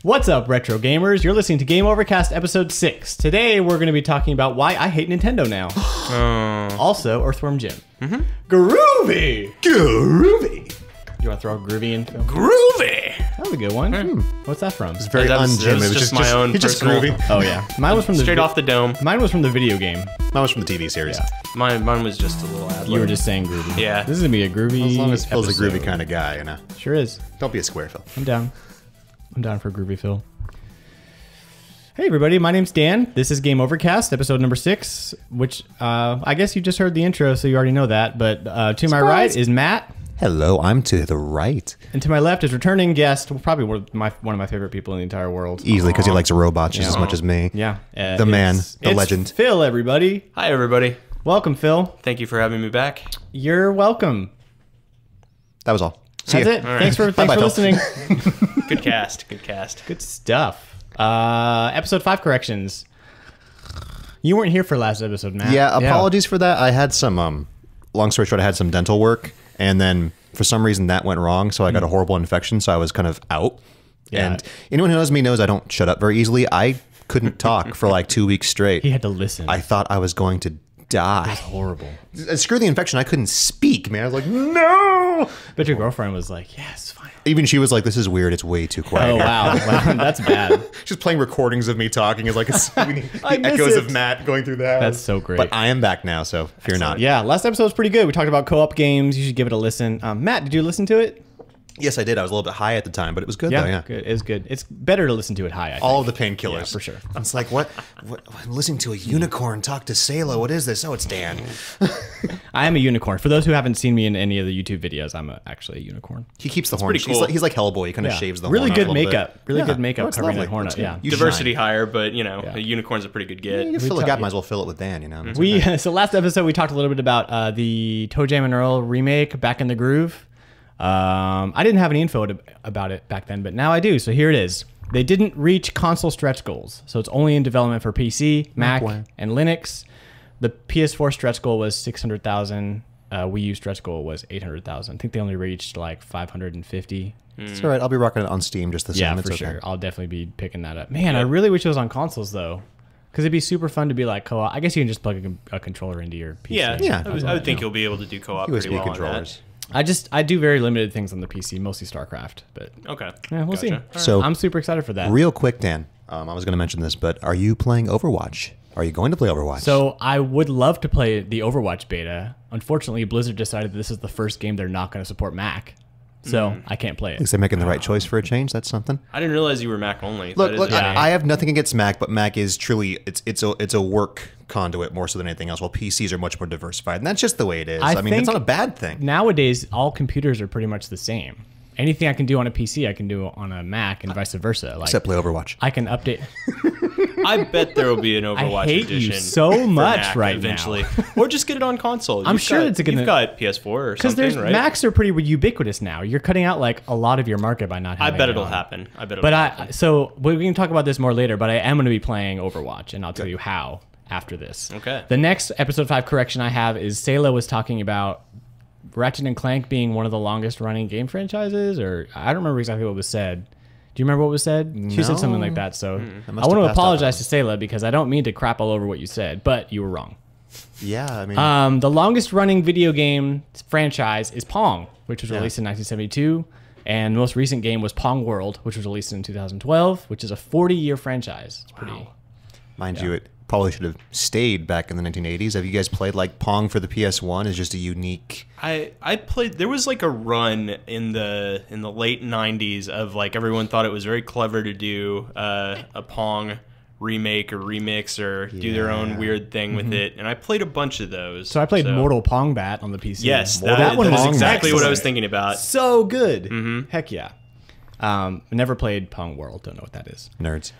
What's up, retro gamers? You're listening to Game Overcast episode 6. Today, we're going to be talking about why I hate Nintendo now. Also, Earthworm Jim. Groovy! Groovy! You want to throw a groovy in, Phil? Groovy! That was a good one. What's that from? It's very un-Jim. It was just my own personal. groovy. Oh, yeah. Mine was from the Straight off the dome. Mine was from the video game. Mine was from the TV series. Yeah. Mine was just a little ad. You were just saying groovy. Yeah. This is going to be a groovy As long as Phil's a episode. groovy kind of guy, you know. Sure is. Don't be a square, Phil. I'm down. I'm down for groovy Phil. Hey everybody, my name's Dan. This is Game Overcast, episode number 6, which I guess you just heard the intro, so you already know that. But to my right is Matt. Hello, I'm to the right. And to my left is returning guest, probably one of my favorite people in the entire world. Easily, because he likes robots just as much as me. Yeah. The man, the legend. Phil, everybody. Hi, everybody. Welcome, Phil. Thank you for having me back. You're welcome. That was all. See That's ya. it. All right. Thanks for Bye-bye, Phil. listening. Good cast. Good cast. Good stuff. Episode 5 corrections. You weren't here for last episode, Matt. Yeah, apologies for that. I had some, long story short, I had some dental work, and then for some reason that went wrong, so I got a horrible infection, so I was kind of out. Yeah. And anyone who knows me knows I don't shut up very easily. I couldn't talk for like 2 weeks straight. He had to listen. I thought I was going to die. That's horrible. Screw the infection. I couldn't speak, man. I was like, no. But your girlfriend was like, yes, fine. Even she was like, this is weird. It's way too quiet. Oh, wow. Wow, that's bad. She's playing recordings of me talking. It's like the I miss echoes it. of Matt going through the house. That's so great. But I am back now, so fear not. Yeah, last episode was pretty good. We talked about co-op games. You should give it a listen. Matt, did you listen to it? Yes, I did. I was a little bit high at the time, but it was good though, yeah. Good. It's good. It's better to listen to it high, I think. All of the painkillers. Yeah, for sure. I was like, what? I'm listening to a unicorn talk to Salo. What is this? Oh, it's Dan. I am a unicorn. For those who haven't seen me in any of the YouTube videos, I'm actually a unicorn. He keeps the horn. pretty cool. He's like Hellboy. He kind of shaves the really horn off good a little makeup. bit. Really Yeah. good makeup Oh, it's covering lovely. that horn That's up. Yeah. good. You Diversity shine. higher, but you know, a unicorn's a pretty good get. You feel the gap, might as well fill it with Dan, you know? So last episode we talked a little bit about the Toe Jam and Earl remake, Back in the Groove. I didn't have any info about it back then, but now I do. So here it is. They didn't reach console stretch goals, so it's only in development for PC, Mac, and Linux. The PS4 stretch goal was 600,000. Wii U stretch goal was 800,000. I think they only reached like 550. It's all right. I'll be rocking it on Steam just the same. Yeah, It's for okay. sure. I'll definitely be picking that up. Man, I really wish it was on consoles though, because it'd be super fun to be like co-op. I guess you can just plug a controller into your PC. Yeah, Yeah. I would think you'll be able to do co-op pretty USB well controllers. on I do very limited things on the PC, mostly StarCraft, but that. Okay. yeah, we'll see. Gotcha. So I'm super excited for that. real quick, Dan, I was going to mention this, but are you playing Overwatch? Are you going to play Overwatch? So I would love to play the Overwatch beta. Unfortunately, Blizzard decided that this is the first game they're not going to support Mac, so I can't play at it. least they're making the right choice for a change. That's something. I didn't realize you were Mac only. Look, That is look. interesting. I have nothing against Mac, but Mac is truly it's a work conduit more so than anything else. While PCs are much more diversified, and that's just the way it is. I mean, think it's not a bad thing. Nowadays, all computers are pretty much the same. Anything I can do on a PC, I can do on a Mac, and vice versa. Like Except play Overwatch. I can update. I bet there will be an Overwatch hate edition. you so for much Mac right eventually. Or just get it on console. I'm sure it's gonna- You've got PS4 or Because something, right? Macs are pretty ubiquitous now. You're cutting out like a lot of your market by not I having bet it it'll on. happen. I bet it'll But happen. so we can talk about this more later, but I am going to be playing Overwatch, and I'll tell you how after this. Okay. The next episode 5 correction I have is Sayla was talking about Ratchet and Clank being one of the longest running game franchises, or I don't remember exactly what was said. Do you remember what was said? She said something like that. So I must want have to passed apologize to Sayla because I don't mean to crap all over what you said, but you were wrong. Yeah, I mean, The longest running video game franchise is Pong, which was released in 1972. And the most recent game was Pong World, which was released in 2012, which is a 40-year franchise. It's pretty. mind you, it probably should have stayed back in the 1980s. Have you guys played like Pong for the PS1? Is just a unique. I played. There was like a run in the late '90s of like everyone thought it was very clever to do a Pong remake or remix or do their own weird thing with it, and I played a bunch of those. So I played Mortal Pong Bat on the PC. Yes, that one was was exactly what I was excellent. thinking about. So good. Heck yeah. Never played Pong World. Don't know what that is. Nerds.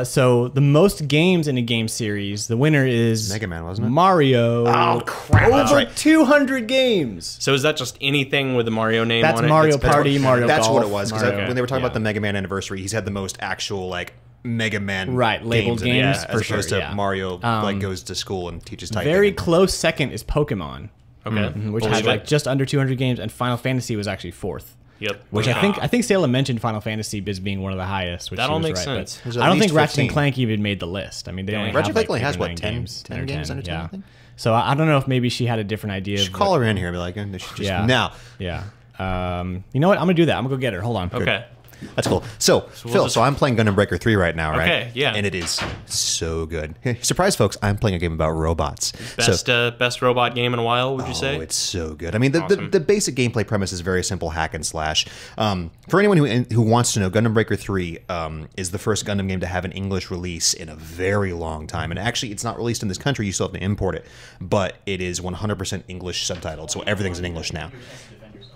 So the most games in a game series, the winner is Mega Man, wasn't it? Mario. Oh, crap. Over That's right. 200 games. So is that just anything with a Mario name That's on it? Mario Party, Mario That's Golf. what it was. Because Mario- when they were talking yeah. about the Mega Man anniversary, he's had the most actual like Mega Man labeled in it, games, as for opposed sure, to yeah. Mario like goes to school and teaches typing. Very close second is Pokemon, Okay. which Believe had like it. just under 200 games, and Final Fantasy was actually fourth. Yep. Which I think Salem mentioned Final Fantasy as being one of the highest. Which That she all was makes right, but sense. There's at I don't least think Ratchet 15. and Clank even made the list. I mean, they only Ratchet have Clank only like has, maybe what, 9 10 games, 10 games under 10, I think? So I don't know if maybe she had a different idea. Just call her in here and be like, just now. Yeah. You know what? I'm gonna do that. I'm gonna go get her. Hold on. Okay. That's cool. So Phil, just- so I'm playing Gundam Breaker 3 right now, right? Okay, yeah. And it is so good. Surprise, folks! I'm playing a game about robots. Best robot game in a while, would you say? Oh, it's so good. I mean, the Awesome. basic gameplay premise is very simple, hack and slash. For anyone who wants to know, Gundam Breaker 3 is the first Gundam game to have an English release in a very long time. And actually, it's not released in this country. You still have to import it. But it is 100% English subtitled, so everything's in English now.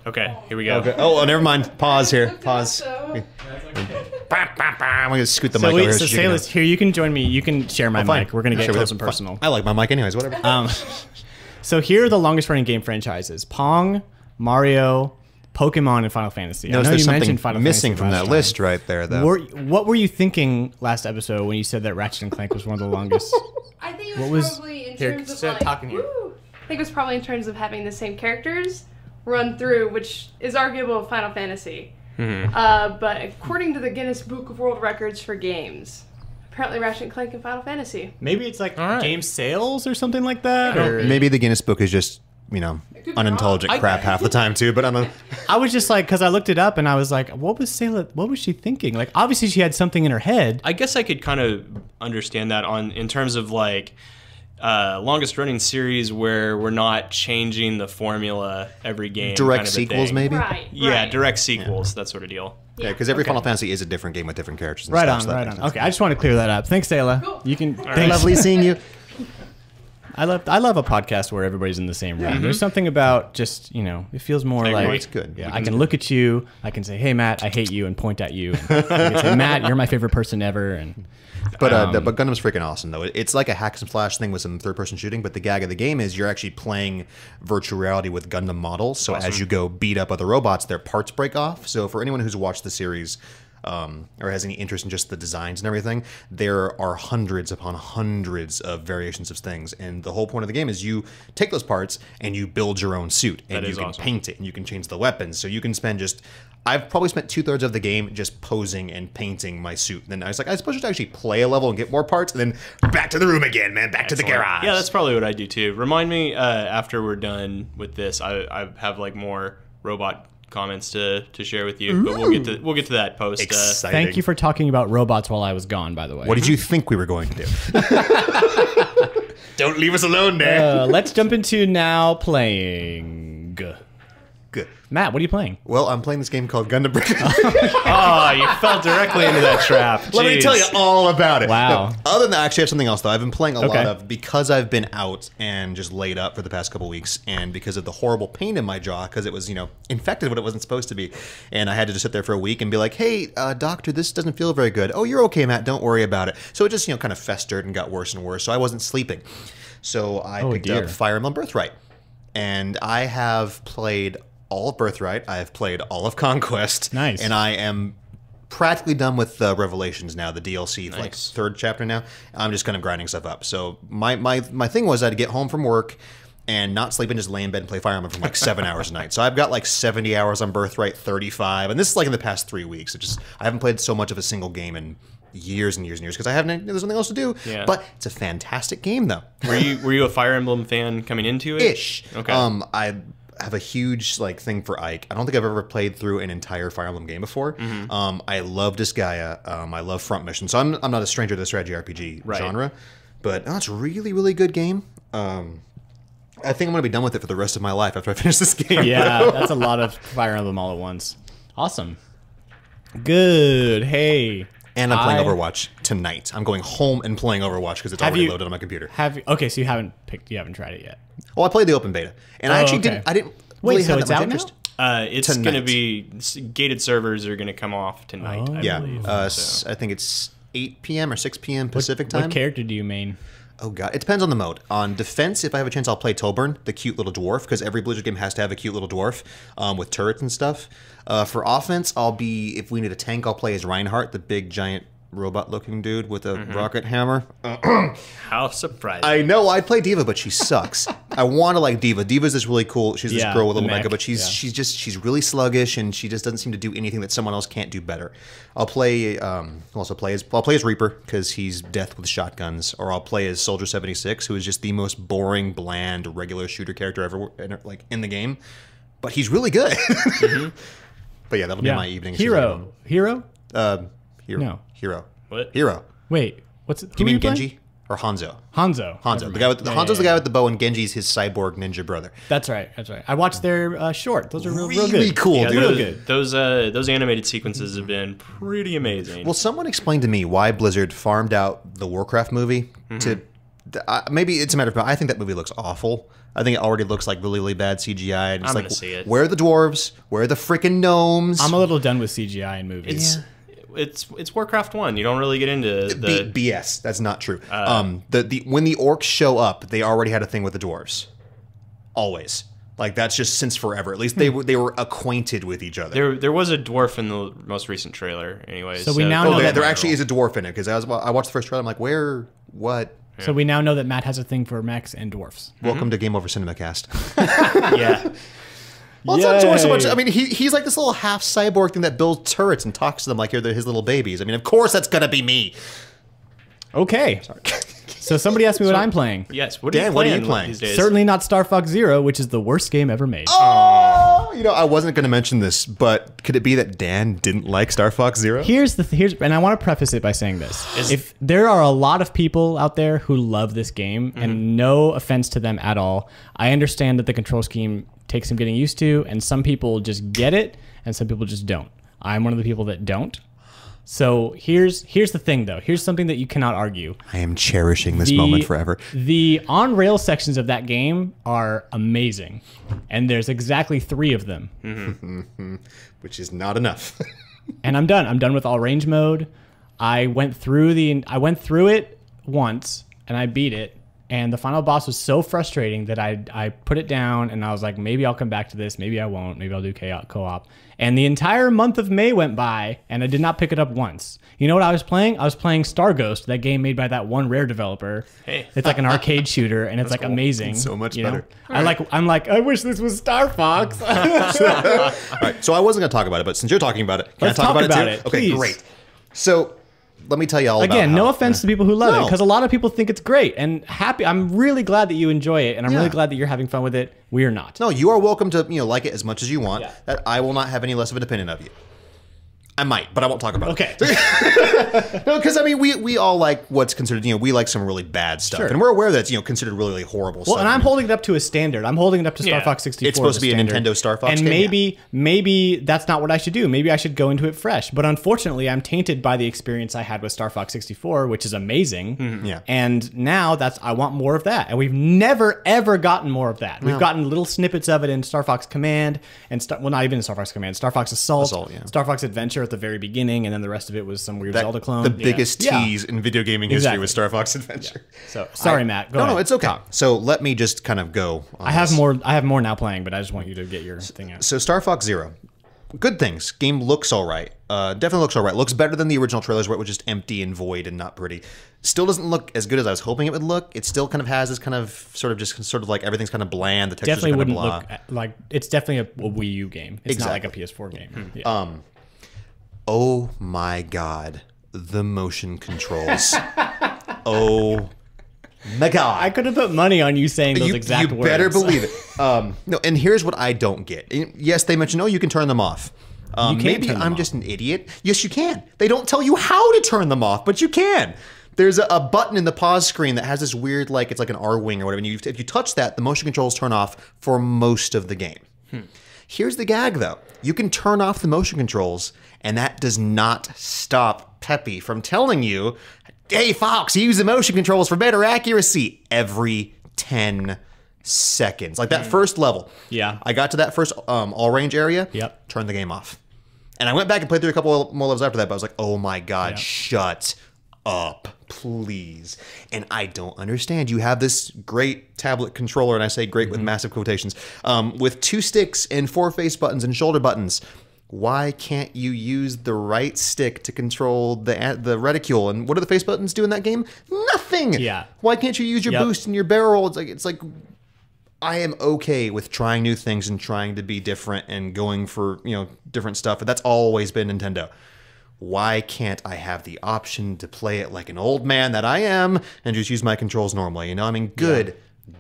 Okay, here we go. Okay. Oh, never mind. Pause here. Pause. I'm going to scoot the mic over here. So she can Sailors, here, you can join me. You can share my fine. mic. We're gonna get Sure, close and fine. personal. I like my mic anyways, whatever. So here are the longest running game franchises: Pong, Mario, Pokemon, and Final Fantasy. Notice I know there's you something mentioned Final missing Fantasy from last that time. list right there, though. What were you thinking last episode when you said that Ratchet and Clank was one of the longest? I think it What was was- probably in here, terms of start like, talking here. woo! I think it was probably in terms of having the same characters run through, which is arguable with Final Fantasy. But according to the Guinness Book of World Records for games, apparently Ratchet and Clank and Final Fantasy. Maybe it's like All right. game sales or something like that. don't- Or Maybe the Guinness Book is just, unintelligent wrong. crap half the time, too, but I'm a... I was just like, because I looked it up and I was like, what was she thinking? Like, obviously she had something in her head. I guess I could kind of understand that in terms of like longest running series where we're not changing the formula every game. Direct kind of a sequels, thing. maybe? Right. Yeah, right. direct sequels, that sort of deal. Yeah, because every Final Fantasy is a different game with different characters and Right stuff. on, so that right makes on. sense. Okay, I just want to clear that up. Thanks, Sayla. Cool. You can. right. Thanks. Lovely seeing you. I love a podcast where everybody's in the same room. There's something about just it feels more I like agree. It's good. Yeah, I can look at you. I can say, "Hey, Matt, I hate you," and point at you. And I can say, "Matt, you're my favorite person ever." And But Gundam's freaking awesome, though. It's like a hack and slash thing with some third-person shooting, but the gag of the game is you're actually playing virtual reality with Gundam models. So as you go beat up other robots, their parts break off. So for anyone who's watched the series or has any interest in just the designs and everything, there are hundreds upon hundreds of variations of things. And the whole point of the game is you take those parts and you build your own suit. And That you is can awesome. paint it and you can change the weapons. So you can spend I've probably spent 2/3 of the game just posing and painting my suit. Then I was like, I suppose I should actually play a level and get more parts, and then back to the room again, man. Back to the garage. Yeah, that's probably what I do too. Remind me after we're done with this. I have like more robot comments to share with you, but we'll get to that post. Exciting. thank you for talking about robots while I was gone. By the way, What did you think we were going to do? Don't leave us alone there. Let's jump into now playing. Good. Matt, what are you playing? Well, I'm playing this game called Gundam Breaker. Oh, you fell directly into that trap. Let me tell you Jeez. all about it. Wow. No, other than that, I actually have something else, though. I've been playing a lot Okay. of, because I've been out and just laid up for the past couple weeks, and because of the horrible pain in my jaw, because it was, infected when it wasn't supposed to be. And I had to just sit there for a week and be like, hey, doctor, this doesn't feel very good. Oh, you're okay, Matt. Don't worry about it. So it just, kind of festered and got worse and worse. So I wasn't sleeping. So I picked dear. up Fire Emblem Birthright. And I have played all of Birthright. I have played all of Conquest. Nice. And I am practically done with Revelations now, the DLC, like Nice. 3rd chapter now. I'm just kind of grinding stuff up. So my thing was I'd get home from work and not sleep and just lay in bed and play Fire Emblem for like 7 hours a night. So I've got like 70 hours on Birthright, 35. And this is like in the past 3 weeks. I haven't played so much of a single game in years and years and years because there's nothing else to do. Yeah. But it's a fantastic game, though. Were you a Fire Emblem fan coming into it? Ish. Okay. I have a huge thing for Ike. I don't think I've ever played through an entire Fire Emblem game before. I love Disgaea. I love Front Mission. So I'm not a stranger to the strategy RPG genre. But it's a really, really good game. I think I'm going to be done with it for the rest of my life after I finish this game. Yeah, that's a lot of Fire Emblem all at once. Awesome. Good. Hey. And I'm playing Overwatch tonight. I'm going home and playing Overwatch because it's already loaded on my computer. Okay, so you haven't tried it yet. Well, I played the open beta, and I actually okay. I didn't Wait, really so have it's that much out now? interest. It's going to Tonight. be gated servers are going to come off tonight. I Yeah, believe. I think it's 8 p.m. or 6 p.m. Pacific time. What character do you main? Oh god, it depends on the mode. On defense, if I have a chance, I'll play Toburn, the cute little dwarf, because every Blizzard game has to have a cute little dwarf with turrets and stuff. For offense, if we need a tank, I'll play as Reinhardt, the big giant robot-looking dude with a rocket hammer. How surprising. I know, I'd play Diva, but she sucks. I want to like Diva. Diva's this really cool. She's this girl with a little mech, mecha, but she's really sluggish, and she just doesn't seem to do anything that someone else can't do better. I'll play I'll play as Reaper because he's death with shotguns, or I'll play as Soldier 76, who is just the most boring, bland, regular shooter character ever in the game. But he's really good. But yeah, that'll be my evening. Hero. Hero. No. Hero. What? Hero. Wait, what's it? You who mean are playing? Genji or Hanzo? Hanzo. Hanzo. The guy with Hanzo's the guy with the bow, and Genji's his cyborg ninja brother. That's right. I watched their short. Those are real good. Really cool, Yeah, dude. Real good. Those animated sequences have been pretty amazing. Well, someone explained to me why Blizzard farmed out the Warcraft movie to. Maybe it's a matter of. I think that movie looks awful. I think it already looks like really, really bad CGI. And it's I'm like, gonna see it. Where are the dwarves? Where are the freaking gnomes? I'm a little done with CGI in movies. It's Warcraft 1. You don't really get into the BS. That's not true. When the orcs show up, they already had a thing with the dwarves. Always. Like, that's just since forever. At least they were acquainted with each other. There was a dwarf in the most recent trailer, anyways. So we now know that there actually is a dwarf in it, because I watched the first trailer. I'm like, where? What? So we now know that Matt has a thing for mechs and dwarfs. Welcome to Game Over CinemaCast. Yeah. Well, it's not dwarf so much. I mean, he's like this little half cyborg thing that builds turrets and talks to them like they're his little babies. I mean, of course that's gonna be me. Okay. Sorry. So somebody asked me what I'm playing. Yes. What Dan, what are you playing? these days? Certainly not Star Fox Zero, which is the worst game ever made. Oh, I wasn't going to mention this, but could it be that Dan didn't like Star Fox Zero? Here's and I want to preface it by saying this: if there are a lot of people out there who love this game, and no offense to them at all, I understand that the control scheme takes some getting used to, and some people just get it, and some people just don't. I'm one of the people that don't. So here's the thing, though. Here's something that you cannot argue. I am cherishing this moment forever. The on-rail sections of that game are amazing, and there's exactly 3 of them. Which is not enough. And I'm done. I'm done with all range mode. I went through it once, and I beat it. And the final boss was so frustrating that I put it down, and I was like, maybe I'll come back to this. Maybe I won't. Maybe I'll do co-op. And the entire month of May went by, and I did not pick it up once. You know what I was playing? I was playing Star Ghost, that game made by that one Rare developer. Hey. It's like an arcade shooter, and it's like amazing. It's so much you know? better. I'm like, I wish this was Star Fox. All right, so I wasn't going to talk about it, but since you're talking about it, can Let's I talk about talk it too? about it, Okay, please. great. So let me tell you all about Again, no how- offense to people who love it, No. because a lot of people think it's great and happy. I'm really glad that you enjoy it, and I'm Yeah. really glad that you're having fun with it. We are not. No, you are welcome to like it as much as you want. Yeah. That I will not have any less of an opinion of you. I might, but I won't talk about Okay. it. No, because I mean, we all like what's considered, we like some really bad stuff, Sure. and we're aware that it's considered really, really horrible Well, stuff. and I'm holding it up to a standard. I'm holding it up to Star Yeah. Fox 64. It's supposed as to be a standard. Nintendo Star Fox and game, maybe that's not what I should do. Maybe I should go into it fresh. But unfortunately, I'm tainted by the experience I had with Star Fox 64, which is amazing. Yeah. And now I want more of that. And we've never ever gotten more of that. We've gotten little snippets of it in Star Fox Command and not even in Star Fox Command, Star Fox Assault, yeah. Star Fox Adventure at the very beginning, and then the rest of it was some weird Zelda clone. The biggest Yeah. tease in video gaming history Exactly. was Star Fox Adventure. So sorry, Matt. Go ahead. No, it's okay. So let me just kind of go. On I have this. more. I have more now playing, but I just want you to get your thing out. So Star Fox Zero, good things. Game looks all right. Definitely looks all right. Looks better than the original trailers where it was just empty and void and not pretty. Still doesn't look as good as I was hoping it would look. It still kind of has this kind of sort of like everything's kind of bland. The textures Definitely are kind wouldn't of blah. look like it's definitely a Wii U game. It's not like a PS4 game. Yeah. Oh my god, the motion controls. Oh my god. I could have put money on you saying those exact you words. better believe it. No, and here's what I don't get. Yes, they mentioned, you can turn them off. Maybe turn them I'm off. just an idiot. Yes, you can. They don't tell you how to turn them off, but you can. There's a button in the pause screen that has this weird, it's like an R wing or whatever. And if you touch that, the motion controls turn off for most of the game. Here's the gag, though. You can turn off the motion controls, and that does not stop Peppy from telling you, hey, Fox, use the motion controls for better accuracy every 10 seconds. Like that first level. Yeah. I got to that first all-range area. Yep. Turned the game off. And I went back and played through a couple more levels after that, but I was like, oh my god, shut up, please. And I don't understand. You have this great tablet controller, and I say great with massive quotations, with 2 sticks and 4 face buttons and shoulder buttons. Why can't you use the right stick to control the reticule? And what do the face buttons do in that game? Nothing. Yeah. Why can't you use your boost and your barrel? It's like I am okay with trying new things and trying to be different and going for, different stuff. But that's always been Nintendo. Why can't I have the option to play it like an old man that I am and just use my controls normally? I mean, good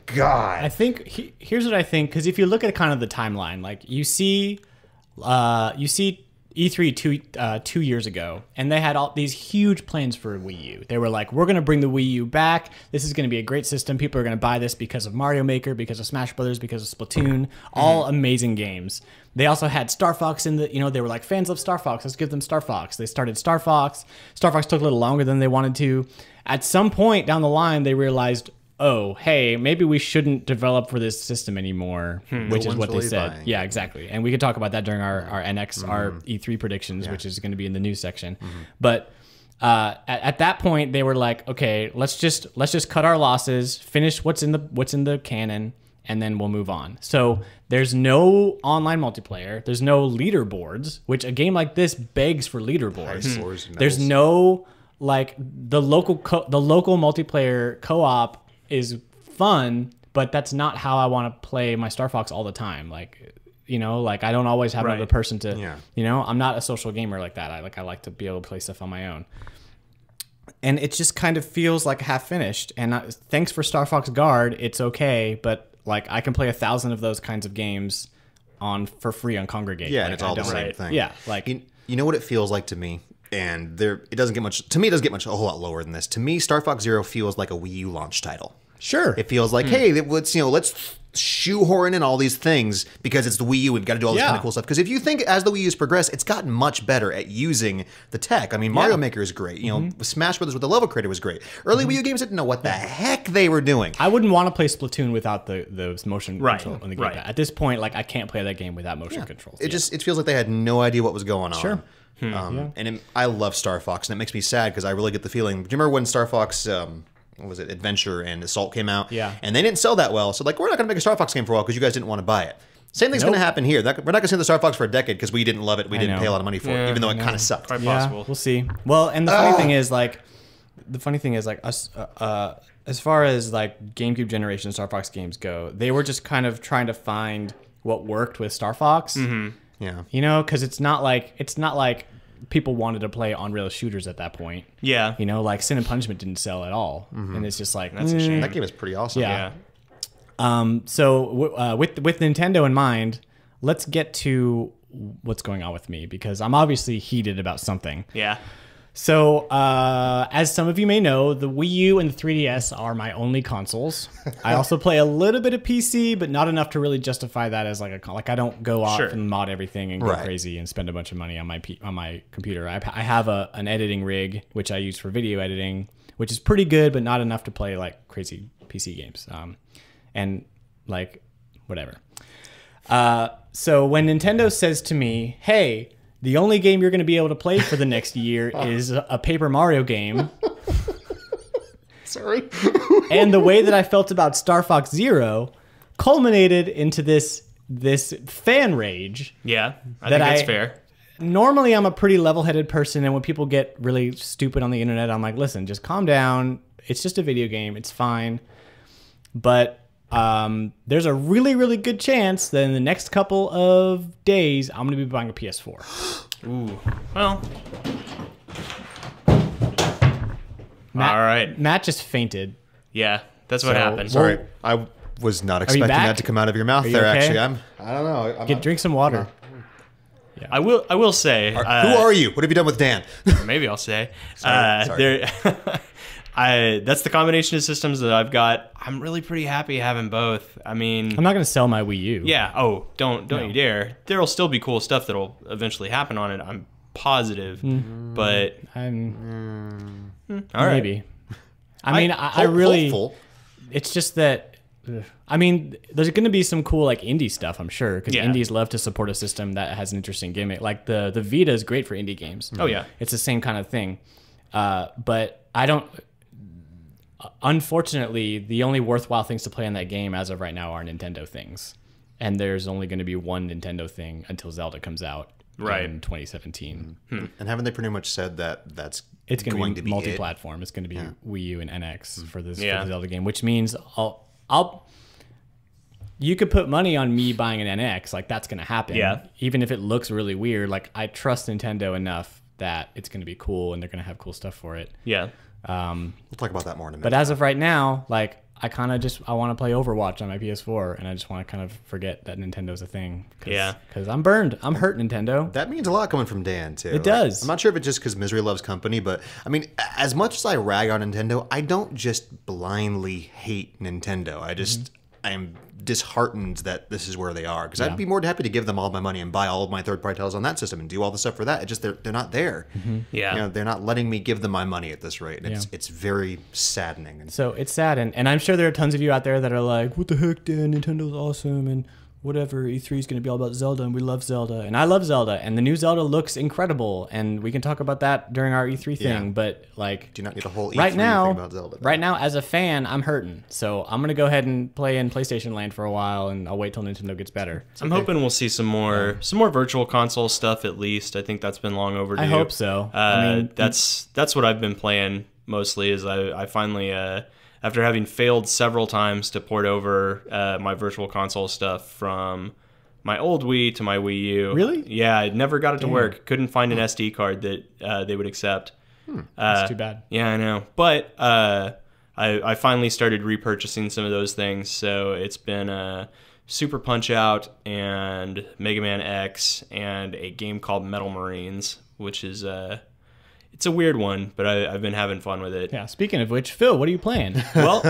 God. I think here's what I think, because if you look at kind of the timeline, like you see E3 two years ago, and they had all these huge plans for Wii U. They were like, we're going to bring the Wii U back. This is going to be a great system. People are going to buy this because of Mario Maker, because of Smash Brothers, because of Splatoon. All amazing games. They also had Star Fox in the, they were like, fans of Star Fox. Let's give them Star Fox. They started Star Fox. Star Fox took a little longer than they wanted to. At some point down the line, they realized, oh, hey, maybe we shouldn't develop for this system anymore, which is what they said. Buying. Yeah, exactly. And we could talk about that during our NX, our E3 predictions, which is going to be in the news section. But at that point, they were like, okay, let's just cut our losses, finish what's in the canon, and then we'll move on. So there's no online multiplayer. There's no leaderboards, which a game like this begs for leaderboards. There's no like the local multiplayer co-op is fun, but that's not how I want to play my Star Fox all the time. Like, like I don't always have another person to, I'm not a social gamer like that. I like to be able to play stuff on my own. And it just kind of feels like half finished. And thanks for Star Fox Guard. It's okay. But like I can play 1,000 of those kinds of games for free on Congregate. Yeah. Like, and it's all the same thing. Yeah. Like, you know what it feels like to me? And it doesn't get much, to me, it doesn't get much, a whole lot lower than this. To me, Star Fox Zero feels like a Wii U launch title. Sure. It feels like, hey, let's shoehorn in all these things because it's the Wii U. We've got to do all this kind of cool stuff. Because if you think as the Wii U's progressed, it's gotten much better at using the tech. I mean, Mario Maker is great. Smash Brothers with the level creator was great. Early Wii U games didn't know what the heck they were doing. I wouldn't want to play Splatoon without the motion control on the game. At this point, like I can't play that game without motion controls. It feels like they had no idea what was going on. Sure. And I love Star Fox, and it makes me sad because I really get the feeling. Do you remember when Star Fox, what was it, Adventure and Assault came out? Yeah. And they didn't sell that well, so like we're not going to make a Star Fox game for a while because you guys didn't want to buy it. Same thing's going to happen here. We're not going to see the Star Fox for a decade because we didn't love it. We didn't pay a lot of money for it, even though it kind of sucked. Quite possible. We'll see. Well, and the funny thing is, us, as far as like GameCube generation Star Fox games go, they were just kind of trying to find what worked with Star Fox. Yeah. Because it's not like people wanted to play on-rail shooters at that point. Yeah. Like Sin and Punishment didn't sell at all. And it's just like, that's a shame. That game is pretty awesome. Yeah. So with Nintendo in mind, let's get to what's going on with me because I'm obviously heated about something. Yeah. So, as some of you may know, the Wii U and the 3DS are my only consoles. I also play a little bit of PC, but not enough to really justify that as like I don't go off and mod everything and go crazy and spend a bunch of money on my computer. I have an editing rig which I use for video editing, which is pretty good, but not enough to play like crazy PC games. And like whatever. So when Nintendo says to me, "Hey, the only game you're going to be able to play for the next year is a Paper Mario game." Sorry. And the way that I felt about Star Fox Zero culminated into this fan rage. Yeah, I think that's fair. Normally, I'm a pretty level-headed person, and when people get really stupid on the internet, I'm like, listen, just calm down. It's just a video game. It's fine. But there's a really, really good chance that in the next couple of days, I'm going to be buying a PS4. Ooh. Well. Matt, all right. Matt just fainted. Yeah, that's what happened. Sorry, I was not expecting that to come out of your mouth there. Okay? Actually, I don't know. Drink some water. Yeah. I will say. Who are you? What have you done with Dan? Maybe I'll say. Sorry. That's the combination of systems that I've got. I'm really pretty happy having both. I mean, I'm not going to sell my Wii U. Yeah. Oh, don't you dare. There'll still be cool stuff that'll eventually happen on it. I'm positive. But all right. Maybe. I mean, I really. Hopeful. It's just that. I mean, there's going to be some cool like indie stuff, I'm sure, because indies love to support a system that has an interesting gimmick. Like the Vita is great for indie games. Oh yeah, it's the same kind of thing. But I don't. Unfortunately, the only worthwhile things to play in that game as of right now are Nintendo things, and there's only going to be one Nintendo thing until Zelda comes out in 2017. And haven't they pretty much said that it's going to be multi-platform? It's going to be Wii U and NX for the Zelda game, which means you could put money on me buying an NX. Like, that's going to happen. Yeah. Even if it looks really weird. Like, I trust Nintendo enough that it's going to be cool and they're going to have cool stuff for it. Yeah. We'll talk about that more in a minute. But as of right now, like, I want to play Overwatch on my PS4, and I just want to kind of forget that Nintendo's a thing. Yeah. Because I'm burned. I'm hurt, Nintendo. That means a lot coming from Dan, too. It does. I'm not sure if it's just because misery loves company, but, I mean, as much as I rag on Nintendo, I don't just blindly hate Nintendo. I am disheartened that this is where they are, because I'd be more than happy to give them all my money and buy all of my third-party titles on that system and do all the stuff for that. It's just they're not there. Yeah. You know, they're not letting me give them my money at this rate. And it's very saddening. And So it's sad, and I'm sure there are tons of you out there that are like, what the heck, Dan, Nintendo's awesome, and whatever, E3 is going to be all about Zelda, and we love Zelda, and I love Zelda, and the new Zelda looks incredible, and we can talk about that during our E3 thing, but like, do not need a whole E3 right now, thing about Zelda. right now, as a fan, I'm hurting, so I'm going to go ahead and play in PlayStation Land for a while, and I'll wait till Nintendo gets better. I'm hoping we'll see some more virtual console stuff at least. I think that's been long overdue. I hope so. I mean, that's what I've been playing mostly. Is I finally after having failed several times to port over my virtual console stuff from my old Wii to my Wii U. Really? Yeah, I never got it to work. Couldn't find an SD card that they would accept. That's too bad. Yeah, I know. But I finally started repurchasing some of those things. So it's been Super Punch-Out and Mega Man X and a game called Metal Marines, which is it's a weird one, but I've been having fun with it. Yeah. Speaking of which, Phil, what are you playing? Well,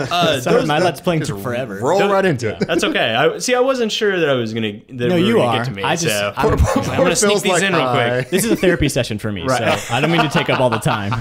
Sorry, my Let's Playing took forever. Roll right into it. That's okay. I wasn't sure that I was gonna. No, you are. Get to me, I just, so I'm gonna sneak Phil's these like, in real quick. This is a therapy session for me, Right. so I don't mean to take up all the time.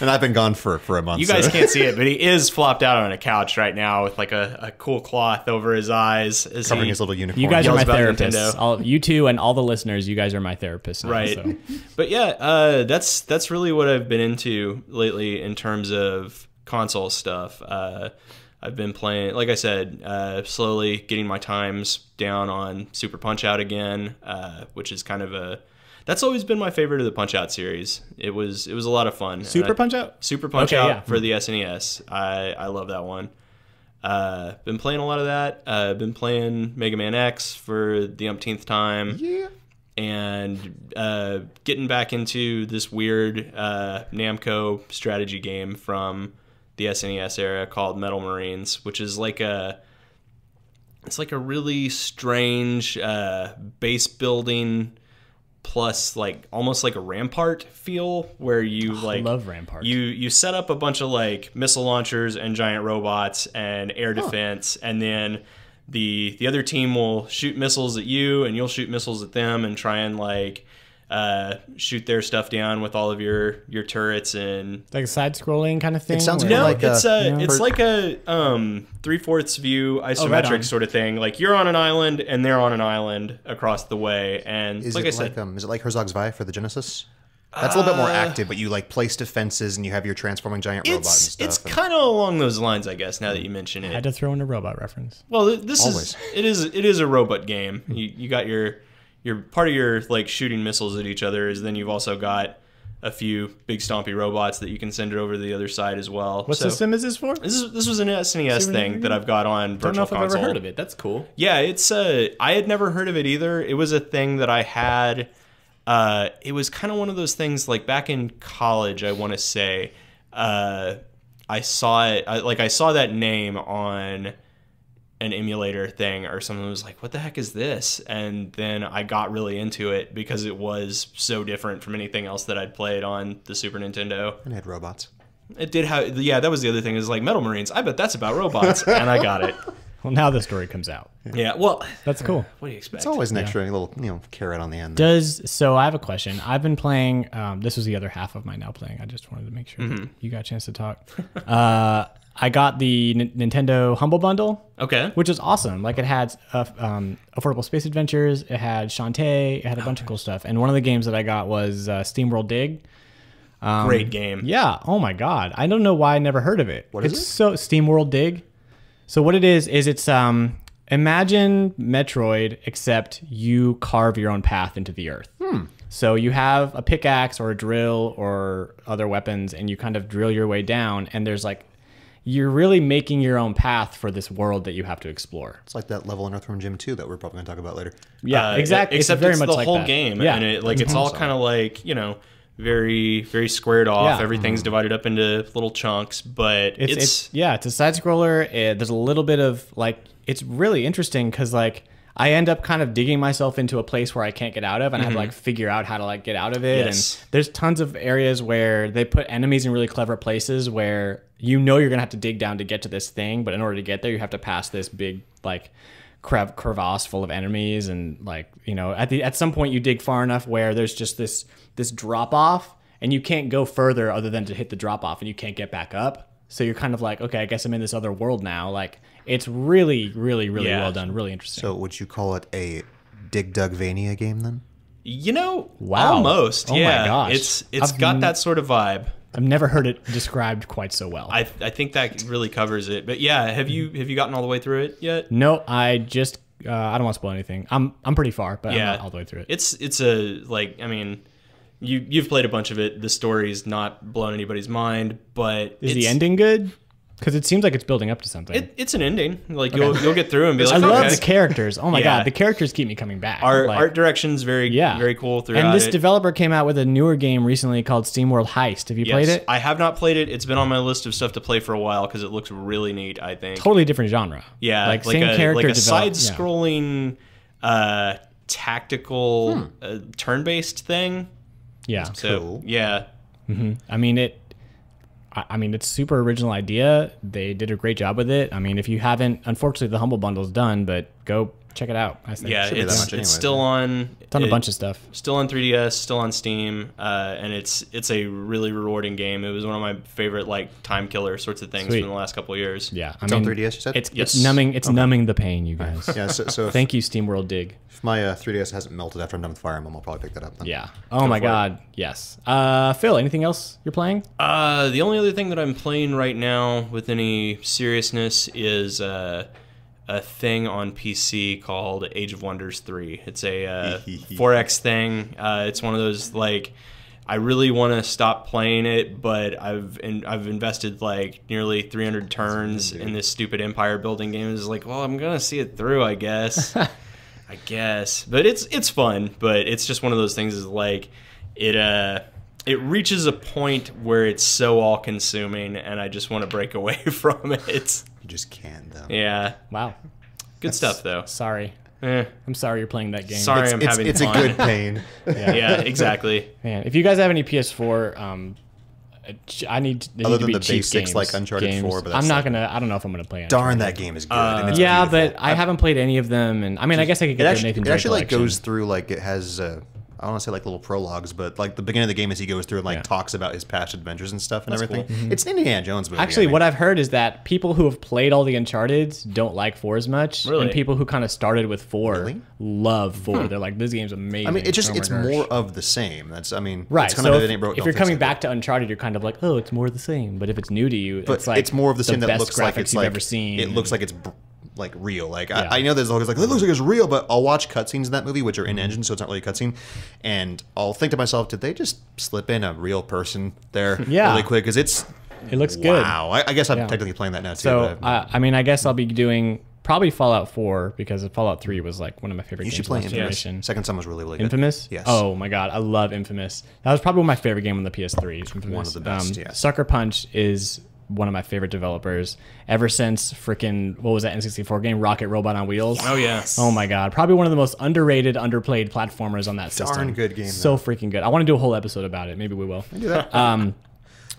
And I've been gone for a month. You guys can't see it, but he is flopped out on a couch right now with like a cool cloth over his eyes. As covering he, his little uniform. You guys are Yells my about therapists. Nintendo. You two and all the listeners, you guys are my therapists now. Right. So. But yeah, that's really what I've been into lately in terms of console stuff. I've been playing, like I said, slowly getting my times down on Super Punch-Out again, which is kind of that's always been my favorite of the Punch-Out series. It was a lot of fun. Super Punch-Out? Super Punch-Out yeah. for the SNES. I love that one. Been playing a lot of that. Been playing Mega Man X for the umpteenth time. Yeah. And getting back into this weird Namco strategy game from the SNES era called Metal Marines, which is like it's like a really strange base building plus like almost like a Rampart feel, where you I love Rampart. you set up a bunch of like missile launchers and giant robots and air defense, and then the other team will shoot missiles at you and you'll shoot missiles at them and try and like shoot their stuff down with all of your turrets and Like a side-scrolling kind of thing? It sounds or- more no, like it's like a 3/4 view isometric right on. sort of thing. Like you're on an island and they're on an island across the way, and Is like it I said, is it like Herzog's Vi for the Genesis? That's a little bit more active, but you like place defenses and you have your transforming giant robots and stuff. it's and- kind of along those lines, I guess. Now that you mention I had it, to throw in a robot reference. well, this Always. it is a robot game. You got your part of your like shooting missiles at each other is then you've also got a few big stompy robots that you can send it over to the other side as well. What So, system is this for? This was an SNES thing that I've got on Don't Virtual know if I've Console. ever heard of it. That's cool. Yeah, it's I had never heard of it either. It was a thing that I had. It was kind of one of those things like back in college, I want to say. I saw it. I saw that name on an emulator thing or something. Was like, what the heck is this? And then I got really into it because it was so different from anything else that I'd played on the Super Nintendo. And it had robots. It did have, yeah, that was the other thing. Is like Metal Marines. I bet that's about robots, and I got it. Well, now the story comes out. Yeah, well, That's cool. what do you expect? It's always an extra little, carrot on the end. So I have a question. I've been playing, this was the other half of my now playing. I just wanted to make sure that you got a chance to talk. I got the Nintendo Humble Bundle, Okay. which is awesome. Like it had Affordable Space Adventures, it had Shantae, it had a bunch of cool stuff. And one of the games that I got was Steamworld Dig. Great game. Yeah. Oh my God. I don't know why I never heard of it. What is it's it? So Steamworld Dig. So what it is it's imagine Metroid, except you carve your own path into the earth. So you have a pickaxe or a drill or other weapons, and you kind of drill your way down. And there's like, you're really making your own path for this world that you have to explore. It's like that level in Earthworm Jim 2 that we're probably going to talk about later. Yeah, exactly. Except very it's much the like whole that. game, Yeah. and it's all kind of like, you know, very, very squared off. Yeah. Everything's divided up into little chunks, but it's a side scroller. There's a little bit of like, it's really interesting because like I end up kind of digging myself into a place where I can't get out of, and I have to like figure out how to like get out of it. Yes. And there's tons of areas where they put enemies in really clever places where you know you're gonna have to dig down to get to this thing, but in order to get there, you have to pass this big like crevasse full of enemies, and like, you know, at some point you dig far enough where there's just this drop off, and you can't go further other than to hit the drop off, and you can't get back up. So you're kind of like, okay, I guess I'm in this other world now. Like, it's really, really, really well done. Really interesting. So would you call it a Dig Dugvania game then? You know, Wow. almost. Oh my yeah, gosh. it's got that sort of vibe. I've never heard it described quite so well. I think that really covers it. But yeah, have you gotten all the way through it yet? No, I just I don't want to spoil anything. I'm pretty far, but I'm Yeah, not all the way through it. It's a like, I mean, you've played a bunch of it. The story's not blown anybody's mind, but Is the ending good? Because it seems like it's building up to something. It's an ending. Like you'll get through and be like, I love okay. the characters. Oh my Yeah. god, the characters keep me coming back. Art direction's very very cool throughout. And this it. developer came out with a newer game recently called Steamworld Heist. Have you played it? I have not played it. It's been on my list of stuff to play for a while because it looks really neat, I think. Totally different genre. Yeah, like same a, character. like a side-scrolling, tactical, turn-based thing. Yeah. So Cool. yeah, I mean it's super original idea. They did a great job with it. I mean, if you haven't, unfortunately, the Humble Bundle's done, but go check it out. I think. yeah, Should be that it's much anyway, still on. It's on a bunch of stuff. Still on 3DS, still on Steam, and it's a really rewarding game. It was one of my favorite like time killer sorts of things Sweet. from the last couple of years. Yeah, I It's mean, on 3DS, you said? It's Yes. numbing. It's numbing the pain, you guys. Yeah, so if, Thank you, Steamworld Dig. if my 3DS hasn't melted after I'm done with Fire Emblem, I'll probably pick that up then. Yeah. Oh my for it. god. Yes. Phil, anything else you're playing? The only other thing that I'm playing right now with any seriousness is a thing on PC called Age of Wonders 3. It's a 4X thing. It's one of those like, I really want to stop playing it, but I've invested like nearly 300 turns in this stupid empire building game. It's like, well, I'm gonna see it through, I guess. I guess, but it's fun. But it's just one of those things. Is like it reaches a point where it's so all-consuming, and I just want to break away from it. You just can't, though. Yeah, Wow. good stuff though. Sorry. Eh. I'm sorry you're playing that game. Sorry, I'm having It's a fun. good pain. Yeah, exactly. Man, if you guys have any PS4, I need Other to than be the cheap basics games, like Uncharted 4, but I'm that's not like- gonna. I don't know if I'm gonna play it. Darn, that game is good. and it's Yeah, beautiful. but I haven't played any of them, and I mean, I guess I could get the Nathan It Drake actually like collection. goes through like it has I don't want to say like little prologues, but like the beginning of the game as he goes through and like Yeah. talks about his past adventures and stuff and That's everything. cool. It's an Indiana Jones movie. Actually, I mean. what I've heard is that people who have played all the Uncharteds don't like 4 as much, Really? and people who kind of started with 4 Really? love 4. They're like, this game's amazing. I mean, it's just Oh my it's gosh. more of the same. That's I mean, Right. It's kind So of if, it ain't broke, if don't you're fix coming it. back to Uncharted, you're kind of like, oh, it's more of the same. But if it's new to you, But it's like it's more of the same that best looks like graphics it's you've like ever seen. It looks like it's like real. Like Yeah. I know there's always like it looks like it's real, but I'll watch cutscenes in that movie which are in engine, so it's not really a cutscene, and I'll think to myself, did they just slip in a real person there Yeah. really quick? Because it looks good. Wow. I guess I'm Yeah. technically playing that now too. So but I mean, I guess I'll be doing probably Fallout 4 because Fallout 3 was like one of my favorite you games should play last Infamous. generation. Second Son was really really good. Infamous? Yes. Oh my god, I love Infamous. That was probably my favorite game on the PS3. Infamous. One of the best, yeah. Sucker Punch is one of my favorite developers ever since freaking what was that N64 game, Rocket Robot on Wheels. Oh yeah. Oh my god, probably one of the most underrated, underplayed platformers on that system. Darn good game, So freaking good. I want to do a whole episode about it. Maybe we will. Do that.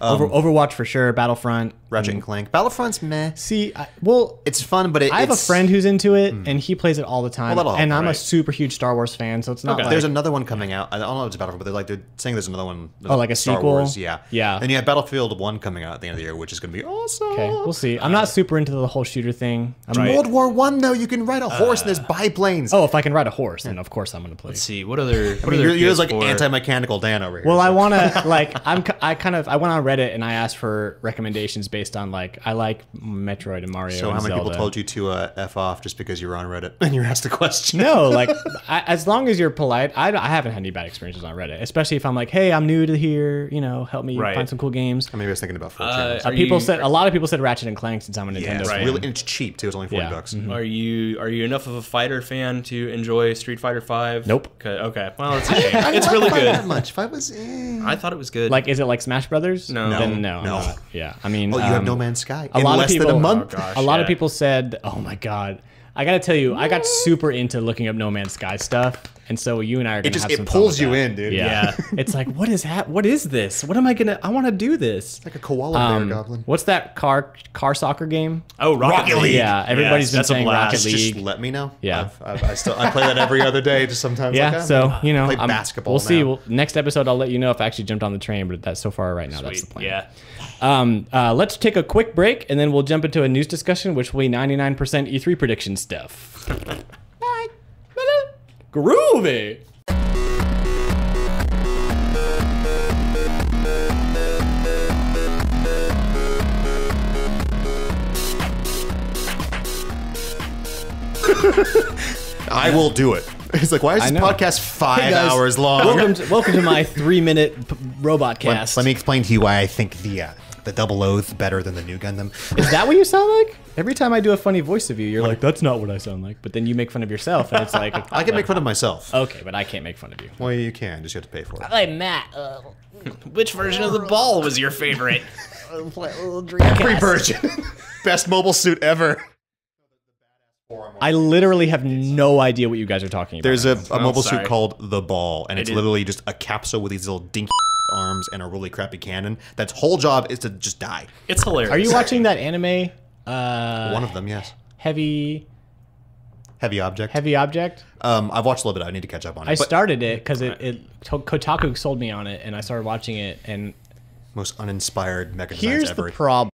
Overwatch for sure. Battlefront. Ratchet and Clank. Battlefront's meh. See, well, It's fun, but I have a friend who's into it, and he plays it all the time. Well, that'll help, and I'm a right. super huge Star Wars fan, so it's not like There's another one coming out. I don't know if it's Battlefront, but they're saying there's another one. Oh, like a Star sequel? Wars, yeah. Yeah. And you have Battlefield 1 coming out at the end of the year, which is going to be awesome. okay. We'll see. I'm not super into the whole shooter thing. I'm World War One though, you can ride a horse and there's biplanes. Oh, if I can ride a horse, then of course I'm gonna play. Let's see what other. I mean, you're like anti-mechanical Dan over here. Well, so. I want to like I went on Reddit and I asked for recommendations based based on like I like Metroid and Mario. So and how many Zelda. people told you to F off just because you were on Reddit and you were asked a question? No, like as long as you're polite, I haven't had any bad experiences on Reddit. Especially if I'm like, hey, I'm new to here, you know, help me find some cool games. Maybe I was thinking about 4chan. A lot of people said Ratchet and Clank since I'm a Nintendo it's fan. really, and it's cheap too. It's only $40. Mm-hmm. Are you enough of a fighter fan to enjoy Street Fighter V? Nope. Okay. Well, it's a shame. It's really good. That much. If I was, I thought it was good. Like, is it like Smash Brothers? No. Then no. I'm not. Yeah, I mean, you have No Man's Sky. A lot of people. Than a month. Oh, gosh, a lot of people said, "Oh my god." I gotta tell you, I got super into looking up No Man's Sky stuff, and so you and I are gonna have some fun pulls with you that. in, dude. Yeah, it's like, what is this? What am I gonna? I want to do this. Like a koala bear goblin. What's that car soccer game? Oh, Rocket League. Yeah, everybody's been that's a saying blast. Rocket League. Just let me know. Yeah. I play that every other day. Just sometimes. Yeah, like, so you know, play basketball. We'll see. now. Next episode, I'll let you know if I actually jumped on the train. But that's so far right now. That's the Sweet. plan. Yeah. Let's take a quick break, and then we'll jump into a news discussion, which will be 99% E3 prediction stuff. Bye. Groovy. I will do it. It's like, why is this know. podcast 5 Hey, guys. hours long? Welcome to my 3-minute robot cast. Let me explain to you why I think the Double Oath better than the new Gundam. Is that what you sound like? Every time I do a funny voice of you, you're like, that's not what I sound like. But then you make fun of yourself, and it's like... I can make fun of myself. Okay, but I can't make fun of you. Well, you can. Just you have to pay for it. I'm Matt. Which version of the ball was your favorite? Every version. Best mobile suit ever. I literally have no idea what you guys are talking about. There's a mobile sorry. suit called the Ball, and it's is. literally just a capsule with these little dinky arms and a really crappy cannon. That's whole job is to just die. It's hilarious. Are you watching that anime? One of them, yes. Heavy Object. Object? I've watched a little bit. I need to catch up on it. I But started it because Kotaku sold me on it, and I started watching it, and most uninspired mecha designs here's ever. the problem.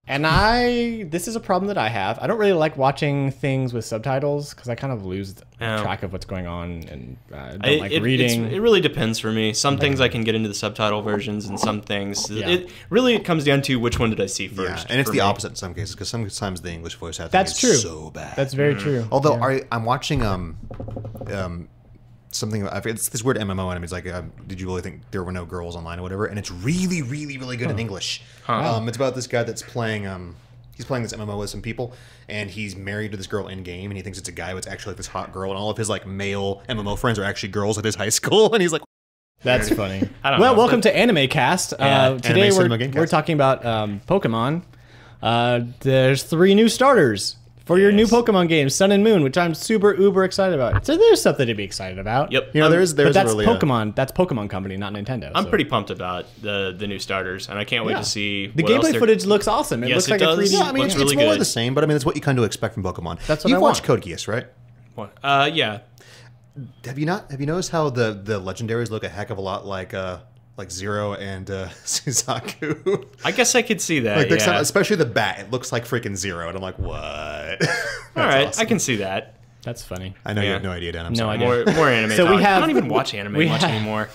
And this is a problem that I have. I don't really like watching things with subtitles because I kind of lose track of what's going on, and I don't like reading. It really depends for me. Some things I can get into the subtitle versions, and some things it really comes down to which one did I see first. Yeah, and it's for the me. opposite in some cases because sometimes the English voice acting That's is true. so bad. That's very true. Although I'm watching something. It's this weird MMO anime. It's like, did you really think there were no girls online or whatever? And it's really, really, really good in English. It's about this guy that's playing. He's playing this MMO with some people, and he's married to this girl in game, and he thinks it's a guy, but it's actually like this hot girl, and all of his like male MMO friends are actually girls at his high school, and he's like, That's funny. I don't Well, know, welcome to Anime Cast. Today Anime Cinema Gamecast. we're talking about Pokemon. There's 3 new starters for your new Pokemon games, Sun and Moon, which I'm super uber excited about. So there's something to be excited about. Yep. you know, there's But that's really Pokemon. That's Pokemon Company, not Nintendo. I'm so. pretty pumped about the new starters, and I can't wait to see The what else gameplay they're- footage looks awesome. It Yes, looks like it a does. 3D. Yeah, I mean, Looks it's really more of good. the same, but I mean, it's what you kind of expect from Pokemon. That's what You've I watched want. Code Geass, right? What? Yeah. Have you noticed how the legendaries look a heck of a lot like Zero and Suzaku? I guess I could see that. Like, yeah. especially the bat, it looks like freaking Zero, and I'm like, what? All right, awesome. I can see that. That's funny. I know you Yeah. have no idea, Dan. I'm No sorry. idea. More anime. So we talk. have- I don't even watch anime we much have- anymore.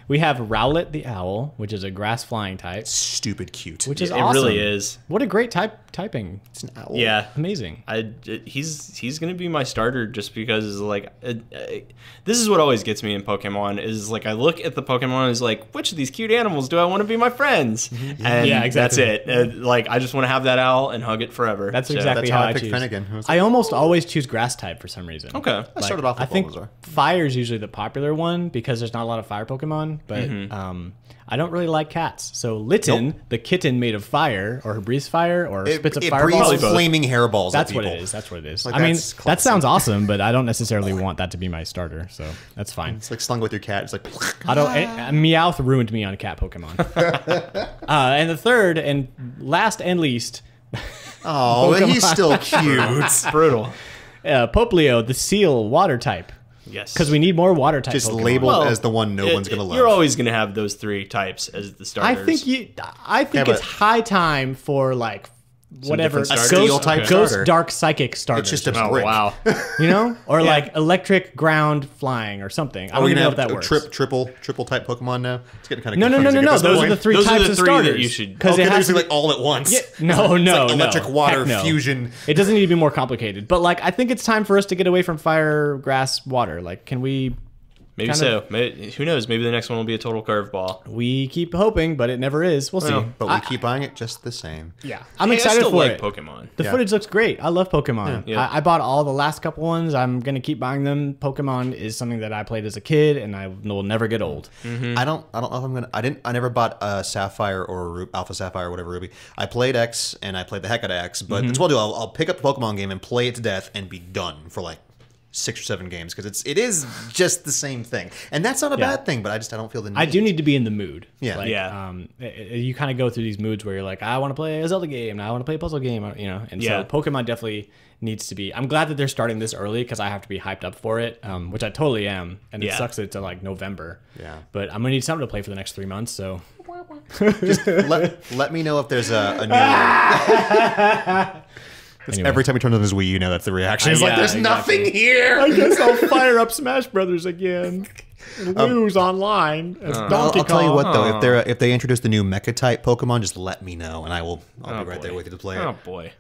We have Rowlet the Owl, which is a grass flying type, Stupid cute. which is It awesome. really is. What a great typing. It's an owl. Yeah. Amazing. He's gonna be my starter just because like this is what always gets me in Pokemon is like I look at the Pokemon and is like which of these cute animals do I want to be my friends and Yeah, exactly. that's it. Like I just want to have that owl and hug it forever. That's So- exactly That's how how I I picked choose. Finnegan. It was I almost always choose grass type for some reason. Okay. I started off with I think Bulbasaur. fire is usually the popular one because there's not a lot of fire Pokemon, but I don't really like cats. So Litten, the kitten made of fire, or breathes fire, or spits a It fireball. breathes flaming hairballs That's at what people. it is. That's what it is. Like, I mean, that's that classic. sounds awesome, but I don't necessarily want that to be my starter. So that's fine. It's like slung with your cat. It's like, I don't. Meowth ruined me on cat Pokemon. And the third and last and least, oh, he's still cute. brutal. Poplio, the seal, water type. Yes. Because we need more water type. Just Pokemon. labeled Well, as the one no one's gonna love. You're always gonna have those three types as the I starters. think Yeah, it's but- high time for like whatever, different starters? Steel type ghost starter. dark psychic starter. It's just a Oh brick. wow. you know, or like electric ground flying or something. I Are don't we even gonna know if have that works. triple type Pokemon now? It's getting kind of No. Those are the three Those are types the of three starters. that you should- because Okay, it has they're to like all at once. no, It's no, like electric no. water Heck no. fusion. It doesn't need to be more complicated. But like, I think it's time for us to get away from fire, grass, water. Like, can we? Maybe kind so. Maybe, who knows? Maybe the next one will be a total curveball. We keep hoping, but it never is. We'll see. But we keep buying it just the same. Yeah, I'm Hey, excited I still for like it. Pokemon. The Yeah. footage looks great. I love Pokemon. Yeah. I bought all the last couple ones. I'm gonna keep buying them. Pokemon is something that I played as a kid, and I will never get old. I don't know if I'm gonna. I never bought a Sapphire or Alpha Sapphire or whatever Ruby. I played X and I played the heck out of X. But that's what I'll do. I'll pick up the Pokemon game and play it to death and be done for like 6 or 7 games because it is just the same thing, and that's not a bad thing. But I don't feel the need. I do need to be in the mood. Yeah. Like, Yeah. You kind of go through these moods where you're like, I want to play a Zelda game, and I want to play a puzzle game, you know. And Yeah. so Pokemon definitely needs to be. I'm glad that they're starting this early because I have to be hyped up for it, which I totally am. And it Yeah. sucks that it's like November. Yeah. But I'm gonna need something to play for the next 3 months. So let me know if there's a new. Anyway. Every time he turns on his Wii, you know that's the reaction. It's like Yeah, there's exactly. nothing here. I guess I'll fire up Smash Brothers again and lose online as Donkey I'll tell you Kong. what though, if they introduce the new Mecha type Pokemon, just let me know and I'll be right there with you to play it. Oh boy.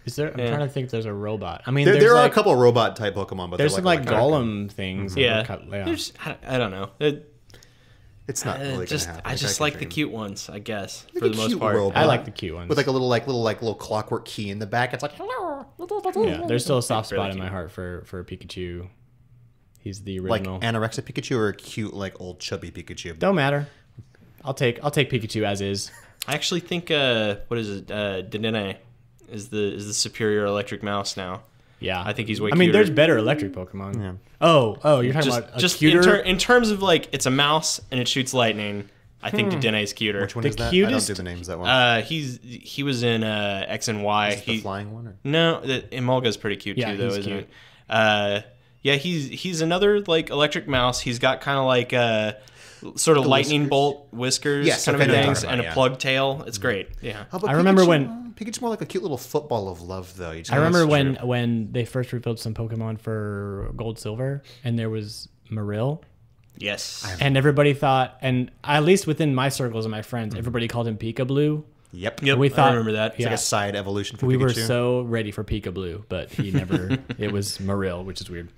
Is there? I'm trying to think if there's a robot. I mean, There are like, a couple of robot type Pokemon, but There's they're some like electronic. Golem things. that Yeah. were cut- yeah. There's, I don't know. It's not really Just gonna happen. I It's just like a like the dream. cute ones, I guess, Like for a the most cute part. robot. I like the cute ones. with like a little clockwork key in the back. It's like hello. Yeah, there's still a soft Really spot in cute. my heart for Pikachu. He's the Like original. anorexic Pikachu or a cute like old chubby Pikachu. Don't matter. I'll take Pikachu as is. I actually think what is it? Dedenne is the superior electric mouse now. Yeah, I think he's way I mean, cuter. there's better electric Pokemon. Yeah. Oh, you're talking about a Just cuter. in terms of like it's a mouse and it shoots lightning. I think Dedenne is cuter. Which one The is that? cutest- I don't do the names that one. He was in X and Y. Is it the flying one? Or? No, Emolga's pretty cute Yeah, too, though, he's isn't cute. it? Yeah, he's another like electric mouse. He's got kind of like sort of lightning whiskers? bolt whiskers Yes, kind of okay, I know what things you're and talking a about, plug tail. It's great. Yeah. Oh, but I remember Pikachu- when- Pikachu's more like a cute little football of love, though. I remember when they first revealed some Pokemon for Gold Silver, and there was Marill, Yes. and everybody thought, and at least within my circles and my friends, everybody called him Peekaboo. Yep. Yep. We thought- I remember that. It's like a side evolution for We Pikachu. were so ready for Peekaboo, but he never. It was Marill, which is weird.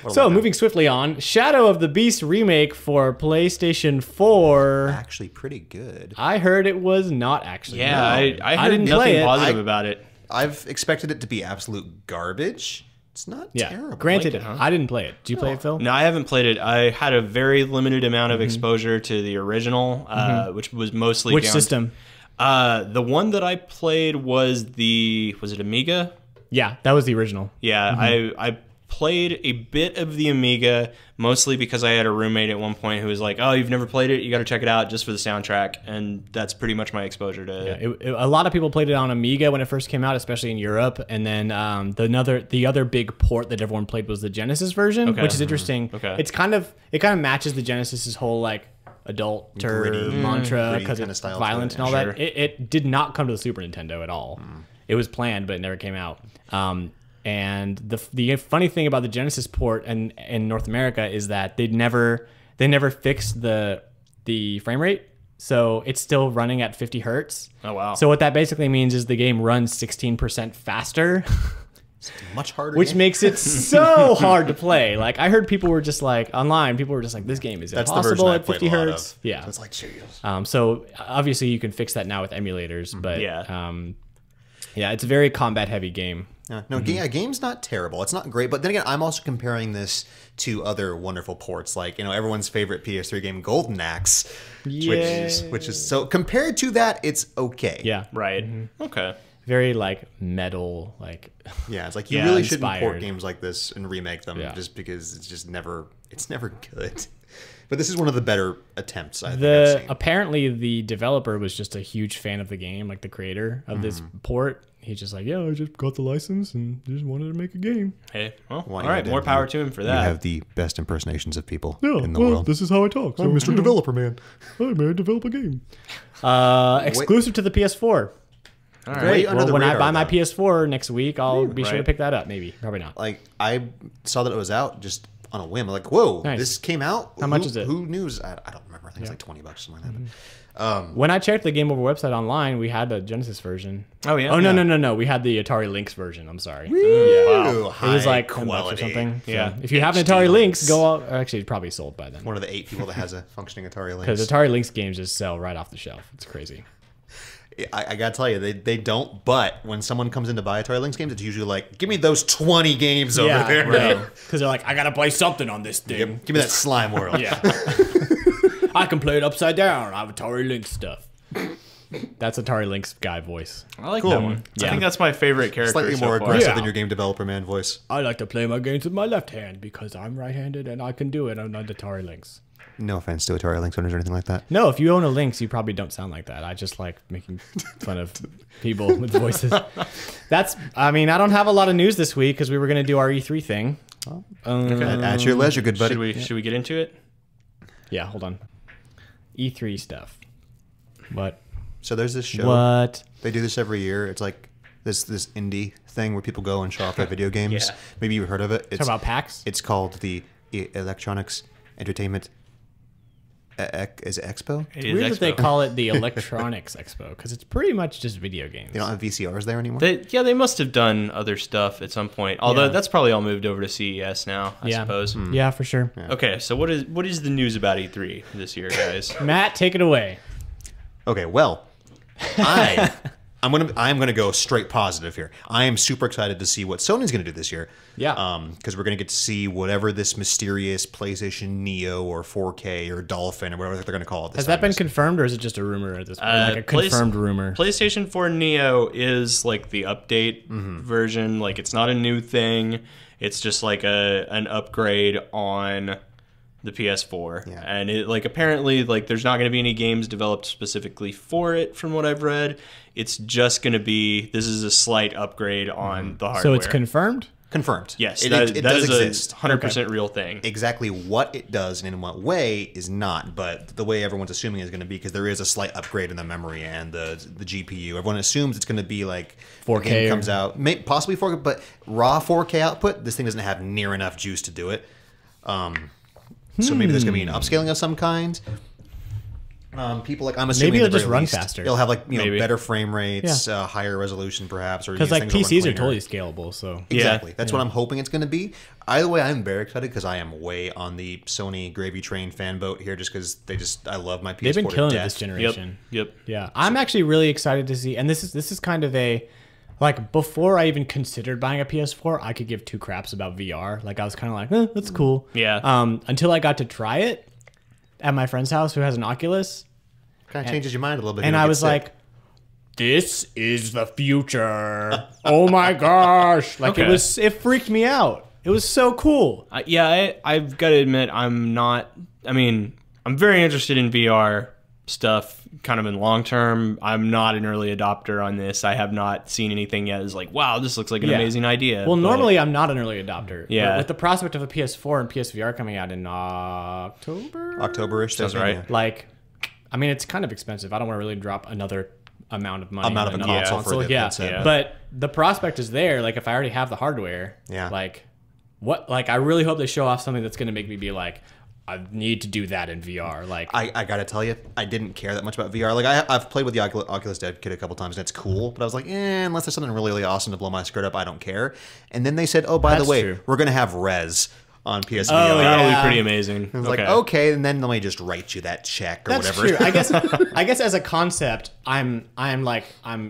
What So about moving swiftly on, Shadow of the Beast remake for PlayStation 4. actually pretty good. I heard it was not actually. Yeah, No. I heard didn't nothing play it. positive about it. I've expected it to be absolute garbage. It's not Yeah. terrible. Granted, Like it, huh? I didn't play it. Did you play it, Phil? No, I haven't played it. I had a very limited amount Mm-hmm. of exposure to the original, which was mostly Which down- system? The one that I played was it Amiga? Yeah, that was the original. Yeah, I played a bit of the Amiga, mostly because I had a roommate at one point who was like, "Oh, you've never played it? You got to check it out just for the soundtrack." And that's pretty much my exposure to. A lot of people played it on Amiga when it first came out, especially in Europe. And then the other big port that everyone played was the Genesis version, Okay. which is interesting. Okay. It kind of matches the Genesis's whole like adulter Gritty, mantra gritty because kinda it's style to violent it, and all sure. that. It did not come to the Super Nintendo at all. It was planned, but it never came out. And the funny thing about the Genesis port in North America is that they never fixed the frame rate, so it's still running at 50 hertz. Oh wow! So what that basically means is the game runs 16% faster, Much harder. which game. makes it so hard to play. Like I heard people were just like online, people were just like, this game is That's the version impossible I at played 50 a lot hertz. of. Yeah. So it's like serious. So obviously you can fix that now with emulators, but Yeah. yeah, it's a very combat heavy game. Yeah, no, game's not terrible. It's not great, but then again, I'm also comparing this to other wonderful ports, like everyone's favorite PS3 game, Golden Axe, which is so compared to that, it's okay. Yeah. Right. Okay. Very like metal, like Yeah, it's like you Yeah, really shouldn't port inspired. games like this and remake them Yeah. just because it's never good. But this is one of the better attempts I think I've seen. Apparently the developer was just a huge fan of the game, like the creator of this port. He's just like, yeah, I just got the license and just wanted to make a game. Hey. Well, Why all right. you More did. power to him for You that. have the best impersonations of people Yeah, in the world. this is how I talk. So, I'm Mr. Developer Man. I may develop a game. Exclusive to the PS4. All right. Way under the when I radar, buy my though. PS4 next week, I'll be sure to Right. pick that up. Maybe, probably not. Like I saw that it was out just on a whim. Like, whoa, Nice. this came out. How much is it? Who knew? I don't remember. I think it's like $20 or something like that. When I checked the Game Over website online, we had the Genesis version. Oh, yeah? Oh no Yeah. no! We had the Atari Lynx version. I'm sorry. Ooh, It was like high $10 or quality. something. So Yeah. if you have an Atari Lynx, go out. Actually, it's probably sold by then. One of the 8 people that has a functioning Atari Lynx. Because Atari Lynx games just sell right off the shelf. It's crazy. I gotta tell you, they don't. But when someone comes in to buy Atari Lynx games, it's usually like, give me those 20 games over there. Because they're like, I gotta play something on this thing. Yep. Give me that Slime World. Yeah. I can play it upside down. I have Atari Lynx stuff. That's Atari Lynx guy voice. I like Cool. that one. Yeah. I think that's my favorite character. Slightly so more far. aggressive Yeah. than your game developer man voice. I like to play my games with my left hand because I'm right-handed and I can do it on the Atari Lynx. No offense to Atari Lynx owners or anything like that. No, if you own a Lynx, you probably don't sound like that. I just like making fun of people with voices. I don't have a lot of news this week because we were going to do our E3 thing. At your leisure, good buddy. Should we get into it? Yeah, hold on. E3 stuff. What? So there's this show. What? They do this every year. It's like this indie thing where people go and show off their video games. Yeah. Maybe you've heard of it. It's Talk about PAX? It's called the Electronics Entertainment is it Expo? It It's is weird that they Expo. call it the Electronics Expo because it's pretty much just video games. They don't have VCRs there anymore. They must have done other stuff at some point. Although Yeah. that's probably all moved over to CES now, I suppose. Yeah, for sure. Okay, so what is the news about E3 this year, guys? Matt, take it away. Okay, well, I'm gonna go straight positive here. I am super excited to see what Sony's gonna do this year. Yeah. Because we're gonna get to see whatever this mysterious PlayStation Neo or 4K or Dolphin or whatever they're gonna call it. This Has that time. been confirmed or is it just a rumor at this point? Like a confirmed rumor. PlayStation 4 Neo is like the update version. Like it's not a new thing. It's just like an upgrade on the PS4. Yeah. And it like apparently like there's not going to be any games developed specifically for it from what I've read. It's just going to be this is a slight upgrade on the hardware. So it's confirmed? Confirmed. Yes, it that does is exist. a 100% real thing. Exactly what it does and in what way is not, but the way everyone's assuming is going to be because there is a slight upgrade in the memory and the GPU. Everyone assumes it's going to be like 4K the game or- comes out, possibly 4K, but raw 4K output. This thing doesn't have near enough juice to do it. So maybe there's going to be an upscaling of some kind. People like I'm assuming Maybe it'll at the just very run least, faster. It'll have like Maybe. better frame rates, higher resolution perhaps, or Because these like things will run PCs are cleaner. totally scalable, so Exactly. That's what I'm hoping it's going to be. Either way, I'm very excited because I am way on the Sony gravy train fan boat here just because I love my PS4 they've been killing to it death. this generation. Yep. Yeah, I'm actually really excited to see, and this is kind of a, like before I even considered buying a PS4, I could give two craps about VR. Like I was kind of like, that's cool. Yeah. Until I got to try it at my friend's house who has an Oculus, Kind of changes your mind a little bit. and You don't I get was sick. like, this is the future. Oh my gosh! Like it freaked me out. It was so cool. I've got to admit, I'm very interested in VR stuff kind of in long term. I'm not an early adopter on this. I have not seen anything yet. It's like, wow, this looks like an amazing idea. Well, but- normally I'm not an early adopter. Yeah. But with the prospect of a PS4 and PSVR coming out in October, October-ish. Sounds yeah. right. like, I mean, it's kind of expensive. I don't want to really drop another amount of money Amount on of a another console for the Yeah. headset. Yeah. But the prospect is there. Like, if I already have the hardware, Yeah. like, what? Like, I really hope they show off something that's going to make me be like, I need to do that in VR. Like, I gotta tell you, I didn't care that much about VR. Like I've played with the Oculus Dev Kit a couple times, and it's cool. But I was like, unless there's something really, really awesome to blow my skirt up, I don't care. And then they said, oh, by That's the way, true. we're gonna have Res on PSVR. Oh, yeah. That'll be pretty amazing. I was like, okay, and then let me just write you that check or that's whatever. true. I guess as a concept, I'm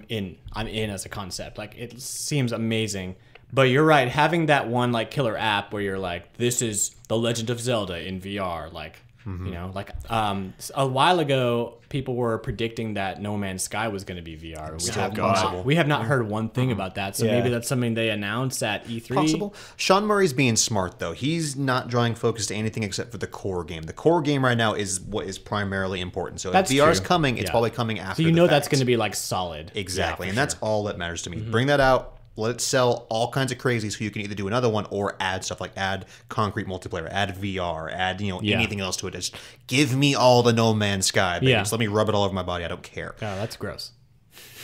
in as a concept. Like, it seems amazing. But you're right, having that one like killer app where you're like, this is The Legend of Zelda in VR, like, you know, like a while ago people were predicting that No Man's Sky was going to be VR. We have not heard one thing about that. So maybe that's something they announced at E3. Possible. Sean Murray's being smart though. He's not drawing focus to anything except for the core game. The core game right now is what is primarily important. So That's if VR's true. coming, it's Yeah. probably coming after. So you the know that's fact. going to be like solid. Exactly, Yeah, and for that's sure. all that matters to me. Bring that out. Let it sell all kinds of crazy so you can either do another one or add stuff like add concrete multiplayer, add VR, add anything else to it. Just give me all the No Man's Sky, baby. Yeah. Just let me rub it all over my body. I don't care. Oh, that's gross.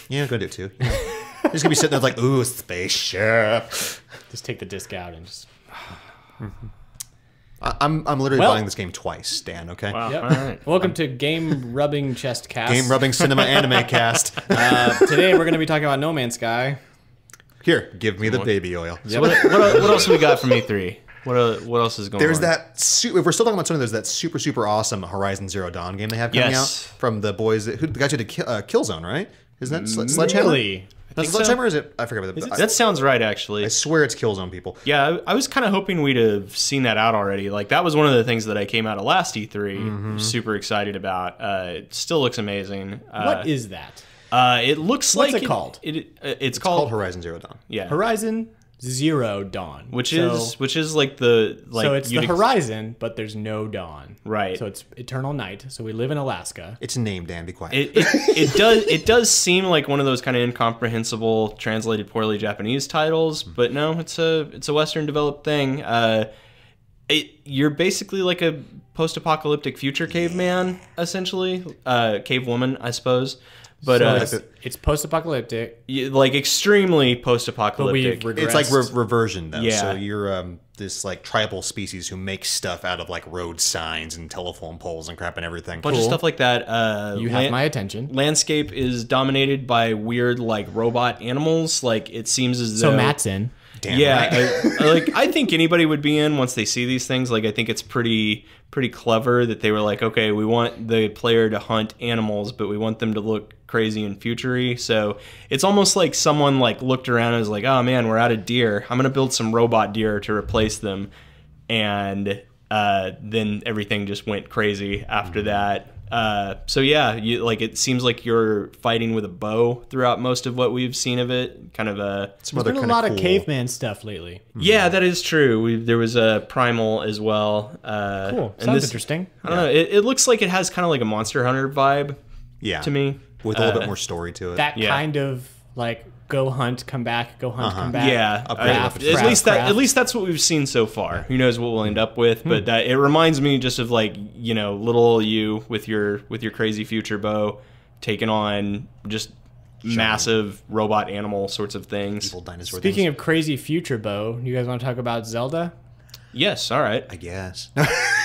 Yeah, go do it too. Just gonna be sitting there like, ooh, spaceship. Just take the disc out and just. I'm literally buying this game twice, Dan. Okay. Wow. Yep. All right. Welcome to Game Rubbing Chest Cast. Game rubbing cinema anime cast. Today we're going to be talking about No Man's Sky. Here, give me the baby oil. So what else we got from E3? What else is going There's on? that. If we're still talking about Sony, there's that super awesome Horizon Zero Dawn game they have coming out from the boys the guys who did Killzone, right? Isn't that Sledgehammer? Really? That's Sledgehammer, or is it? I forget. That sounds right, actually. I swear it's Killzone people. Yeah, I was kind of hoping we'd have seen that out already. Like, that was one of the things that I came out of last E3 super excited about. It still looks amazing. What is that? It looks What's like it called? It's called Horizon Zero Dawn. Yeah, Horizon Zero Dawn. which is like the so it's the horizon, but there's no dawn. Right. So it's eternal night. So we live in Alaska. It's named, Dan. Be quiet. It does seem like one of those kind of incomprehensible, translated poorly Japanese titles, but no, it's a Western developed thing. You're basically like a post-apocalyptic future caveman, essentially, cavewoman, I suppose. But so it's post-apocalyptic, like extremely post-apocalyptic. It's like reversion, though. Yeah. So you're this like tribal species who make stuff out of like road signs and telephone poles and crap and everything. Bunch of stuff like that. You have my attention. Landscape is dominated by weird like robot animals. Like it seems as though Matt's in. Damn yeah, right. I think anybody would be in once they see these things. Like I think it's pretty clever that they were like, okay, we want the player to hunt animals, but we want them to look crazy and futury. So it's almost like someone like looked around and was like, oh man, we're out of deer. I'm gonna build some robot deer to replace them, and then everything just went crazy after that. So yeah, it seems like you're fighting with a bow throughout most of what we've seen of it. Kind of a There's been a lot of caveman stuff lately. Yeah, that is true. There was a Primal as well. Cool. Sounds interesting. I don't know. It looks like it has kind of like a Monster Hunter vibe. Yeah. To me, with a little bit more story to it. That kind of like go hunt, come back, go hunt, come back. Yeah, Craft, at least that's what we've seen so far. Who knows what we'll end up with? But it reminds me just of like little you with your crazy future bow, taking on just massive robot animal sorts of things. Evil dinosaur Speaking things. of crazy future bow, you guys want to talk about Zelda? Yes. All right. I guess.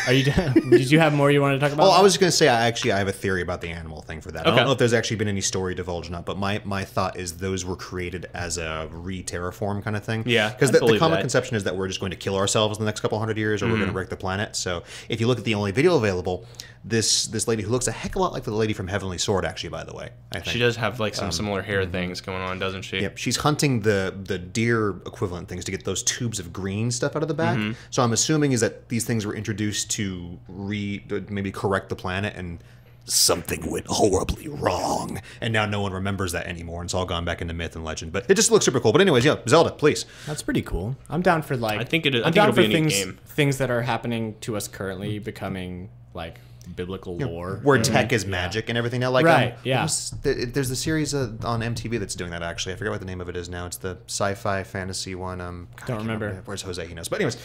Are you done? Did you have more you wanted to talk about? Oh, I was just going to say, I have a theory about the animal thing for that. I Okay. don't know if there's actually been any story divulged or not, but my thought is those were created as a re-terraform kind of thing. Yeah, because I the believe common that. conception is that we're just going to kill ourselves in the next couple hundred years, or we're going to wreck the planet. So if you look at the only video available, this lady who looks a heck of a lot like the lady from Heavenly Sword, actually, by the way, I think. She does have like some similar hair things going on, doesn't she? Yep, she's hunting the deer equivalent things to get those tubes of green stuff out of the back. So I'm assuming is that these things were introduced to maybe correct the planet, and something went horribly wrong, and now no one remembers that anymore, and it's all gone back into myth and legend. But it just looks super cool. But anyways, yeah, Zelda, please. That's pretty cool. I'm down for like. I think it'll for be a neat things game. things that are happening to us currently becoming like biblical lore. Where tech is magic and everything now. Like, Right, yeah. There's the series on MTV that's doing that, actually. I forget what the name of it is now. It's the sci-fi fantasy one. God, I can't remember. Where's Jose? He knows. But anyways,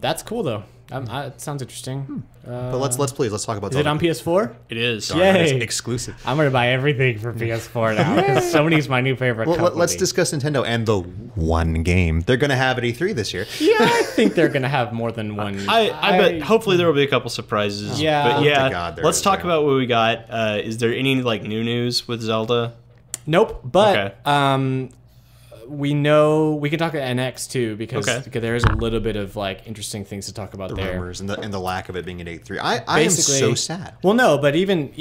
That's cool though. It sounds interesting. but let's talk about Is it on PS4? It is. Yay. It's exclusive. I'm gonna buy everything for PS4 now because Sony's my new favorite. Well, company. let's discuss Nintendo and the one game they're going to have at E3 this year. Yeah, I think they're gonna have more than one. I bet hopefully there will be a couple surprises. Yeah. But Oh, yeah. thank God there Let's is, talk yeah. about what we got. Is there any like new news with Zelda? Nope, but Okay. we know we can talk at NX too because Okay. there is a little bit of like interesting things to talk about The there. rumors and the lack of it being at E3. I am so sad. Well, no, but even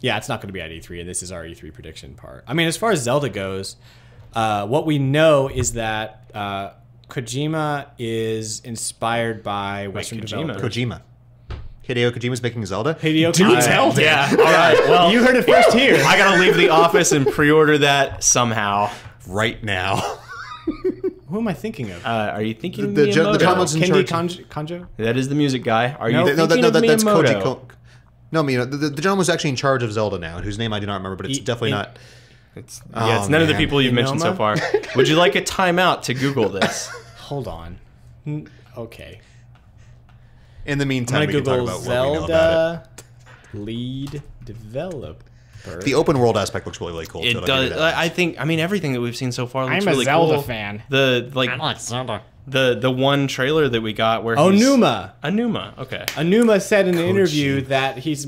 yeah, it's not going to be at E3, and this is our E3 prediction part. I mean, as far as Zelda goes, what we know is that Kojima is inspired by Western Kojima? developers. Kojima. Hideo Kojima's making Zelda? Hideo Do Kojima. tell, Dan. Yeah. All right. Well, You heard it first here. I gotta leave the office and pre-order that somehow. Right now. Who am I thinking of? Are you thinking of The Miyamoto? gentleman's in Kendi charge. Kanjo? That is the music guy. Are you No, thinking of that's Miyamoto? Koji. No, the gentleman was actually in charge of Zelda now, whose name I do not remember, but it's definitely not. It's Oh, none of the man. people you've mentioned so far. Inoma? Would you like a timeout to Google this? Hold on. Okay. In the I'm meantime, gonna we can talk Google about what we know about it. Zelda lead developer. The open world aspect looks really, really cool. It too. I'll does. give you that. I think. I mean, everything that we've seen so far looks I'm a really Zelda cool. fan. The like I like Zelda. the one trailer that we got where Onuma. Onuma. Okay. Onuma said in the Koji. interview that he's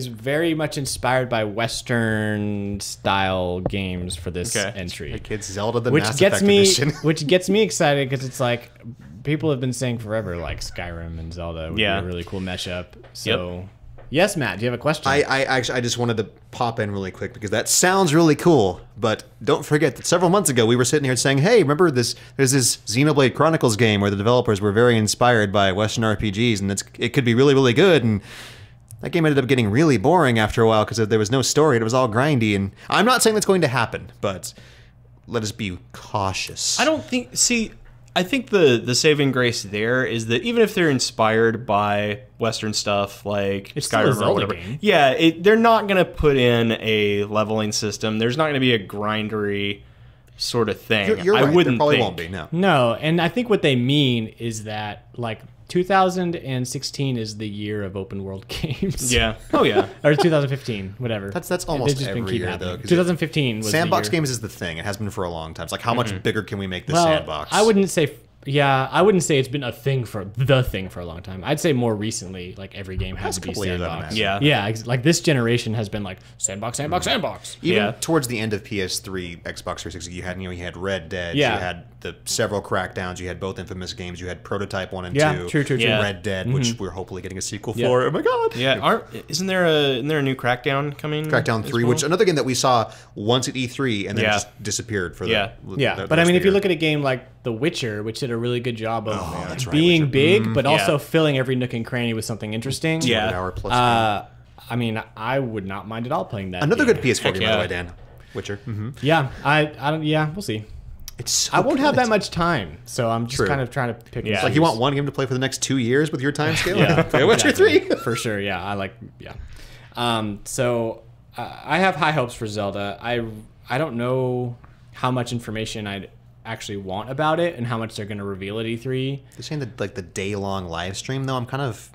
very much inspired by Western style games for this entry. Hey kids, Zelda the Which Mass gets Effect me, edition. which gets me excited because it's like people have been saying forever like Skyrim and Zelda would be a really cool mashup. So, yes, Matt, do you have a question? I just wanted to pop in really quick because that sounds really cool. But don't forget that several months ago we were sitting here saying, "Hey, remember this? There's this Xenoblade Chronicles game where the developers were very inspired by Western RPGs, and it could be really, really good." And that game ended up getting really boring after a while because there was no story. It was all grindy. And I'm not saying that's going to happen, but let us be cautious. I don't think. See, I think the saving grace there is that even if they're inspired by Western stuff like It's still a Skyrim or Zelda whatever, game. yeah, they're not going to put in a leveling system. There's not going to be a grindery sort of thing. You're right. I wouldn't there probably think. won't be. No. No, and I think what they mean is that like 2016 is the year of open world games. Yeah. Oh yeah. Or 2015, whatever. That's almost They've just every keep year, happening. though, 'cause 2015 was Sandbox the year. games is the thing. It has been for a long time. It's like, how much bigger can we make this Well, sandbox? I wouldn't say. Yeah, I wouldn't say it's been the thing for a long time. I'd say more recently, like every game has Last to be couple of years, I'd sandbox. imagine. Yeah. Like this generation has been like sandbox, sandbox, sandbox. Even Yeah. towards the end of PS3, Xbox 360, you had Red Dead, Yeah. you had the several Crackdowns, you had both Infamous games, you had Prototype 1 and Yeah, 2, true. Yeah. Red Dead, which we're hopefully getting a sequel Yeah. for. Oh my god! Yeah. Isn't there a new Crackdown coming? Crackdown as 3, well? which another game that we saw once at E3 and then Yeah. just disappeared for Yeah. Yeah, but I mean, if you look at a game like The Witcher, which did a really good job of that's right, being Witcher. big, but also Yeah. filling every nook and cranny with something interesting. Yeah. hour plus I mean, I would not mind at all playing that. another game. good PS4 Heck game, by the yeah. way, Dan. Witcher. Yeah, I don't. Yeah, we'll see. It's so I won't have good. that much time, so I'm just True. kind of trying to pick. Yeah. and Like, you choose. want one game to play for the next 2 years with your time scale? Yeah, Play Witcher exactly. 3. For sure. Yeah, So I have high hopes for Zelda. I don't know how much information I'd actually want about it and how much they're going to reveal at E3. They're saying that like the day-long live stream, though. I'm kind of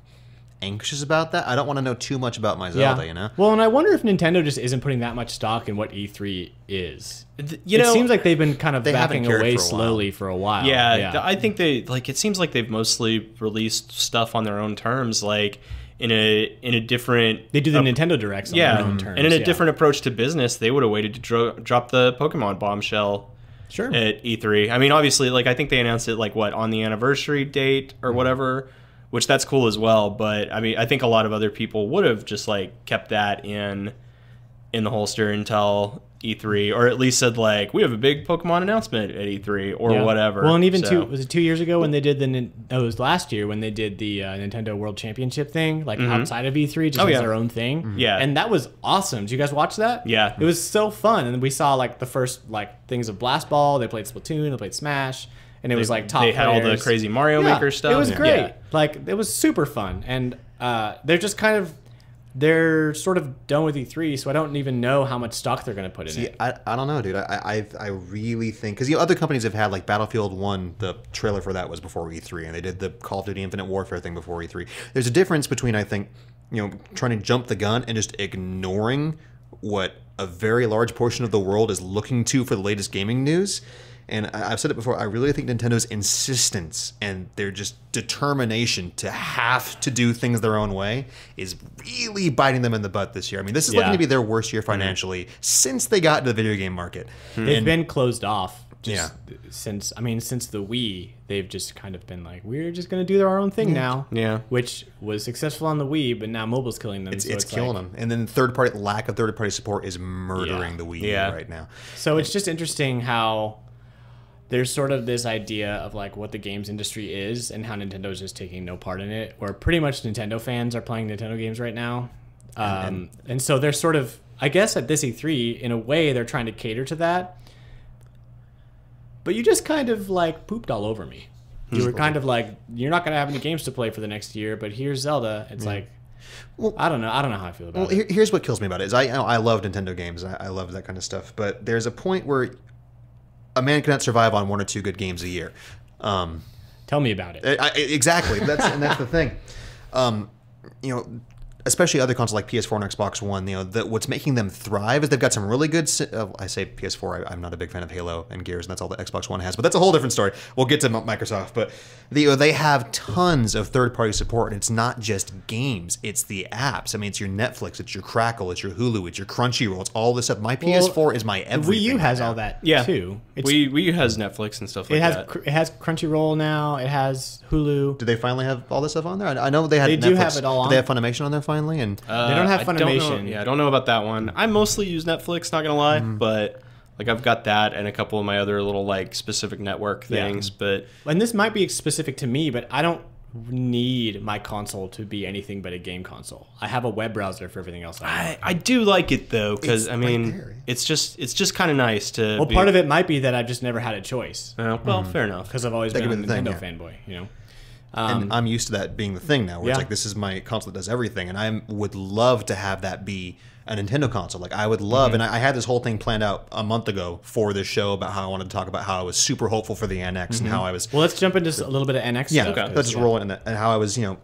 anxious about that. I don't want to know too much about my Zelda, you know? Well, and I wonder if Nintendo just isn't putting that much stock in what E3 is. You It know, seems like they've been kind of They haven't backing cared away for a while. slowly for a while. Yeah, I think it seems like they've mostly released stuff on their own terms, like in a different. They do the Nintendo Directs on their own terms. and in a yeah. different approach to business, they would have waited to drop the Pokemon bombshell Sure. at E3. I mean, obviously, like I think they announced it like what on the anniversary date or whatever, which that's cool as well. But I mean, I think a lot of other people would have just like kept that in the holster until E3, or at least said like we have a big Pokemon announcement at E3 or Yeah. whatever. Well, and even So- was it 2 years ago when they did it was last year when they did the Nintendo World Championship thing, like outside of E3, just as yeah. their own thing. Yeah. And that was awesome. Did you guys watch that? Yeah. It was so fun. And we saw like the first like things of Blast Ball. They played Splatoon. They played Smash. And it was like top They had all the players. crazy Mario Maker stuff. It was great. Yeah. Like it was super fun. And they're just kind of they're sort of done with E3, so I don't even know how much stock they're going to put in it. I don't know, dude. I really think because other companies have had like Battlefield 1, the trailer for that was before E3, and they did the Call of Duty Infinite Warfare thing before E3. There's a difference between I think trying to jump the gun and just ignoring what a very large portion of the world is looking to for the latest gaming news. And I've said it before, I really think Nintendo's insistence and their just determination to have to do things their own way is really biting them in the butt this year. I mean, this is looking Yeah. to be their worst year financially since they got into the video game market. They've been closed off. Yeah. Since the Wii, they've just kind of been like, we're just going to do our own thing now. Yeah. Which was successful on the Wii, but now mobile's killing them. It's so killing like, them. And then lack of third-party support is murdering the Wii Yeah. right now. So it's just interesting how there's sort of this idea of like what the games industry is and how Nintendo's just taking no part in it, where pretty much Nintendo fans are playing Nintendo games right now. And so they're sort of, I guess at this E3, in a way, they're trying to cater to that. But you just kind of like pooped all over me. You were kind of like, you're not going to have any games to play for the next year, but here's Zelda. It's like, Well, I don't know how I feel about Well, it. here's what kills me about it is I love Nintendo games. I love that kind of stuff. But there's a point where a man cannot survive on 1 or 2 good games a year. Tell me about it. Exactly. That's the thing. especially other consoles like PS4 and Xbox One, what's making them thrive is they've got some really good. I say PS4. I'm not a big fan of Halo and Gears, and that's all the Xbox One has. But that's a whole different story. We'll get to Microsoft, but they have tons of third-party support, and it's not just games; it's the apps. I mean, it's your Netflix, it's your Crackle, it's your Hulu, it's your Crunchyroll, it's all this stuff. My PS4 is my everything. Wii U has right all that too. Wii U has Netflix and stuff like that. It has Crunchyroll now. It has Hulu. Do they finally have all this stuff on there? I know they had. They Netflix. do have it all on. Do they have Funimation on there finally? And they don't have Funimation. I don't know about that one. I mostly use Netflix, not gonna lie, but like I've got that and a couple of my other little like specific network things. But and this might be specific to me, but I don't need my console to be anything but a game console. I have a web browser for everything else. I do like it though, because I mean, there. it's just kind of nice to. Well, part of it might be that I've just never had a choice. Well, fair enough. Because I've always been a Nintendo fanboy, you know. And I'm used to that being the thing now, where it's like, this is my console that does everything, and I would love to have that be a Nintendo console. Like, I would love, and I had this whole thing planned out a month ago for this show about how I wanted to talk about how I was super hopeful for the NX and how I was... Well, let's jump into a little bit of NX stuff. Okay. Let's just roll in that, and how I was, there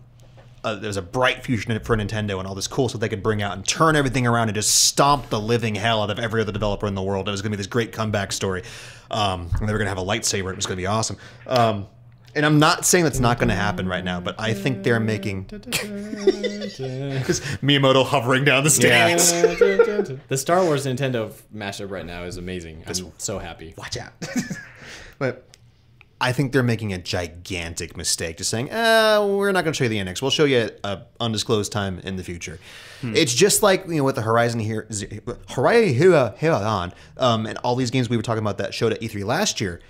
was a bright future for Nintendo and all this cool stuff they could bring out and turn everything around and just stomp the living hell out of every other developer in the world. It was going to be this great comeback story. And they were going to have a lightsaber. It was going to be awesome. And I'm not saying that's not going to happen right now, but I think they're making... Just Miyamoto hovering down the stairs. The Star Wars Nintendo mashup right now is amazing. I'm so happy. Watch out. But I think they're making a gigantic mistake just saying, we're not going to show you the NX. We'll show you at an undisclosed time in the future. It's just like, with the Horizon and all these games we were talking about that showed at E3 last year.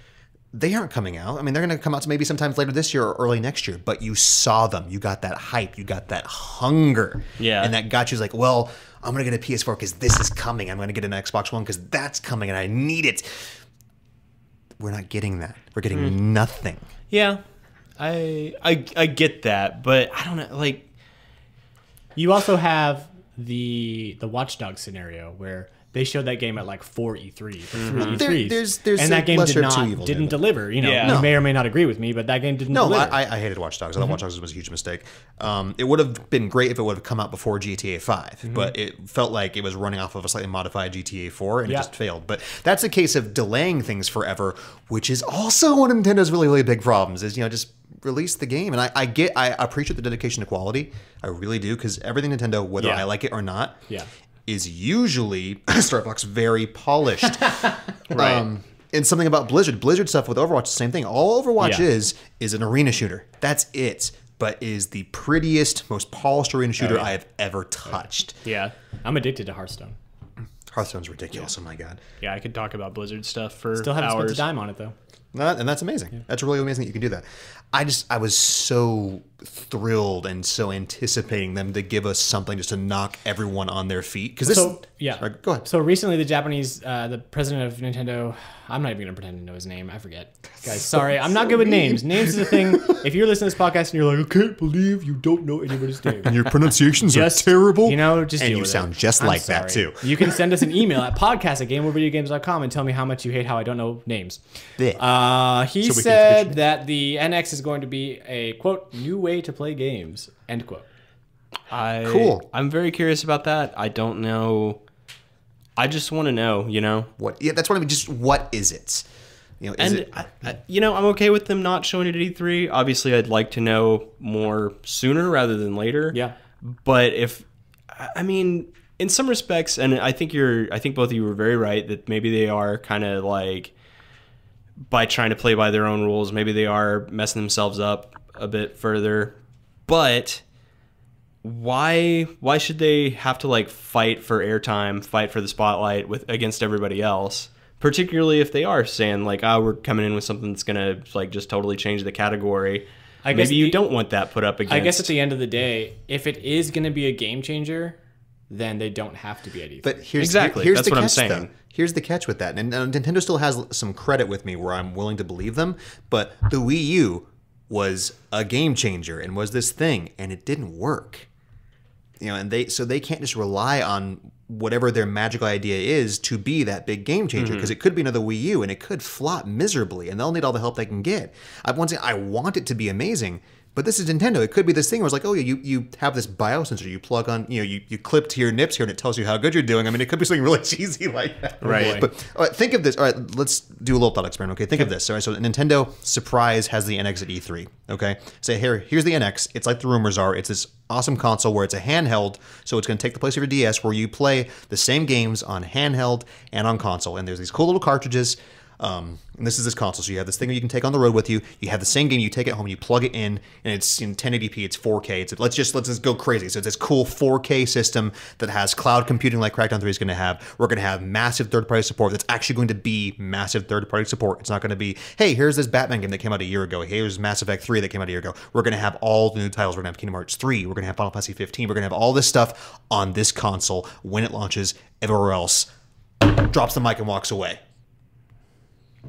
They aren't coming out. I mean, they're going to come out maybe sometimes later this year or early next year, but you saw them. You got that hype. You got that hunger. Yeah. And that got you like, well, I'm going to get a PS4 because this is coming. I'm going to get an Xbox One because that's coming and I need it. We're not getting that. We're getting nothing. Yeah. I get that, but I don't know, like... You also have the Watch Dogs scenario where they showed that game at like 4 E3 or 3 E3s. There's and that game didn't didn't deliver. You may or may not agree with me, but that game didn't deliver. No, I hated Watch Dogs. I thought Watch Dogs was a huge mistake. It would have been great if it would have come out before GTA 5, but it felt like it was running off of a slightly modified GTA 4, and it just failed. But that's a case of delaying things forever, which is also one of Nintendo's really, really big problems, is, just release the game. And I appreciate the dedication to quality. I really do, because everything Nintendo, whether I like it or not, is usually Starbucks very polished. Right. And something about Blizzard stuff with Overwatch, the same thing. All Overwatch is an arena shooter. That's it. But is the prettiest, most polished arena shooter I have ever touched. Yeah. I'm addicted to Hearthstone. Hearthstone's ridiculous. Oh my god. Yeah, I could talk about Blizzard stuff for Still haven't hours. spent a dime on it though. And that's amazing. Yeah. That's really amazing that you can do that. I was so thrilled and so anticipating them to give us something just to knock everyone on their feet. Because sorry, go ahead. So recently, the Japanese, the president of Nintendo, I'm not even going to pretend to know his name. I forget. Guys, sorry. I'm not good with names. Names is a thing. If you're listening to this podcast and you're like, I can't believe you don't know anybody's name. And your pronunciations are terrible. Just and deal you with sound it. just I'm like sorry. that, too. You can send us an email at podcast@gameovervideogames.com and tell me how much you hate how I don't know names. He said that the NX is going to be a, quote, new way to play games, end quote. Cool. I'm very curious about that. I don't know. I just want to know, What? Yeah, that's what I mean. Just what is it? I'm okay with them not showing it at E3. Obviously, I'd like to know more sooner rather than later. Yeah. But in some respects, and I think both of you were very right that maybe they are kind of like, by trying to play by their own rules, maybe they are messing themselves up a bit further. But why should they have to like fight for airtime, fight for the spotlight against everybody else? Particularly if they are saying like, we're coming in with something that's gonna like just totally change the category. Maybe you don't want that put up against. I guess at the end of the day, if it is gonna be a game changer, then they don't have to be at E3. But here's that's the what catch, I'm saying. Though. Here's the catch with that. And Nintendo still has some credit with me where I'm willing to believe them, but the Wii U was a game changer and was this thing, and it didn't work. And they can't just rely on whatever their magical idea is to be that big game changer, because it could be another Wii U and it could flop miserably, and they'll need all the help they can get. I want it to be amazing, But this is Nintendo. It could be this thing where it's like, oh, yeah, you have this biosensor. You plug on, you clip to your nips here, and it tells you how good you're doing. I mean, it could be something really cheesy like that. Right. But all right, think of this. All right, let's do a little thought experiment. Okay, think of this. All right, so Nintendo surprise has the NX at E3. Okay, say here's the NX. It's like the rumors are. It's this awesome console where it's a handheld, so it's going to take the place of your DS, where you play the same games on handheld and on console. And there's these cool little cartridges. And this is this console, so you have this thing that you can take on the road with you. You have the same game, you take it home, you plug it in, and it's in 1080p, it's 4K. Let's just go crazy. So it's this cool 4K system that has cloud computing like Crackdown 3 is going to have. We're going to have massive third-party support. That's actually going to be massive third-party support. It's not going to be, hey, here's this Batman game that came out a year ago. Here's Mass Effect 3 that came out a year ago. We're going to have all the new titles. We're going to have Kingdom Hearts 3. We're going to have Final Fantasy 15. We're going to have all this stuff on this console when it launches. Everywhere else drops the mic and walks away.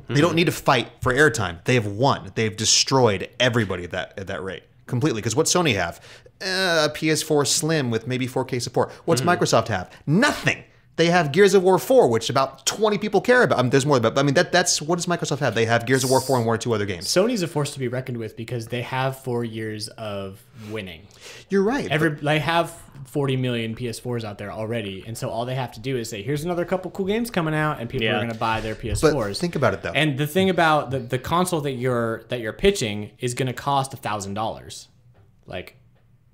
They don't need to fight for airtime. They have won. They've destroyed everybody at that rate completely. Because what Sony have? A PS4 Slim with maybe 4K support. What's Microsoft have? Nothing. They have Gears of War 4, which about 20 people care about. I mean, there's more, but I mean that's what does Microsoft have? They have Gears of War 4 and one or two other games. Sony's a force to be reckoned with because they have 4 years of winning. You're right. They have 40 million PS4s out there already, and so all they have to do is say, "Here's another couple cool games coming out," and people are going to buy their PS4s. But think about it though. And the thing about the console that you're pitching is going to cost $1,000, like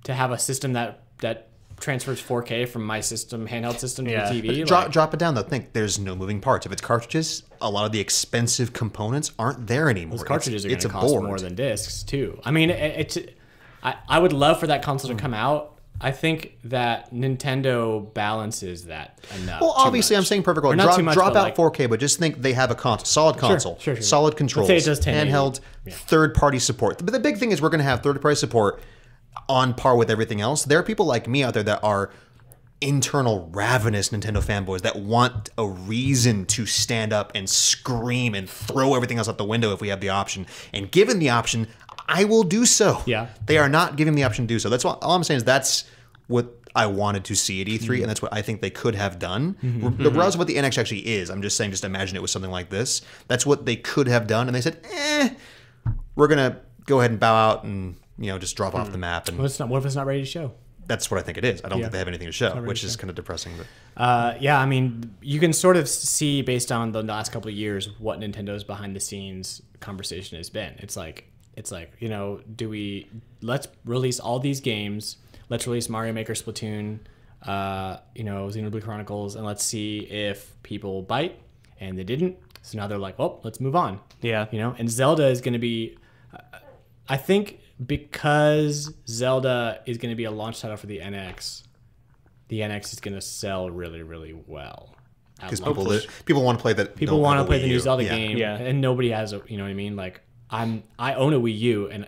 to have a system that transfers 4K from my system, handheld system, to the TV. Drop it down though. Think there's no moving parts. If it's cartridges, a lot of the expensive components aren't there anymore. Those cartridges are going to cost more than discs too. I mean, I would love for that console to come out. I think that Nintendo balances that enough. Well, obviously, I'm saying perfect. Drop out 4K, but just think they have a solid console, sure. solid controls, Let's say it does 1080. handheld, third-party support. But the big thing is we're going to have third-party support on par with everything else. There are people like me out there that are internal ravenous Nintendo fanboys that want a reason to stand up and scream and throw everything else out the window if we have the option. And given the option, I will do so. Yeah. They are not giving the option to do so. That's all I'm saying is that's what I wanted to see at E3, and that's what I think they could have done. Regardless of what the NX actually is, I'm just saying, just imagine it was something like this. That's what they could have done, and they said, we're going to go ahead and bow out and just drop off the map. And what if it's not ready to show? That's what I think it is. I don't think they have anything to show, which is kind of depressing. But I mean, you can sort of see based on the last couple of years what Nintendo's behind the scenes conversation has been. It's like let's release all these games. Let's release Mario Maker, Splatoon, Xenoblade Chronicles, and let's see if people bite. And they didn't. So now they're like, well, let's move on. Yeah. And Zelda is going to be, I think, because Zelda is going to be a launch title for the NX is going to sell really, really well. Because people want to play that. People want to play the new Zelda game, yeah. And nobody has a, you know what I mean? Like I own a Wii U, and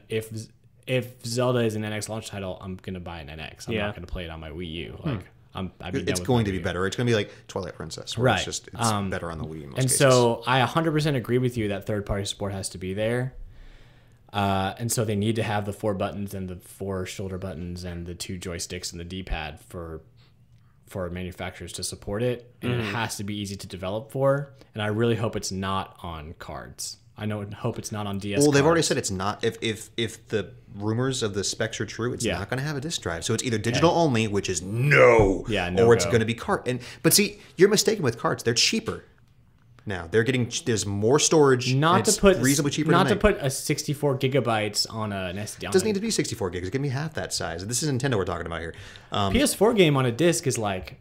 if Zelda is an NX launch title, I'm going to buy an NX. I'm not going to play it on my Wii U. Like it's going to be better. It's going to be like Twilight Princess, where right? It's better on the Wii in most cases. So I 100% agree with you that third-party support has to be there. And so they need to have the 4 buttons and the 4 shoulder buttons and the 2 joysticks and the D-pad for manufacturers to support it. And it has to be easy to develop for. And I really hope it's not on cards. Hope it's not on DS. Well, they've already said it's not. If the rumors of the specs are true, it's not going to have a disc drive. So it's either digital only, which is or it's going to be card. But see, you're mistaken with cards. They're cheaper. Now there's more storage. Reasonably cheaper. Not to put a 64 gigabytes on an SD. It doesn't need to be 64 gigs. It's gonna be half that size. This is Nintendo we're talking about here. PS4 game on a disc is like,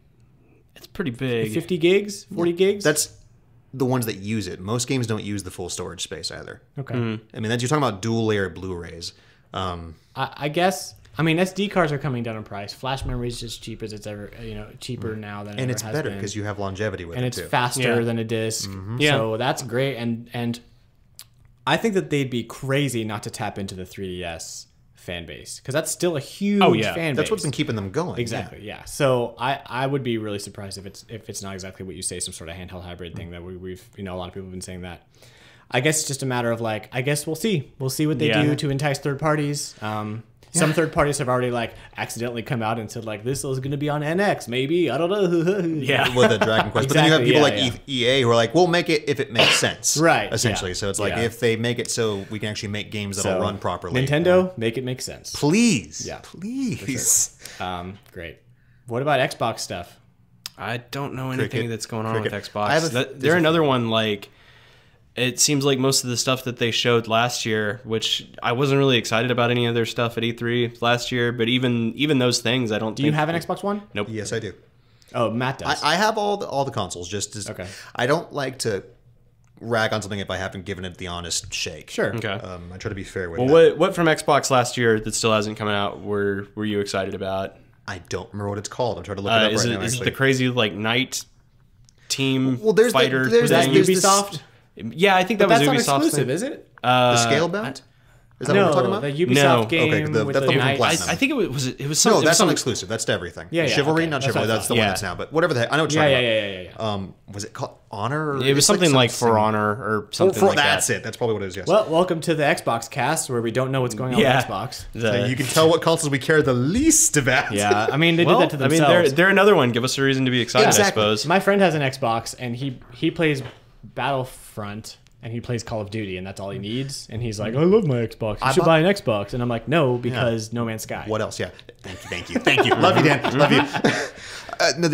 it's pretty big. 50 gigs, 40 gigs. That's the ones that use it. Most games don't use the full storage space either. Okay. I mean, you're talking about dual layer Blu-rays. I guess. I mean, SD cards are coming down in price. Flash memory is just cheap as it's ever, cheaper now than it ever has been. And it's better because you have longevity with it, and it's faster than a disc. So that's great. And I think that they'd be crazy not to tap into the 3DS fan base, because that's still a huge fan base. That's what's been keeping them going. Exactly. Yeah. So I would be really surprised if it's not exactly what you say, some sort of handheld hybrid thing that we've a lot of people have been saying that. I guess it's just a matter of I guess we'll see. We'll see what they do to entice third parties. Some third parties have already like accidentally come out and said like this is going to be on NX, maybe, I don't know. Yeah. With a Dragon Quest. But then you have people like EA who are like, we'll make it if it makes sense. Right. Essentially. So it's like if they make it so we can actually make games that'll run properly. Nintendo, make it make sense. Please. Yeah. Please. Sure. Great. What about Xbox stuff? I don't know anything that's going on with Xbox. They're another one like... It seems like most of the stuff that they showed last year, which I wasn't really excited about any of their stuff at E3 last year, but even those things, I don't. Do you have an Xbox One? Nope. Yes, I do. Oh, Matt does. I have all the consoles. Just okay. I don't like to rag on something if I haven't given it the honest shake. Sure. Okay. I try to be fair with. Well, what from Xbox last year that still hasn't come out were you excited about? I don't remember what it's called. I'm trying to look it up right now. Is it the crazy like night team there's fighter? There's Ubisoft. Yeah, I think that was that's Ubisoft. Not exclusive, is it? The Scalebound? Is that what we're talking about? The Ubisoft game okay, with that's the the knights. Platinum. I think it was something. No, that's not exclusive. That's to everything. Yeah, Chivalry, okay. not That's Chivalry. That's the one that's now. But whatever the heck, I know what you're talking about. Yeah. Was it called Honor? Or It was something like For Honor or something like that. That's it. That's probably what it is. Yes. Well, welcome to the Xbox cast, where we don't know what's going on with Xbox. So you can tell what consoles we care the least about. Yeah, I mean they did that to themselves. I mean, they're another one. Give us a reason to be excited, I suppose. My friend has an Xbox, and he plays Battlefront. And he plays Call of Duty, and that's all he needs. And he's like, I love my Xbox. You should buy an Xbox. And I'm like, no, because No Man's Sky. What else? Yeah. Thank you. Love you, Dan. Love you.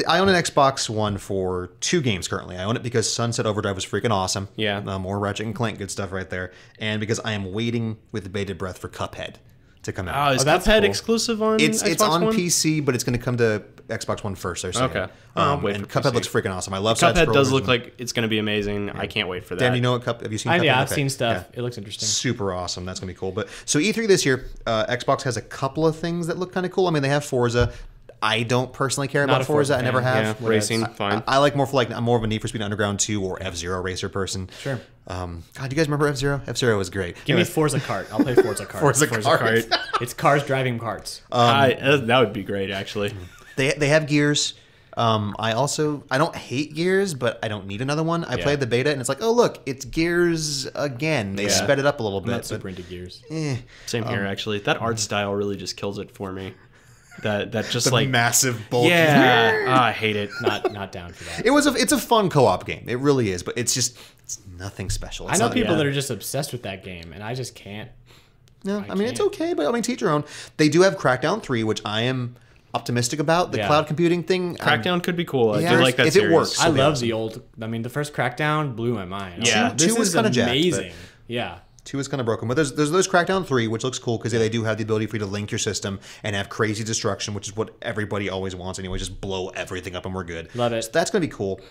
I own an Xbox One for 2 games currently. I own it because Sunset Overdrive was freaking awesome. Yeah. More Ratchet and Clank, good stuff right there. And because I am waiting with bated breath for Cuphead to come out. Oh, is that's Cuphead cool. exclusive on It's Xbox on One? PC, but it's going to come to Xbox One first. They're saying. Okay. And Cuphead looks freaking awesome. I love Cuphead does look like it's going to be amazing. I can't wait for that. Dan, you know what Have you seen Cuphead? Yeah, I've seen stuff. Yeah. It looks interesting. Super awesome. That's going to be cool. But so E3 this year, Xbox has a couple of things that look kind of cool. I mean, they have Forza. I don't personally care about Forza. I never have. Yeah, racing, fine. I like I'm more of a Need for Speed Underground 2 or F-Zero racer person. Sure. God, do you guys remember F-Zero? F-Zero was great. Give me Forza Kart. I'll play Forza Kart. Forza Kart. It's cars driving carts. That would be great, actually. They have Gears. I don't hate Gears, but I don't need another one. I played the beta, and it's like, oh look, it's Gears again. They sped it up a little bit. I'm not super into Gears. Same here, actually. That art style really just kills it for me. That just like massive bulky. Yeah, I hate it. Not down for that. It's a fun co-op game. It really is, but it's nothing special. It's I know people that are just obsessed with that game, and I just can't. No, I mean it's okay, but I mean teach your own. They do have Crackdown 3, which I am optimistic about. The cloud computing thing. Crackdown could be cool. I do Yeah, like that if series. it works. I love the old. I mean, the first Crackdown blew my mind. Yeah. this Two was is kinda jacked, amazing. Yeah. 2 is kind of broken, but there's those Crackdown 3, which looks cool because they do have the ability for you to link your system and have crazy destruction, which is what everybody always wants anyway. Just blow everything up and we're good. Love it. So that's going to be cool.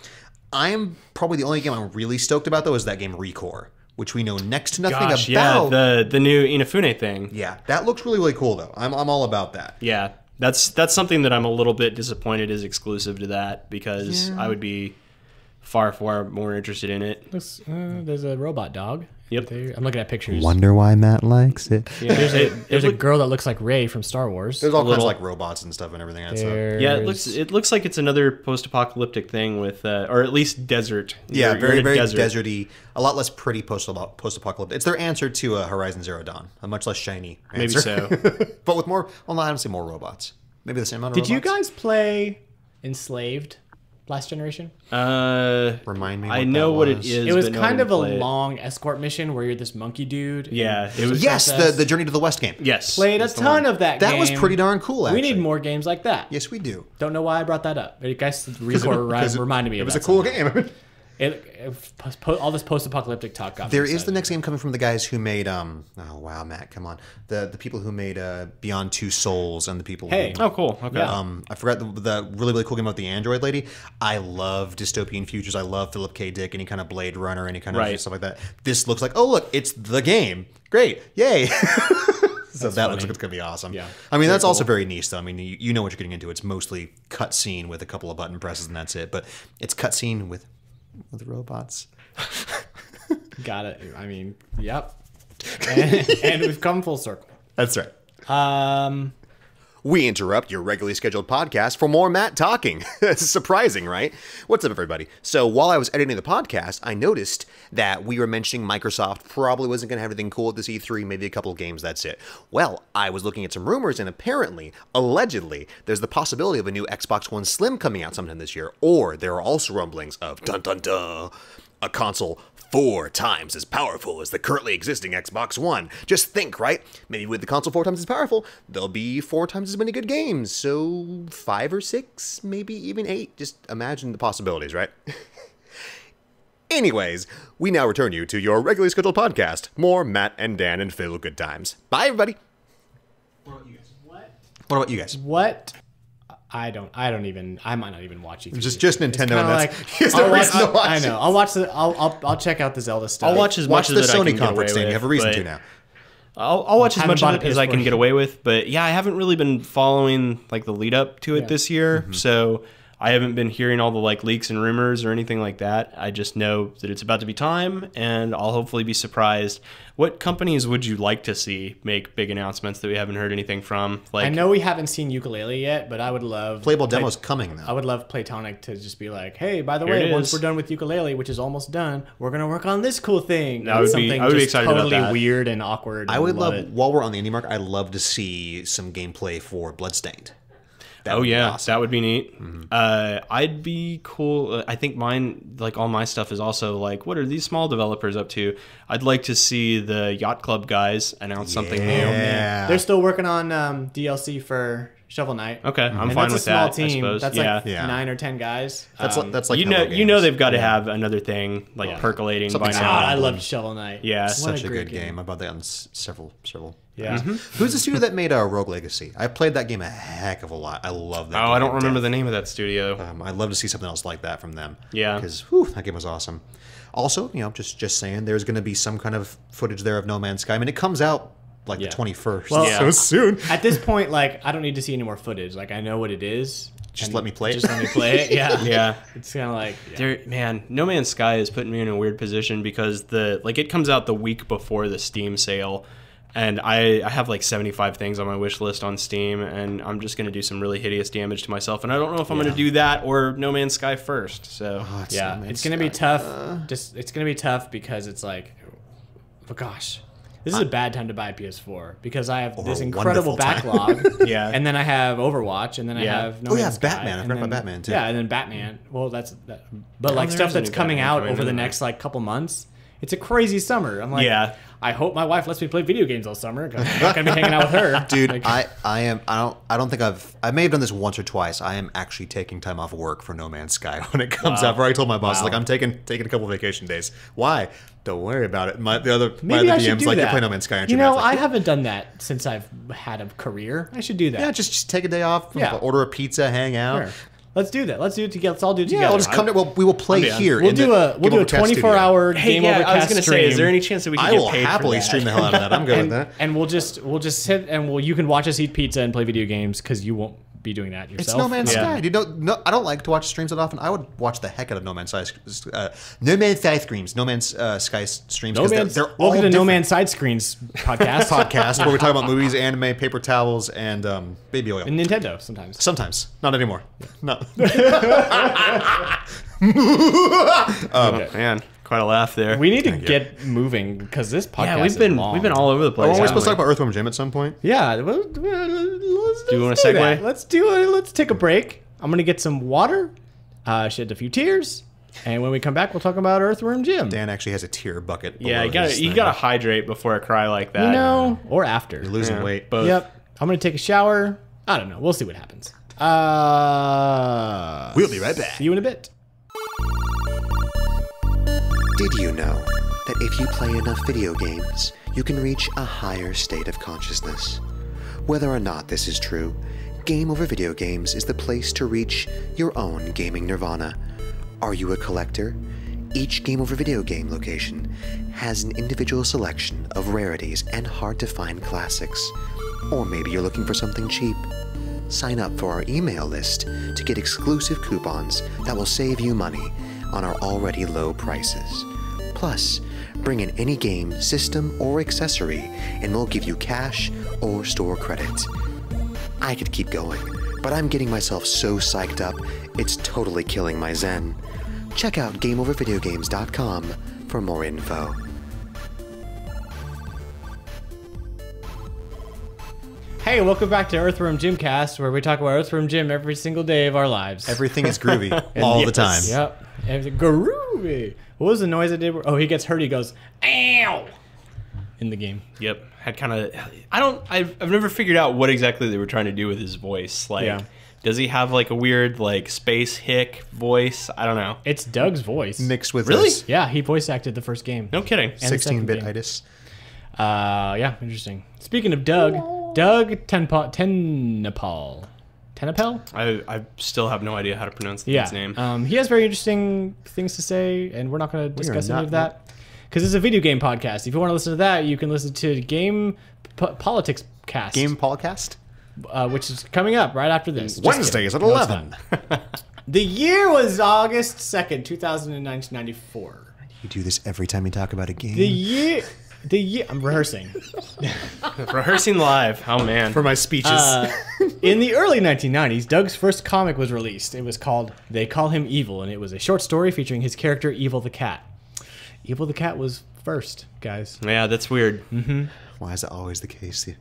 I'm probably the only game I'm really stoked about, though, is that game Recore, which we know next to nothing about. Yeah, the new Inafune thing. Yeah, that looks really, really cool, though. I'm all about that. Yeah, that's something that I'm a little bit disappointed is exclusive to that because I would be far more interested in it. There's a robot dog. Yep. I'm looking at pictures. Wonder why Matt likes it. Yeah, There's a girl that looks like Rey from Star Wars. There's all kinds of like robots and stuff and everything. Yeah, it looks like it's another post-apocalyptic thing with, or at least desert. Yeah, You're very in a desert. deserty. A lot less pretty post-apocalyptic. It's their answer to Horizon Zero Dawn. A much less shiny answer. Maybe so. But with more, well, I don't say more robots. Maybe the same amount of Did you robots. guys play Enslaved last generation? Remind me. I know what it is. It was but no, kind I of didn't a play it. long escort mission where you're this monkey dude. Yeah, it was. Yes, the Journey to the West game. Yes, Played a that's the ton one. of that game. That was pretty darn cool, actually. We need more games like that. Yes, we do. Don't know why I brought that up. I guess Recore reminded me of It was that a cool somehow. game. All this post-apocalyptic talk got me There is excited. the next game coming from the guys who made oh wow, Matt, come on. The people who made Beyond Two Souls and the people Hey. who Oh, cool. Okay. I forgot the really, really cool game about the android lady. I love dystopian futures. I love Philip K. Dick, any kind of Blade Runner, any kind of stuff like that. This looks like, oh look, it's the game. Great. Yay. So that looks like it's going to be awesome. Yeah. I mean, that's also very niche, though. I mean, you know what you're getting into. It's mostly cutscene with a couple of button presses, and that's it. But it's cutscene with robots. Got it. I mean, yep. And we've come full circle. That's right. we interrupt your regularly scheduled podcast for more Matt talking. It's surprising, right? What's up, everybody? So while I was editing the podcast, I noticed that we were mentioning Microsoft probably wasn't going to have anything cool at this E3, maybe a couple of games, that's it. Well, I was looking at some rumors, and apparently, allegedly, there's the possibility of a new Xbox One Slim coming out sometime this year, or there are also rumblings of, dun-dun-dun, a console 4 times as powerful as the currently existing Xbox One. Just think, right? Maybe with the console 4 times as powerful, there'll be 4 times as many good games. So 5 or 6, maybe even 8. Just imagine the possibilities, right? Anyways, we now return you to your regularly scheduled podcast. More Matt and Dan and Phil good times. Bye, everybody. What about you guys? What about you guys? What? I might not even watch E3. Just Nintendo. And that's no reason to watch. I know. I'll check out the Zelda stuff. I'll watch as much the of it I Sony can conference get away thing. with, You have a reason to now. I'll watch as much of it as I can PS4. get away with. But yeah, I haven't really been following like the lead up to it this year, so I haven't been hearing all the like leaks and rumors or anything like that. I just know that it's about to be time, and I'll hopefully be surprised. What companies would you like to see make big announcements that we haven't heard anything from? Like, I know we haven't seen Yooka-Laylee yet, but I would love Playable demo's coming, though. I would love Playtonic to just be like, hey, by the Here way, it once is. we're done with Yooka-Laylee, which is almost done, we're gonna work on this cool thing. I would be just excited about totally that. weird and awkward. I would love, it. while we're on the indie market, I'd love to see some gameplay for Bloodstained. That oh would be yeah, awesome. that would be neat. I'd be cool. I think mine, like all my stuff, is also like, what are these small developers up to? I'd like to see the Yacht Club guys announce something new. Yeah. They're still working on DLC for Shovel Knight. Okay, I'm And fine that's with a small that. team. I suppose. That's yeah. like 9 or 10 guys. That's like you Hello know Games. they've got to have another thing like percolating Something by solid. now. I love Shovel Knight. Yeah. What Such a great good game. I bought that on several. Yeah. Who's the studio that made Rogue Legacy? I played that game a heck of a lot. I love that game. Oh, I don't remember to the name of that studio. death. I'd love to see something else like that from them. Yeah. Because that game was awesome. Also, just saying, there's going to be some kind of footage there of No Man's Sky. I mean, it comes out like the 21st. Well, Yeah. So soon. At this point, like, I don't need to see any more footage. Like, I know what it is. Just and let me play it. Just let me play it. Yeah. Yeah. It's kind of like, Man, No Man's Sky is putting me in a weird position because it comes out the week before the Steam sale, and I have like 75 things on my wish list on Steam, and I'm just gonna do some really hideous damage to myself, and I don't know if I'm gonna do that or No Man's Sky first. So yeah, it's gonna be tough. It's gonna be tough because it's like, oh gosh, this is a bad time to buy a PS4 because I have this a incredible wonderful time. backlog. Yeah. and then I have Overwatch, and then I have No Oh, yeah, Man's Sky, Batman. I and forgot about then- Batman, too. Yeah, and then Batman. Well, but like there's stuff a that's new coming Batman out coming over the in. next like couple months. It's a crazy summer. I'm like, Yeah. I hope my wife lets me play video games all summer because I'm not gonna be hanging out with her, Dude, Like, I don't think I may have done this once or twice. I am actually taking time off work for No Man's Sky when it comes out. I told my boss, like, I'm taking a couple vacation days. Why? Don't worry about it. My other maybe I should DM's do like, that. you play No Man's Sky, aren't You you? know, Man? It's like, I haven't done that since I've had a career. I should do that. yeah, just take a day off. Yeah. Order a pizza, hang out. Sure. Let's do that. Let's do it together. Let's all do it together. Yeah, we'll just come to. Well, we will play I'm down. here. We'll in do the a Game Overcast studio. 24-hour hey, Game yeah, Overcast I was gonna stream. say, is there any chance that we could I get will paid for happily that? stream the hell out of that. I'm good with that. And we'll just sit and you can watch us eat pizza and play video games because you won't be doing that yourself. It's No Man's Yeah. Sky. No, I don't like to watch streams that often. I would watch the heck out of No Man's Sky. No Man's Sky streams. No Man's Sky streams. No 'cause Man's, they're all welcome to No different. Man's Side Screens podcast. Podcast where we talk about movies, anime, paper towels, and baby oil. And Nintendo sometimes. Sometimes, not anymore. No. Man, quite a laugh there. We need to get moving because this podcast yeah, is long. we've been all over the place. Are we haven't supposed to we? talk about Earthworm Jim at some point? Yeah. Let's do you wanna segue? that. Let's do it. Let's take a break. I'm gonna get some water, shed a few tears, and when we come back, we'll talk about Earthworm Jim. Dan actually has a tear bucket. Yeah, below his you thing. gotta hydrate before a cry like that. You know, or after. You're losing Yeah, weight. both. Yep. I'm gonna take a shower. I don't know. We'll see what happens. We'll be right back. See you in a bit. Did you know that if you play enough video games, you can reach a higher state of consciousness? Whether or not this is true, Game Over Videogames is the place to reach your own gaming nirvana. Are you a collector? Each Game Over Video Game location has an individual selection of rarities and hard-to-find classics. Or maybe you're looking for something cheap. Sign up for our email list to get exclusive coupons that will save you money on our already low prices. Plus, bring in any game, system, or accessory, and we'll give you cash or store credit. I could keep going, but I'm getting myself so psyched up, it's totally killing my zen. Check out GameOverVideogames.com for more info. Hey, welcome back to Earthworm Gymcast, where we talk about Earthworm Gym every single day of our lives. Everything is groovy all the time. Yep. Everything groovy. What was the noise it did? Oh, he gets hurt. He goes, ow, in the game. Yep. Had kind of. I've never figured out what exactly they were trying to do with his voice. Like, Yeah. does he have like a weird like space hick voice? I don't know. It's Doug's voice. Mixed with Really? this Yeah, he voice acted the first game. No kidding. And the second 16-bit game. itis. Yeah, interesting. Speaking of Doug Tenapal. Tenapel? I still have no idea how to pronounce the Yeah. kid's name. He has very interesting things to say, and we're not going to discuss any not- of that. Because it's a video game podcast. If you want to listen to that, you can listen to Game Politics Cast. Game podcast? Which is coming up right after this. Just Wednesdays kidding. at No, it's 11. not. The year was August 2nd, 2094. You do this every time you talk about a game. The year... I'm rehearsing. Rehearsing live. Oh man. For my speeches. In the early 1990s, Doug's first comic was released. It was called They Call Him Evil, and it was a short story featuring his character, Evil the Cat. Evil the Cat was first, guys. Yeah, that's weird. Why is that always the case? The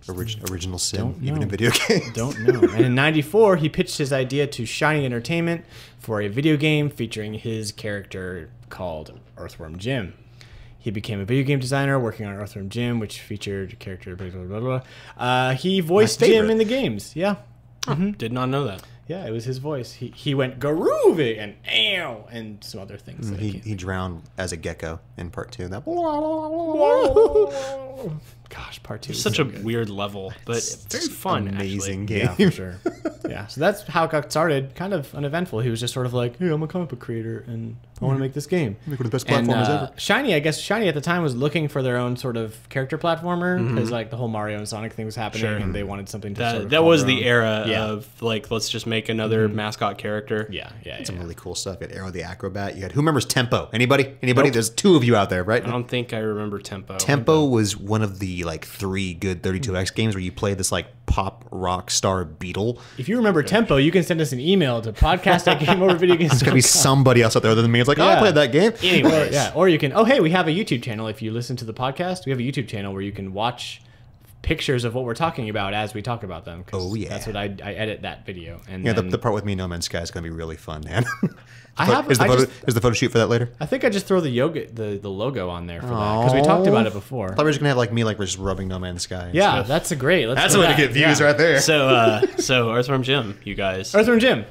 original sin, Don't even know. in video games. Don't know. And in 94, he pitched his idea to Shiny Entertainment for a video game featuring his character called Earthworm Jim. He became a video game designer working on Earthworm Jim, which featured a character, blah, blah, blah, blah. He voiced My favorite. Jim in the games. Yeah. Did not know that. Yeah, it was his voice. He went groovy and ow and some other things. that I can't- He drowned as a gecko in part 2. That Gosh, part 2. Such a weird level, but very fun. amazing Actually. game. Yeah, for sure. Yeah, so that's how it got started. Kind of uneventful. He was just sort of like, hey, I'm a comic book creator and I want to make this game. Make one of the best And platformers ever. Shiny, I guess Shiny at the time was looking for their own sort of character platformer because like the whole Mario and Sonic thing was happening Sure. and they wanted something to sort of That call was their the own. era Yeah. of like, let's just make another mascot character. Yeah, yeah, Some yeah. really cool stuff. You had Arrow the Acrobat. You had, who remembers Tempo? Anybody? There's 2 of you out there, right? I don't think I remember Tempo. Tempo was one of the like 3 good 32X games where you play this like pop rock star beetle. If you remember Tempo, you can send us an email to podcast@gameovervideogames.com. There's gonna be somebody else out there other than me. It's like, oh, I Yeah. played that game. Anyway, yeah. Or you can. Oh, hey, we have a YouTube channel. If you listen to the podcast, we have a YouTube channel where you can watch pictures of what we're talking about as we talk about them. 'cause Oh, yeah. That's what I edit that video. And Yeah, then the part with me, No Man's Sky is gonna be really fun, man. Is Is the photo shoot for that later? I think I just throw the logo on there for that because we talked about it before. I thought we were just gonna have like me like just rubbing No Man's Sky. and Yeah, stuff. that's a great. Let's that's do a way to that. get views Yeah. right there. So Earthworm Jim, you guys. Earthworm Jim.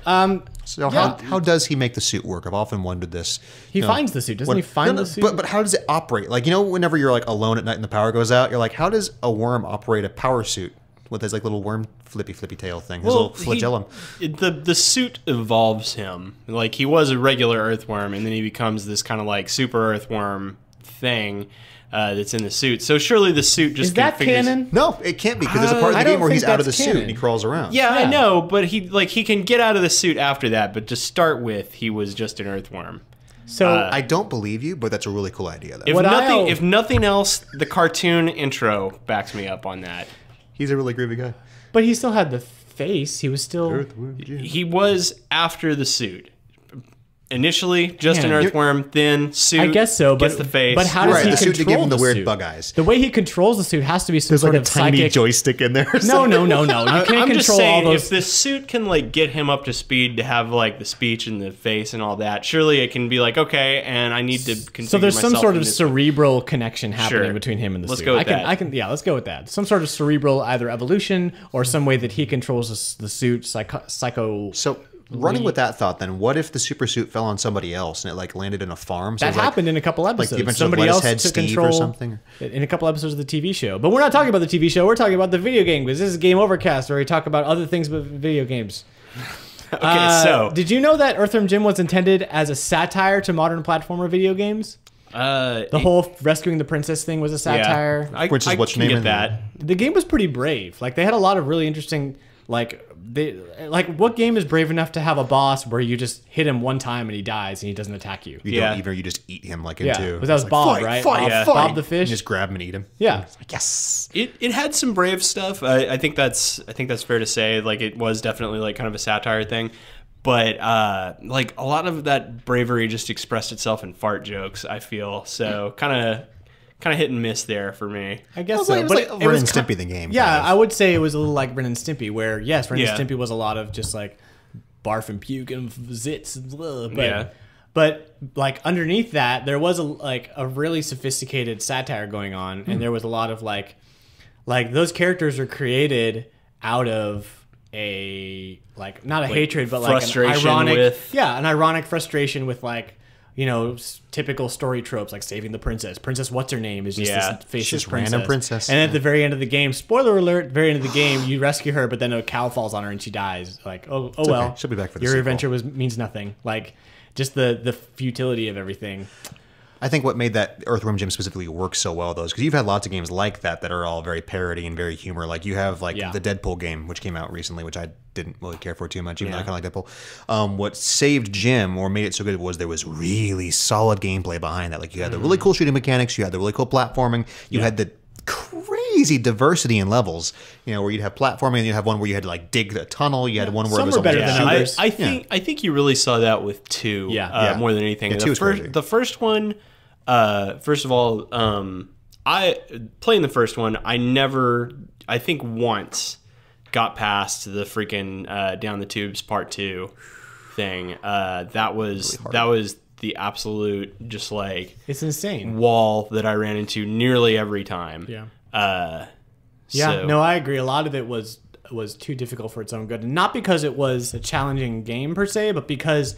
So Yeah. how does he make the suit work? I've often wondered this. He You know, finds the suit. Doesn't he find the suit? But how does it operate? Like, you know, whenever you're like alone at night and the power goes out, you're like, how does a worm operate a power suit with his like little worm flippy tail thing, his little flagellum? The suit evolves him. Like, he was a regular earthworm, and then he becomes this kind of like super earthworm thing that's in the suit. So surely the suit just Is that configures- canon? No, it can't be because there's a part of I the game don't where he's think out of the that's suit canon. and he crawls around. Yeah, I Yeah. know, but he can get out of the suit after that. But to start with, he was just an earthworm. So I don't believe you, but that's a really cool idea, though. If nothing else, the cartoon intro backs me up on that. He's a really groovy guy. but he still had the face. He was still. He was after the suit. Initially, just an Man. earthworm, then suit. I guess so, but gets the face. But how does Right, he the suit to control give him the weird suit? bug eyes. The way he controls the suit has to be some There's sort like a of tiny psychic. joystick in there. or No, something. no, no, no. You can't I'm just control all saying, those. if the suit can like get him up to speed to have like the speech and the face and all that, surely it can be like, okay, and I need to configure So there's some myself sort in of this- cerebral connection happening Sure. between him and the Let's suit. go with that. I can, yeah, let's go with that. Some sort of cerebral either evolution or some way that he controls the suit. Psycho. So running with that thought, then what if the super suit fell on somebody else and it like landed in a farm? So That it was, like, happened in a couple episodes. the Adventures of Somebody Lettuce else Head took Steve or control something? in a couple episodes of the TV show. But we're not talking about the TV show. We're talking about the video game because this is Game Overcast where we talk about other things but video games. Okay, so did you know that Earthworm Jim was intended as a satire to modern platformer video games? The whole rescuing the princess thing was a satire. I, Which is I what's can your get name in that. The game was pretty brave. Like they had a lot of really interesting like what game is brave enough to have a boss where you just hit him one time and he dies and he doesn't attack you? You don't even, you just eat him like in two. But that was It's Bob, fight, right? Fight, Bob, fight. Bob the fish. You just grab him and eat him. Yeah. It's like, yes. It had some brave stuff. I think that's fair to say. Like, it was definitely like kind of a satire thing. But like a lot of that bravery just expressed itself in fart jokes, I feel. So kind of hit and miss there for me. I guess It was so. like, But it was like Ren and Stimpy the game. Yeah, kind of. I would say it was a little like Ren and Stimpy, where yes, Ren Yeah. and Stimpy was a lot of just like barf and puke and zits, and blah, but Yeah. but like underneath that, there was a really sophisticated satire going on, and there was a lot of like those characters are created out of a not a hatred, but like an frustration ironic, with- an ironic frustration with like. Typical story tropes like saving the princess. Princess, what's her name? Is just this faceless just random princess. And at the very end of the game, spoiler alert, very end of the game, you rescue her, but then a cow falls on her and she dies. Like, oh well, okay. She'll be back for the your sequel. adventure means nothing. Like, just the futility of everything. I think what made that Earthworm Jim specifically work so well, though, is because you've had lots of games like that are all very parody and very humor. Like you have the Deadpool game, which came out recently, which I didn't really care for too much, even though I kind of like Deadpool. What saved Jim or made it so good was there was really solid gameplay behind that. Like you had the really cool shooting mechanics, you had the really cool platforming, you had the crazy diversity in levels. Where you'd have platforming, and you'd have one where you had to like dig a tunnel. You had one where Some it was were better almost than shooters. others. I think you really saw that with 2 more than anything. Yeah, 2 was crazy. The first one, first of all, I playing the first one, I think once got past the freaking down the tubes part 2 thing. That was the absolute just like It's insane. wall that I ran into nearly every time. Yeah. So- No, I agree. A lot of it was too difficult for its own good. Not because it was a challenging game per se, but because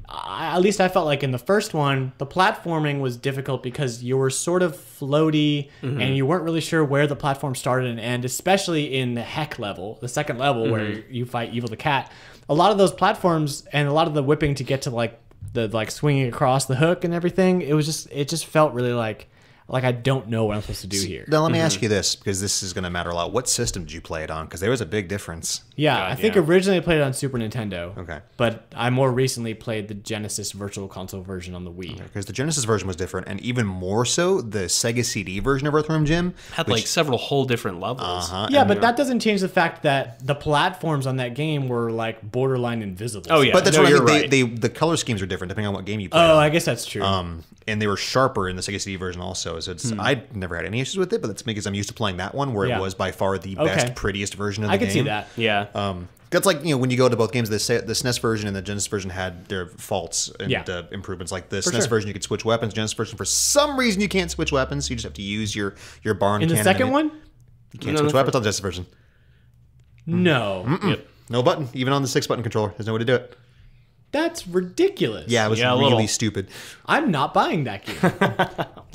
at least I felt like in the first one, the platforming was difficult because you were sort of floaty and you weren't really sure where the platform started and ended, especially in the heck level, the second level where you fight Evil the Cat. A lot of those platforms and a lot of the whipping to get to the swinging across the hook and everything, it just felt really like I don't know what I'm supposed to do here. Now let me ask you this, because this is going to matter a lot. What system did you play it on? Because there was a big difference. Yeah, I think originally I played it on Super Nintendo. Okay. But I more recently played the Genesis Virtual Console version on the Wii. Because the Genesis version was different, and even more so, the Sega CD version of Earthworm Jim had like several whole different levels. Yeah, but that doesn't change the fact that the platforms on that game were like borderline invisible. Oh yeah, But that's no, what I you're mean. right. The color schemes are different depending on what game you play. Oh, on. I guess that's true. And they were sharper in the Sega CD version also. So I never had any issues with it, but that's because I'm used to playing that one where Yeah. it was by far the Okay. best, prettiest version of the I game. could see that. Yeah. That's like, when you go to both games, the SNES version and the Genesis version had their faults and improvements. Like the SNES sure. version, you could switch weapons. Genesis version, for some reason, you can't switch weapons. So you just have to use your barn In the cannon. second and one? you can't switch weapons on the Genesis version. No. Yep. No button, even on the 6-button controller. There's no way to do it. That's ridiculous. Yeah, it was Yeah, a really little. stupid. I'm not buying that game.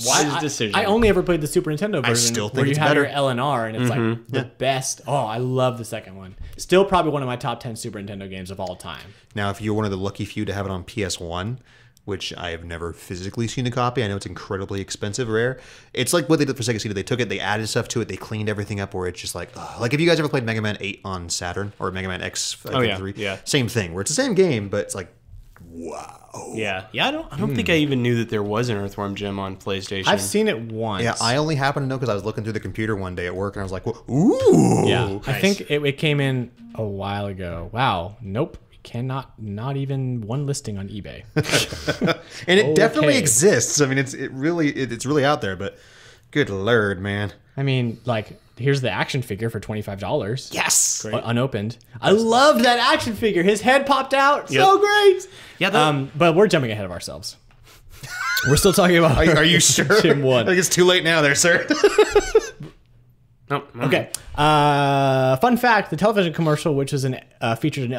Wise decision. I only ever played the Super Nintendo version still think where you it's have better. your LNR and it's like the best. Oh, I love the second one. Still probably one of my top 10 Super Nintendo games of all time. Now, if you're one of the lucky few to have it on PS1, which I have never physically seen a copy, I know it's incredibly expensive, rare. It's like what they did for Sega CD. They took it, they added stuff to it, they cleaned everything up where it's just like, ugh. Like if you guys ever played Mega Man 8 on Saturn or Mega Man X, I think yeah, 3, yeah. same thing, where it's the same game, but it's like, wow. Yeah. I don't think I even knew that there was an Earthworm Jim on PlayStation. I've seen it once. Yeah, I only happen to know because I was looking through the computer one day at work and I was like, ooh. Yeah, I think it came in a while ago. Wow. Nope. Not even one listing on eBay. And it definitely Okay. exists. I mean, it's really out there, but good lord, man. I mean, like, here's the action figure for $25. Yes. Unopened. I love that action figure. His head popped out. So great. Yeah. But we're jumping ahead of ourselves. We're still talking about. Are you sure? Jim 1. I think it's too late now there, sir. no, Okay. Fun fact: the television commercial, which was featured an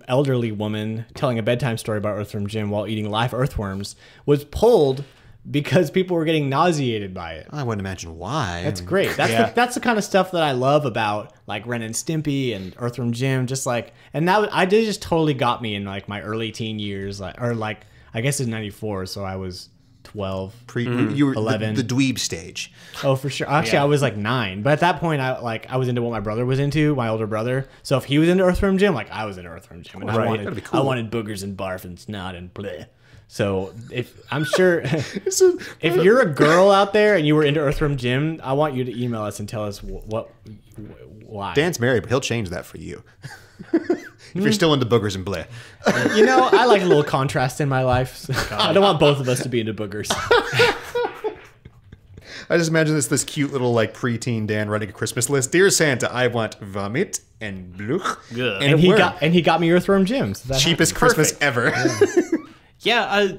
elderly woman telling a bedtime story about Earthworm Jim while eating live earthworms, was pulled because people were getting nauseated by it. I wouldn't imagine why. That's great. That's the kind of stuff that I love about like Ren and Stimpy and Earthworm Jim. Just like, and that just totally got me in like my early teen years, I guess it's '94, so I was 12. You were 11. the dweeb stage. Oh, for sure. Actually, I was like 9, but at that point, I was into what my brother was into, my older brother. So if he was into Earthworm Jim, like I was into Earthworm Jim, and I wanted boogers and barf and snot and bleh. So I'm sure if you're a girl out there and you were into Earthworm Jim, I want you to email us and tell us why. Dan's married, but he'll change that for you. If you're still into boogers and bleh. You know, I like a little contrast in my life. So I don't want both of us to be into boogers. I just imagine this cute little like preteen Dan writing a Christmas list. Dear Santa, I want vomit and bluch and he got me Earthworm Jim. So cheapest Christmas ever. Yeah,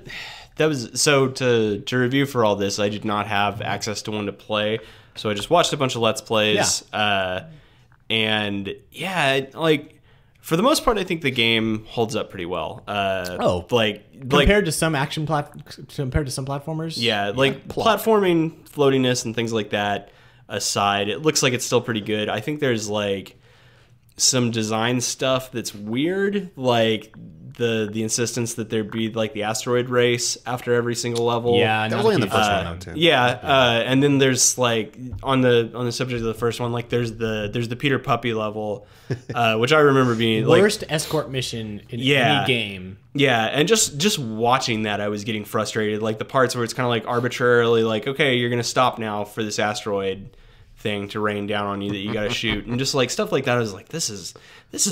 that was so to review for all this. I did not have access to one to play, so I just watched a bunch of Let's Plays. Yeah. And yeah, like for the most part, I think the game holds up pretty well. Compared to some platformers. Yeah, like platforming, floatiness, and things like that aside, it looks like it's still pretty good. I think there's like some design stuff that's weird, like the insistence that there be like the asteroid race after every single level. Yeah, that was only in the first one too. And then there's like on the subject of the first one, like there's the Peter Puppy level, which I remember being worst escort mission in any game. Yeah, and just watching that, I was getting frustrated. Like the parts where it's kind of like arbitrarily like, okay, you're gonna stop now for this asteroid thing to rain down on you that you got to shoot, and just like stuff like that. I was like, this is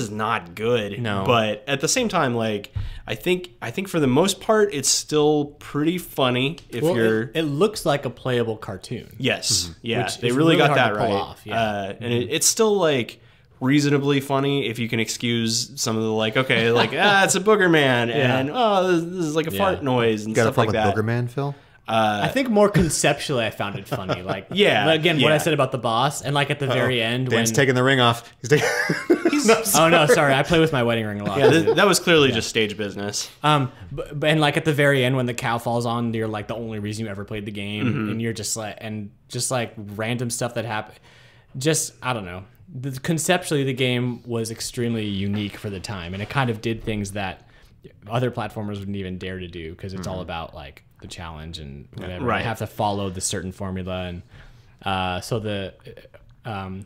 not good. No, but at the same time, like I think for the most part, it's still pretty funny. It looks like a playable cartoon. Yes, yeah, which they really got that right. Off. Yeah. And it's still like reasonably funny if you can excuse some of the like, okay, like it's a booger man, and this is like a fart noise and stuff like that. Booger man, Phil. I think more conceptually, I found it funny. Like, what I said about the boss, and like at the very end, Dan's taking the ring off. He's taking. Oh no, sorry, I play with my wedding ring a lot. Yeah, that was clearly just stage business. And like at the very end, when the cow falls on, you're like the only reason you ever played the game, and you're just like random stuff that happened. Just I don't know. Conceptually, the game was extremely unique for the time, and it kind of did things that other platformers wouldn't even dare to do because it's all about like the challenge and whatever. Right. You have to follow the certain formula, and so the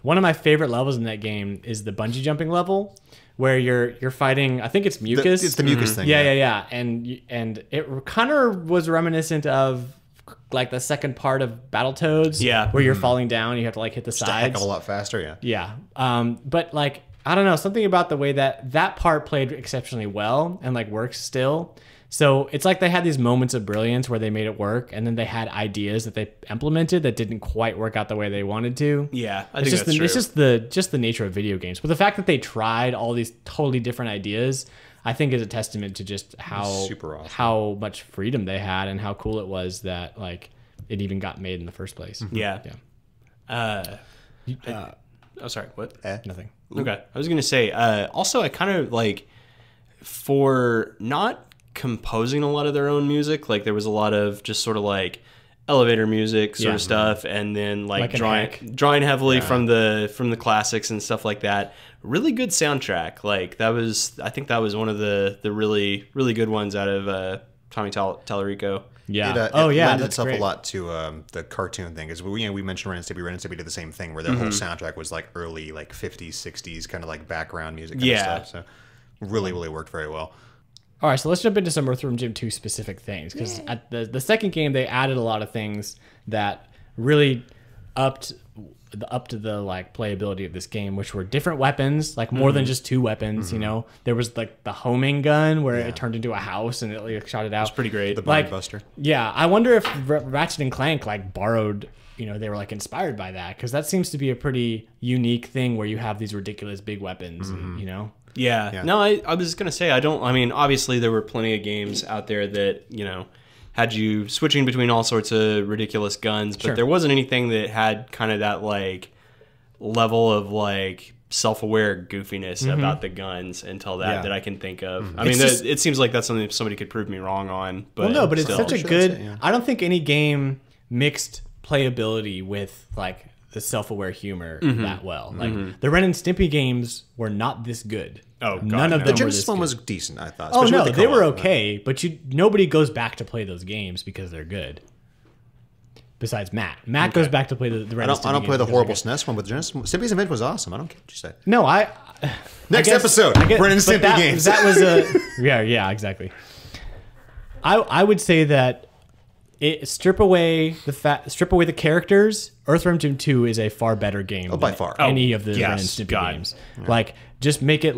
one of my favorite levels in that game is the bungee jumping level, where you're fighting. I think it's mucus. It's the mucus thing. Yeah. And it kind of was reminiscent of like the second part of Battletoads. Yeah. Where you're falling down, you have to like hit the sides. A heck of a lot faster. Yeah. Yeah. But like I don't know, something about the way that part played exceptionally well and like works still. So it's like they had these moments of brilliance where they made it work, and then they had ideas that they implemented that didn't quite work out the way they wanted to. Yeah, I think that's true. It's just the nature of video games. But the fact that they tried all these totally different ideas, I think is a testament to just how much freedom they had and how cool it was that like it even got made in the first place. Yeah. Oh, sorry. What? Nothing. Okay. I was gonna say. Also, I kind of like for not composing a lot of their own music. Like there was a lot of just sort of like elevator music sort of stuff, and then like drawing heavily from the classics and stuff like that. Really good soundtrack. Like I think that was one of the really really good ones out of Tommy Tallarico. Yeah. It lends itself a lot to the cartoon thing. Because we mentioned Ren and Stimpy did the same thing, where their whole soundtrack was like early like 50s, 60s kind of like background music kind of stuff. So really really worked very well. All right, so let's jump into some Earthworm Jim 2 specific things, because at the second game they added a lot of things that really upped to the like playability of this game, which were different weapons, like more than just 2 weapons. You know, there was like the homing gun where it turned into a house and it like shot it out. It's pretty great. The Bomb Buster. Yeah, I wonder if Ratchet and Clank like borrowed. You know, they were like inspired by that, because that seems to be a pretty unique thing where you have these ridiculous big weapons. And, you know. Yeah. No, I was going to say, I mean, obviously there were plenty of games out there that, you know, had you switching between all sorts of ridiculous guns, but there wasn't anything that had kind of that, like, level of, like, self-aware goofiness about the guns until that I can think of. I mean, it seems like that's something somebody could prove me wrong on. But well, no, but it's such a good... I don't think any game mixed playability with, like, the self-aware humor that well. Like the Ren and Stimpy games were not this good. Oh, God, none of The them were Genesis this one good. was decent, I thought. Oh especially no, with the they were co-op. okay, but nobody goes back to play those games because they're good. Besides Matt, Goes back to play the Ren and Stimpy I don't play games the because horrible they're SNES one, but Genesis, Stimpy's Invent was awesome. I don't care what you say. good. No, Next guess- episode, I guess- Ren and but Stimpy games. That was a yeah, exactly. I would say that strip away the characters. Earthworm Jim 2 is a far better game by than far. any of the yes, Ren and Stimpy God. games. Like just make it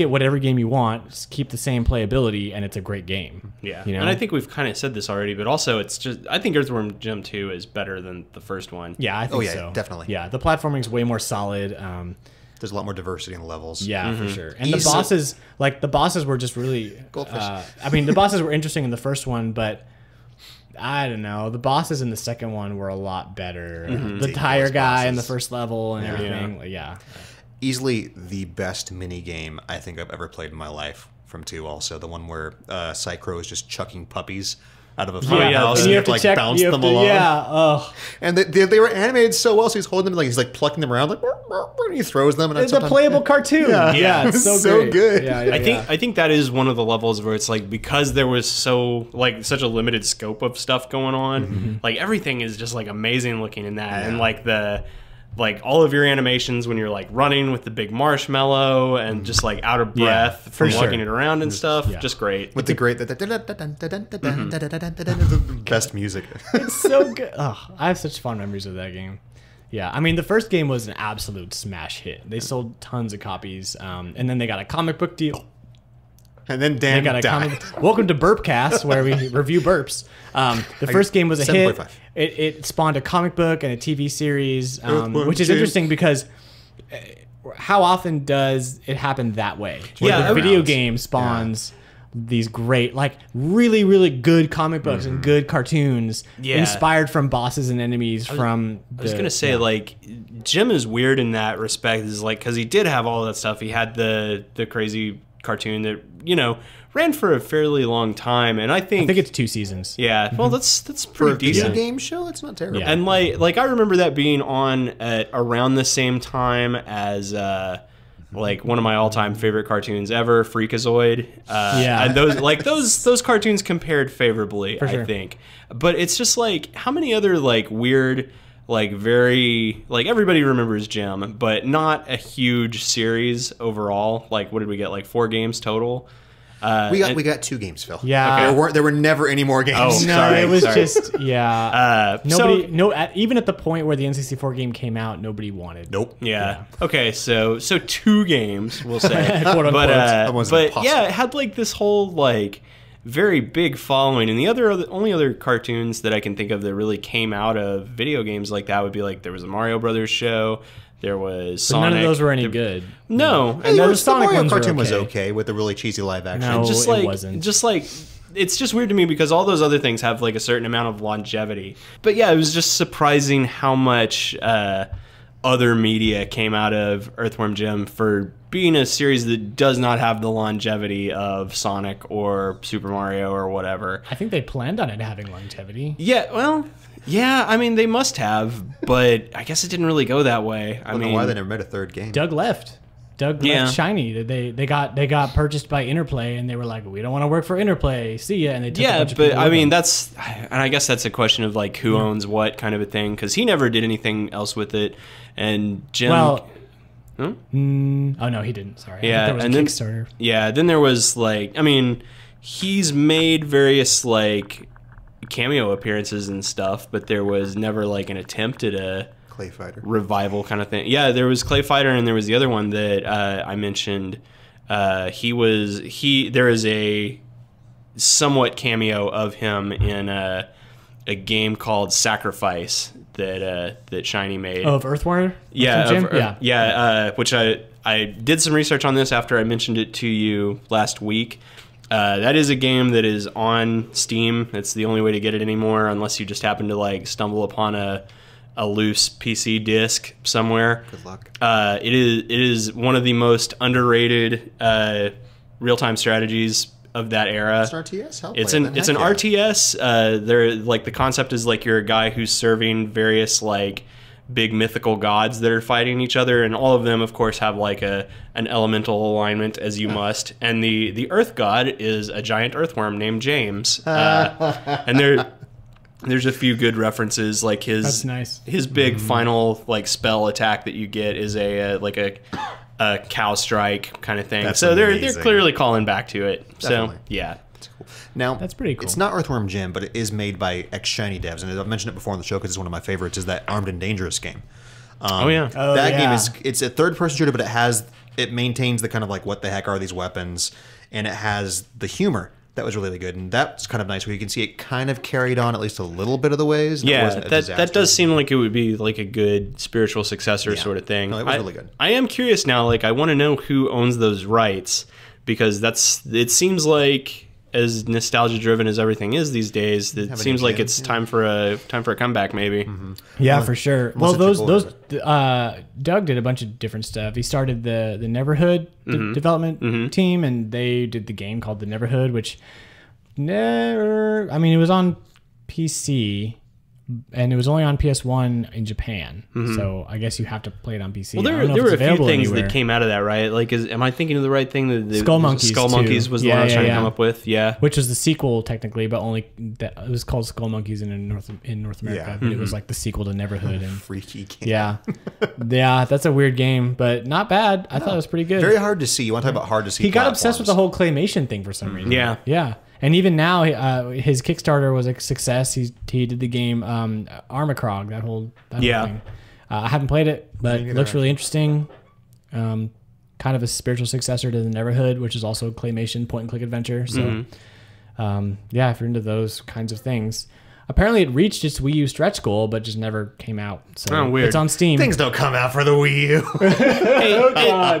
whatever game you want. Just keep the same playability, and it's a great game. Yeah, you know. and I think we've kind of said this already, but also I think Earthworm Jim 2 is better than the first one. Yeah, I think yeah, so. definitely. Yeah, the platforming's way more solid. There's a lot more diversity in the levels. Yeah, for sure. And Easy. the bosses were just really. Goldfish. I mean, the bosses were interesting in the first one, but I don't know. The bosses in the second one were a lot better. The tire guy in the first level and everything. Yeah. Easily the best mini game I think I've ever played in my life from 2 also. The one where Psychro is just chucking puppies out of a farmhouse and you have to like check. bounce you have them to, along. Yeah. Oh. And they were animated so well, so he's holding them like he's like plucking them around like and he throws them and It's a sometimes- playable cartoon. Yeah, it's so, so great. good. Yeah, I think that is one of the levels where it's like because there was such a limited scope of stuff going on, like everything is just like amazing looking in that, and like all of your animations when you're like running with the big marshmallow and just like out of breath from for walking sure. it around and stuff, just great. with the great best music. It's so good. Oh, I have such fond memories of that game. Yeah, I mean, the first game was an absolute smash hit. They sold tons of copies, and then they got a comic book deal. And then They Dan got a died. comic. Welcome to Burpcast, where we review burps. The first game was a hit. 7.5. It spawned a comic book and a TV series, Earthworm which is Jim. interesting because how often does it happen that way? Where Yeah, the video rounds. game spawns these great, like really, really good comic books and good cartoons Yeah. inspired from bosses and enemies from. I was gonna say like Jim is weird in that respect, is like because he did have all that stuff. He had the crazy cartoon that ran for a fairly long time, and I I think think it's 2 seasons. yeah, well that's For pretty a video decent. game show, it's not terrible. Yeah. And like I remember that being on at around the same time as like one of my all-time favorite cartoons ever, Freakazoid. Yeah. And those cartoons compared favorably, For sure. I think. But it's just like how many other like weird, like very like everybody remembers Jim, but not a huge series overall. Like what did we get? Like 4 games total. we got 2 games, Phil. Yeah. There were never any more games. Oh, No, sorry, it was sorry. just nobody. So, Even at the point where the N64 game came out, nobody wanted. Nope. yeah. Okay, so 2 games, we'll say. Quote, but unquote. wasn't but yeah, impossible. it had like this whole like very big following, and the only other cartoons that I can think of that really came out of video games like that would be like there was a Mario Brothers show, there was But Sonic. none of those were any good. No, And then the the Sonic Mario ones were cartoon was okay. okay with the really cheesy live action. No. just it like wasn't. just like it's just weird to me because all those other things have like a certain amount of longevity. But yeah, it was just surprising how much other media came out of Earthworm Jim for being a series that does not have the longevity of Sonic or Super Mario or whatever. I think they planned on it having longevity. Yeah, well, yeah, I mean they must have, but I guess it didn't really go that way. I don't know why they never made a 3rd game. Doug left. Doug Yeah. left Shiny. They got purchased by Interplay, and they were like, we don't want to work for Interplay. See ya. And they took a Yeah, bunch of but people I with mean them. and I guess that's a question of like who owns what kind of a thing because he never did anything else with it, and Jim. Well, Huh? oh no, he didn't. Sorry. I Yeah, thought there was and a then- Kickstarter. Yeah, then there was like, I mean, he's made various like cameo appearances and stuff, but there was never like an attempt at a Clay Fighter. revival kind of thing. Yeah, there was Clay Fighter, and there was the other one that I mentioned. There is a somewhat cameo of him in a game called Sacrifice that Shiny made. Oh, of Earthworm? Yeah, Jim? Yeah. which I did some research on this after I mentioned it to you last week. That is a game that is on Steam. It's the only way to get it anymore, unless you just happen to like stumble upon a loose PC disc somewhere. Good luck. It is one of the most underrated real-time strategies of that era. It's an RTS. I'll It's play an it then. it's an Heck yeah. RTS. There like the concept is like you're a guy who's serving various like big mythical gods that are fighting each other, and all of them, of course, have like an elemental alignment, as you must. And the Earth god is a giant earthworm named James, and there's a few good references, like That's nice. his big final like spell attack that you get is a cow strike kind of thing. That's so they're amazing. clearly calling back to it. Definitely. So yeah. Now, That's pretty cool. It's not Earthworm Jim, but it is made by ex-Shiny devs, and I've mentioned it before on the show because it's one of my favorites. Is that Armed and Dangerous game? Oh yeah. That game it's a third-person shooter, but it maintains the kind of like what the heck are these weapons, and it has the humor that was really good, and that's kind of nice where you can see it kind of carried on at least a little bit of the ways. And Yeah, that does seem like it would be like a good spiritual successor sort of thing. No, it was really good. I am curious now. Like, I want to know who owns those rights, because it seems like, as nostalgia driven as everything is these days, it seems like it's time for a comeback, maybe. Yeah, for sure. Well, such a those cool Doug did a bunch of different stuff. He started the Neverhood development team, and they did the game called the Neverhood, which it was on PC, and it was only on PS1 in Japan. So I guess you have to play it on PC. Well, there were a few things that came out of that, right? Like, am I thinking of the right thing? The Skull Monkeys Skull Monkeys too. was the one I was trying to come up with. Yeah. Which was the sequel technically, but only that it was called Skull Monkeys in North America. Yeah. But it was like the sequel to Neverhood. And freaky game. yeah, that's a weird game, but not bad. I thought it was pretty good. Very hard to see. You want to talk about hard to see? He got obsessed with the platforms. whole claymation thing for some reason. Yeah. Yeah. And even now, his Kickstarter was a success. He did the game Armacrog, that whole thing. I haven't played it, but it looks really interesting. Kind of a spiritual successor to the Neverhood, which is also a claymation point-and-click adventure. So, yeah, if you're into those kinds of things. Apparently, it reached its Wii U stretch goal, but just never came out. So weird. It's on Steam. Things don't come out for the Wii U.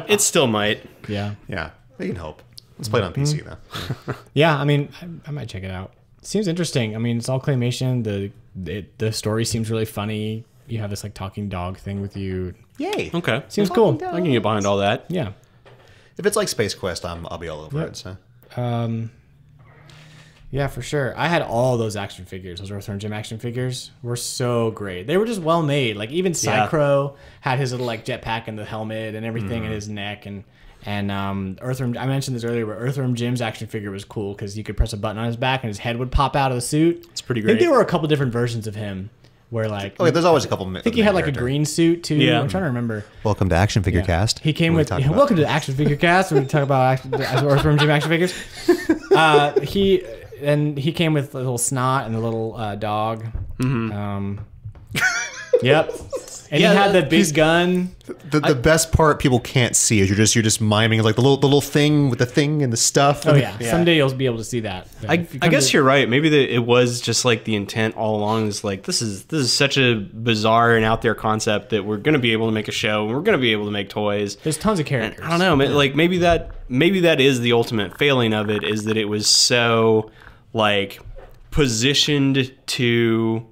It still might. Yeah. Yeah, we can hope. Let's play it on PC though. Yeah, I mean, I might check it out. Seems interesting. I mean, it's all claymation. The story seems really funny. You have this like talking dog thing with you. Yay! Okay. Seems cool. I can get behind all that. Yeah. If it's like Space Quest, I'll be all over it. So. Yeah, for sure. I had all those action figures. Those Earthworm Jim action figures were so great. They were just well made. Like even Psychro had his little like jetpack and the helmet and everything in his neck, and Earthworm. I mentioned this earlier, but Earthworm Jim's action figure was cool because you could press a button on his back and his head would pop out of the suit. It's pretty I think great. there were a couple different versions of him where like Okay, there's always a couple. I think he had like a green suit too. Yeah. I'm trying to remember. Welcome to Action Figure Cast. He came where we with talk about- welcome to the Action Figure Cast. Where we talk about Earthworm Jim action figures. He came with a little snot and a little dog. Yep. And he had the big gun. The best part people can't see is you're just miming like the little thing with the thing and the stuff. Oh yeah. Someday you'll be able to see that. I guess you're right. Maybe it was just like the intent all along is like this is such a bizarre and out there concept that we're going to be able to make a show and we're going to be able to make toys. There's tons of characters. I don't know. Like maybe that is the ultimate failing of it, is that it was so like positioned to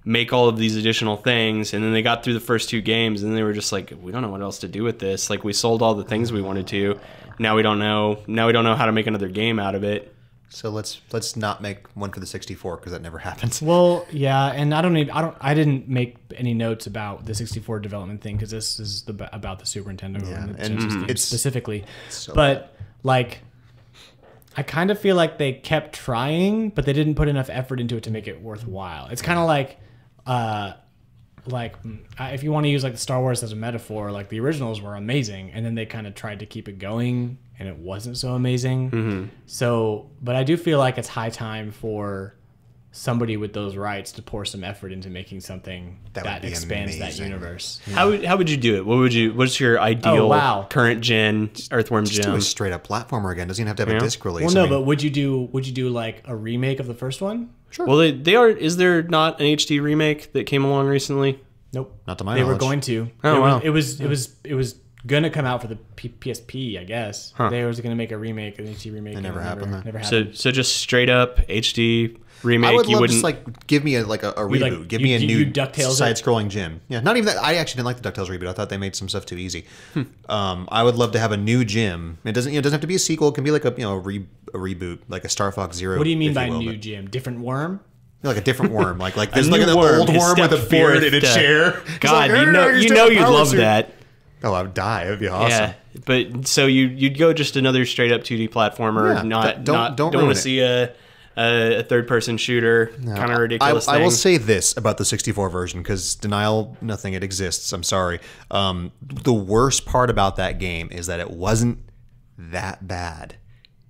make all of these additional things, and then they got through the first two games and they were just like, we don't know what else to do with this. Like, we sold all the things we wanted to. Now we don't know how to make another game out of it. So let's not make one for the 64 because that never happens. Well, yeah, and I didn't make any notes about the 64 development thing because this is about the Super Nintendo and the Genesis game specifically. But like, I kind of feel like they kept trying, but they didn't put enough effort into it to make it worthwhile. It's kind of like if you want to use like the Star Wars as a metaphor, like the originals were amazing, and then they kind of tried to keep it going, and it wasn't so amazing. So, but I do feel like it's high time for somebody with those rights to pour some effort into making something that be expands that amazing. universe. How would you do it? What's your ideal current gen Earthworm Just do Jim? a straight up platformer again. Doesn't even have to have a disc release. Well, no, I mean, but would you do like a remake of the first one? sure. Well, they are. Is there not an HD remake that came along recently? Nope. Not to my They knowledge. were going to. Oh, wow. It was gonna come out for the PSP, I guess. They was gonna make a remake, an HD remake. It never happened, though. Never happened. So just straight up HD remake. I would you love wouldn't just like give me a reboot. like- give me a new DuckTales it? side-scrolling Jim. Yeah, not even that. I actually didn't like the DuckTales reboot. I thought they made some stuff too easy. I would love to have a new Jim. It doesn't have to be a sequel. It can be like a reboot, like a Star Fox Zero. What do you mean if by will, new but- Jim? Different worm? Like a different worm. Like there's like an new worm old has worm with a stepped beard forth in a to- chair. He's God, like, you know you'd love that. Oh, I would die. It would be awesome. Yeah, but so you'd go just another straight up 2D platformer, Yeah, don't don't ruin want it. to see a third person shooter, kind of ridiculous I will thing. say this about the 64 version, because denial nothing, it exists. I'm sorry. The worst part about that game is that it wasn't that bad.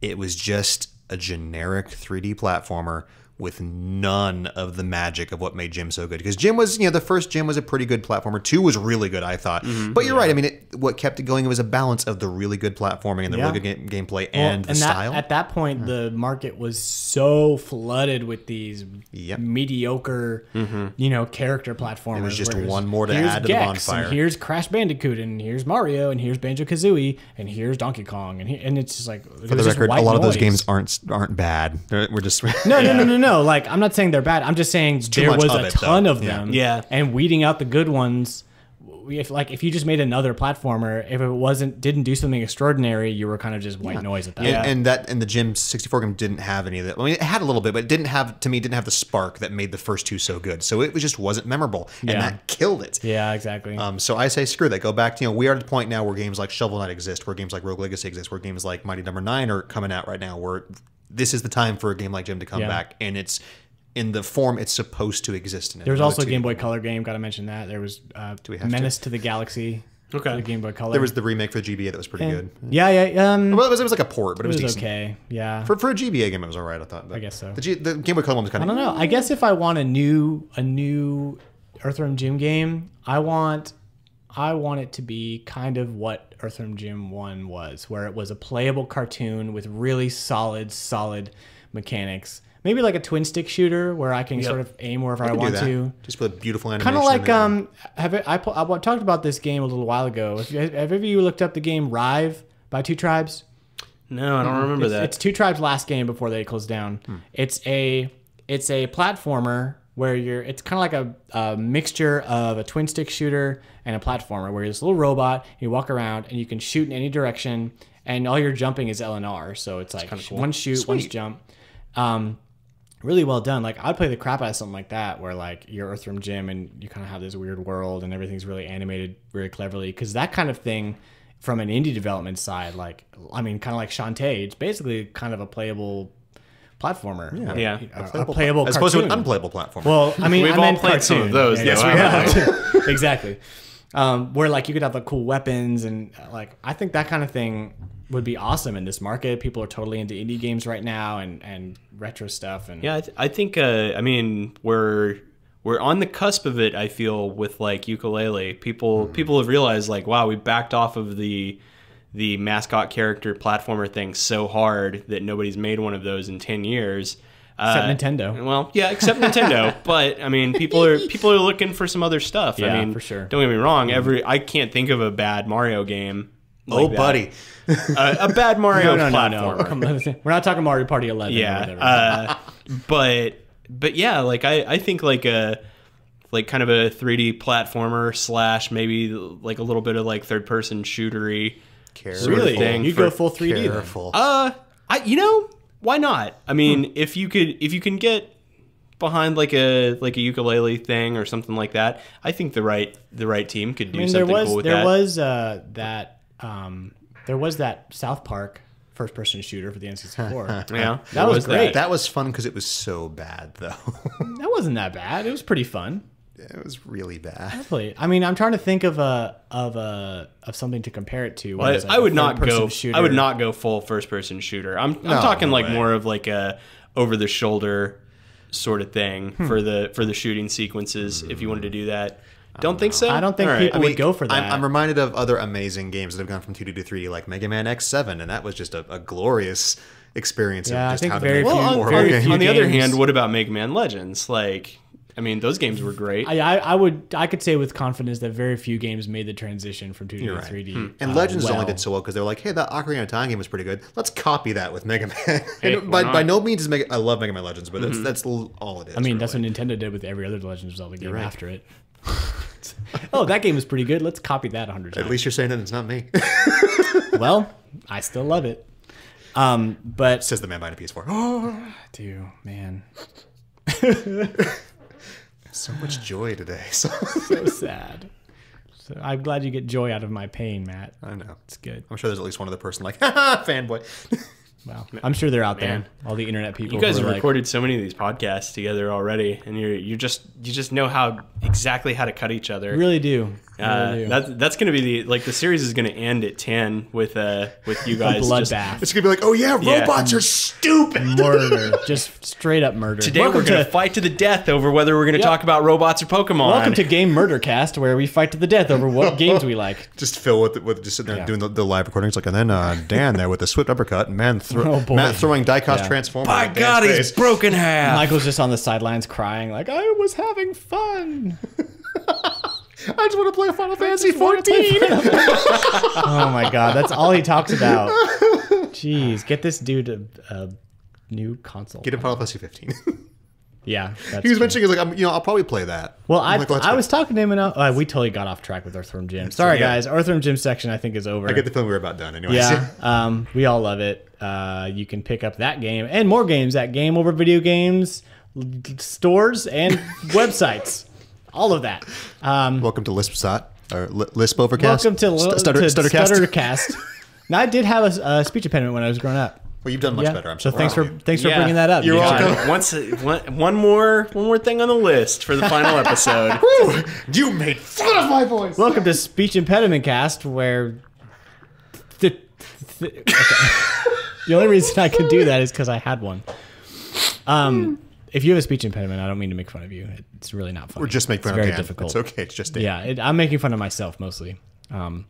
It was just a generic 3D platformer with none of the magic of what made Jim so good. Because Jim was, the first Jim was a pretty good platformer. 2 was really good, I thought. But you're right. I mean, what kept it going was a balance of the really good platforming and the really good gameplay and the style. At that point, the market was so flooded with these mediocre, character platformers. It was just where one more to here's add to the Gex, bonfire. And here's Crash Bandicoot, and here's Mario, and here's Banjo-Kazooie, and here's Donkey Kong, and it's just like For the record, a lot of those games aren't bad. We're just No. Like, I'm not saying they're bad. I'm just saying there much was of a it, ton though. of them. Yeah. And weeding out the good ones. If you just made another platformer, if it didn't do something extraordinary, you were kind of just white noise at that point. And the Jim 64 game didn't have any of that. I mean, it had a little bit, but it didn't have the spark that made the first 2 so good. So it just wasn't memorable, and that killed it. Yeah, exactly. So I say screw that. Go back to we are at the point now where games like Shovel Knight exist, where games like Rogue Legacy exist, where games like Mighty Number 9 are coming out right now. Where this is the time for a game like Jim to come back, and it's in the form it's supposed to exist in. There was also a Game Boy Color game. Got to mention that. There was Menace to the Galaxy. Okay. For the Game Boy Color. There was the remake for GBA that was pretty good. Yeah. Well, it was like a port, but it was decent. okay. Yeah. For a GBA game, it was all right. I thought. But I guess so. The Game Boy Color one was kind of. I don't know. I guess if I want a new Earthworm Jim game, I want it to be kind of what Earthworm Jim 1 was, where it was a playable cartoon with really solid mechanics. Maybe like a twin stick shooter where I can sort of aim wherever I want to. Just with beautiful animation. Kind of like I talked about this game a little while ago. Have any of you looked up the game Rive by Two Tribes? No, I don't remember that. It's Two Tribes' last game before they closed down. It's a platformer where it's kind of like a mixture of a twin stick shooter and a platformer where you're this little robot, you walk around and you can shoot in any direction, and all your jumping is L and R. So it's like cool. One shoot, one jump. Really well done. Like, I'd play the crap out of something like that where like you're Earthworm Jim and you kind of have this weird world and everything's really animated very cleverly, because that kind of thing from an indie development side, like, I mean, kind of like Shantae, it's basically kind of a playable platformer. Yeah. A playable as opposed to an cartoon. unplayable platform. Well, I mean, We've I all meant played some cartoon. of those. Yes, though, we haven't have. Exactly. Where like you could have like cool weapons and like, I think that kind of thing would be awesome in this market. People are totally into indie games right now and retro stuff. And Yeah, I think. I mean, we're on the cusp of it. I feel with like ukulele, people have realized like, wow, we backed off of the mascot character platformer thing so hard that nobody's made one of those in 10 years. Except Nintendo. Well, yeah, except Nintendo. But I mean, people are looking for some other stuff. Yeah, I mean, for sure. Don't get me wrong. I can't think of a bad Mario game. Oh, like that. buddy. A bad Mario No. platformer. Come on. We're not talking Mario Party 11. Or whatever. Yeah, but yeah, like I think like kind of a 3D platformer / maybe like a little bit of like third person shootery sort of Really? thing. You'd go full 3D then. Careful. Why not? I mean, if you can get behind like a ukulele thing or something like that, I think the right team could do something cool with that. There was that South Park first person shooter for the N64. Yeah, That was great. That was fun because it was so bad, though. That wasn't that bad. It was pretty fun. It was really bad. Definitely. I mean, I'm trying to think of something to compare it to. Well, I would not go full first person shooter. I'm talking like more of like a over the shoulder sort of thing for the shooting sequences. If you wanted to do that, don't think so. I don't think people would go for that. I'm reminded of other amazing games that have gone from 2D to 3D, like Mega Man X7, and that was just a glorious experience Yeah, I of just think how to very make few- horrible very games. few on the other games- hand, what about Mega Man Legends? Like, I mean, those games were great. I could say with confidence that very few games made the transition from 2D to 3D. And Legends well. only did so well because they were like, hey, that Ocarina of Time game was pretty good. Let's copy that with Mega Man. Hey, And why by not? no means is I love Mega Man Legends, but that's all it is. I mean, that's what really. Nintendo did with every other Legend of Zelda game right. after it. Oh, that game was pretty good. Let's copy that 100 times. At least you're saying that it's not me. Well, I still love it. But Says the man behind a PS4. dude, man. So much joy today. So sad. So I'm glad you get joy out of my pain, Matt. I know. It's good. I'm sure there's at least one other person like, haha, fanboy. Wow. I'm sure they're out Man. there. All the internet people. You guys who have are like, recorded so many of these podcasts together already, and you just know how exactly how to cut each other. Really do. Really do. That's going to be the series is going to end at 10 with you guys. Bloodbath. It's going to be like, oh yeah, robots are stupid. Murder. Just straight up murder. Today we're going to fight to the death over whether we're going to talk about robots or Pokemon. Welcome to Game Murdercast, where we fight to the death over what games we like. Just Phil with just sitting there doing the live recordings, like, and then Dan there with the swift uppercut, and Matt throwing die-cast transformers. By God, he's broken half. Michael's just on the sidelines crying, like, I was having fun. I just want to play Final Fantasy 14. Oh my God, that's all he talks about. Jeez, get this dude a new console. Get him Final Fantasy 15. Yeah, that's He was true. mentioning, he's like, I'll probably play that. Well, I'm like, I was talking to him, and we totally got off track with Earthworm Jim. Sorry, guys. Earthworm Jim section, I think, is over. I get the feeling we were about done anyway. Yeah, we all love it. You can pick up that game and more games at Game Over Videogames stores and websites. All of that. Welcome to Lispsat, or Lisp Overcast. Welcome to Stuttercast. Stuttercast. Now, I did have a speech impediment when I was growing up. Well, you've done much better. I'm so so thanks proud for of you. thanks for bringing that up. You're You welcome. One more thing on the list for the final episode. Woo! You made fun of my voice. Welcome to Speech Impediment Cast, where okay. The only reason I could do that is because I had one. If you have a speech impediment, I don't mean to make fun of you. It's really not funny. Or just make fun It's of very Dan. difficult. It's okay. It's just Dan. Yeah, I'm making fun of myself mostly. Well,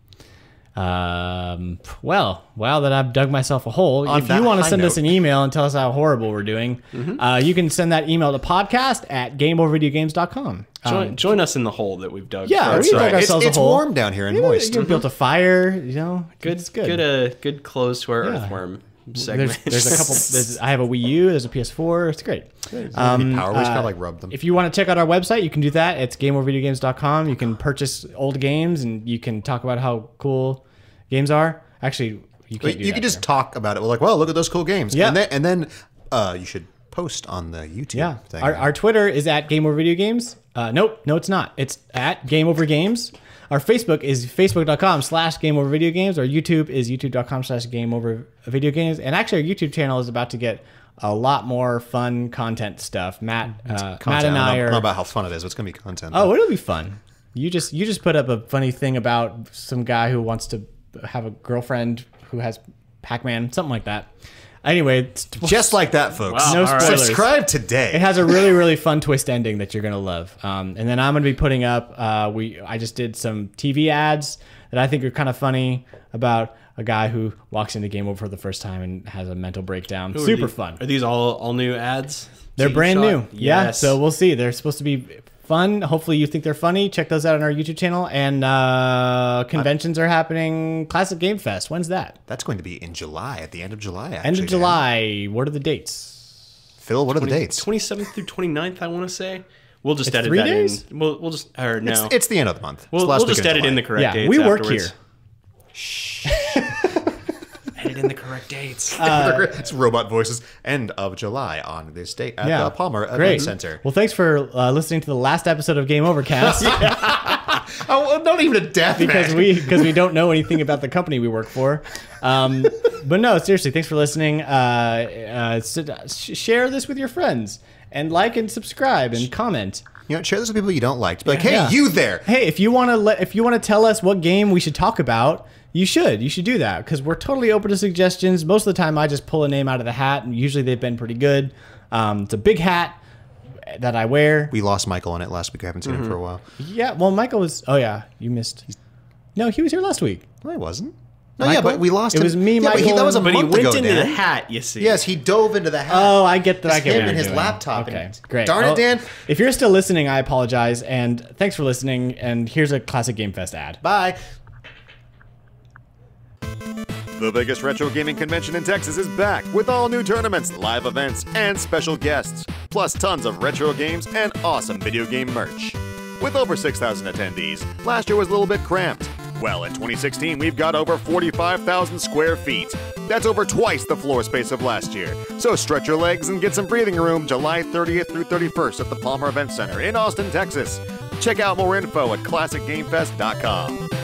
that I've dug myself a hole. On If that you want to high send us note. an email and tell us how horrible we're doing, you can send that email to podcast@gameovervideogames.com. Join us in the hole that we've dug. Yeah, for we ourselves. dug ourselves It's a hole. warm down here and moist. You built a fire. It's good. Good close to our Earthworm segment. There's a couple. I have a Wii U. There's a PS4. It's great. Power. We just kind of like rub them. If you want to check out our website, you can do that. It's gameovervideogames.com. You can purchase old games and you can talk about how cool games are. Actually, you can't do You that can just there. talk about it. We're like, well, look at those cool games. Yeah. And then you should post on the YouTube thing. Our Twitter is at Game Over Video Games. No, it's not. It's at Game Over Games. Our Facebook is facebook.com/Game Over Video Games. Our YouTube is youtube.com/Game Over Video Games. And actually, our YouTube channel is about to get a lot more fun content stuff. Matt and I I don't are. know about how fun it is. It's going to be content. Oh, though. it'll be fun. You just put up a funny thing about some guy who wants to have a girlfriend who has Pac-Man, something like that. Anyway, Just like that, folks. Wow, no all right. spoilers. Subscribe today. It has a really, really fun twist ending that you're gonna love. And then I'm gonna be putting up. I just did some TV ads that I think are kind of funny about a guy who walks into Game Over for the first time and has a mental breakdown. Super fun. Are these all new ads? They're that you brand shot? new. Yeah. Yes. So we'll see. They're supposed to be fun. Hopefully you think they're funny. Check those out on our YouTube channel. And conventions are happening. Classic Game Fest. When's that? That's going to be in July, at the end of July, actually. End of Dan. July. What are the dates? Phil, what are the dates? 27th through 29th, I want to say. We'll just It's edit 3 that days? in. We'll just or no. It's the end of the month. It's we'll the last just weekend of edit in the July. correct Yeah, dates. we work afterwards. here. Edit in the correct dates. It's robot voices. End of July on this date at the Palmer Event Center. Well, thanks for listening to the last episode of Game Overcast. Oh, well, not even a death because match. we don't know anything about the company we work for. But no, seriously, thanks for listening. Share this with your friends and like and subscribe and comment. You know, share this with people you don't like. Be like, hey, you there. Hey, if you want to tell us what game we should talk about, you should do that because we're totally open to suggestions. Most of the time, I just pull a name out of the hat, and usually they've been pretty good. It's a big hat that I wear. We lost Michael on it last week. I haven't seen him for a while. Yeah, well, Michael was. Oh yeah, you missed. No, he was here last week. No, he wasn't. No, Michael? yeah, but we lost It him. was me, yeah, but Michael, that was a But he month went ago, into Dan. the hat, you see. Yes, he dove into the hat. Oh, I get that. I Just get him what and you're his doing. laptop. Okay, And- great. Darn it, Dan. If you're still listening, I apologize, and thanks for listening. And here's a Classic Game Fest ad. Bye. The biggest retro gaming convention in Texas is back with all new tournaments, live events, and special guests, plus tons of retro games and awesome video game merch. With over 6,000 attendees, last year was a little bit cramped. Well, in 2016, we've got over 45,000 square feet. That's over twice the floor space of last year. So stretch your legs and get some breathing room July 30th through 31st at the Palmer Event Center in Austin, Texas. Check out more info at ClassicGameFest.com.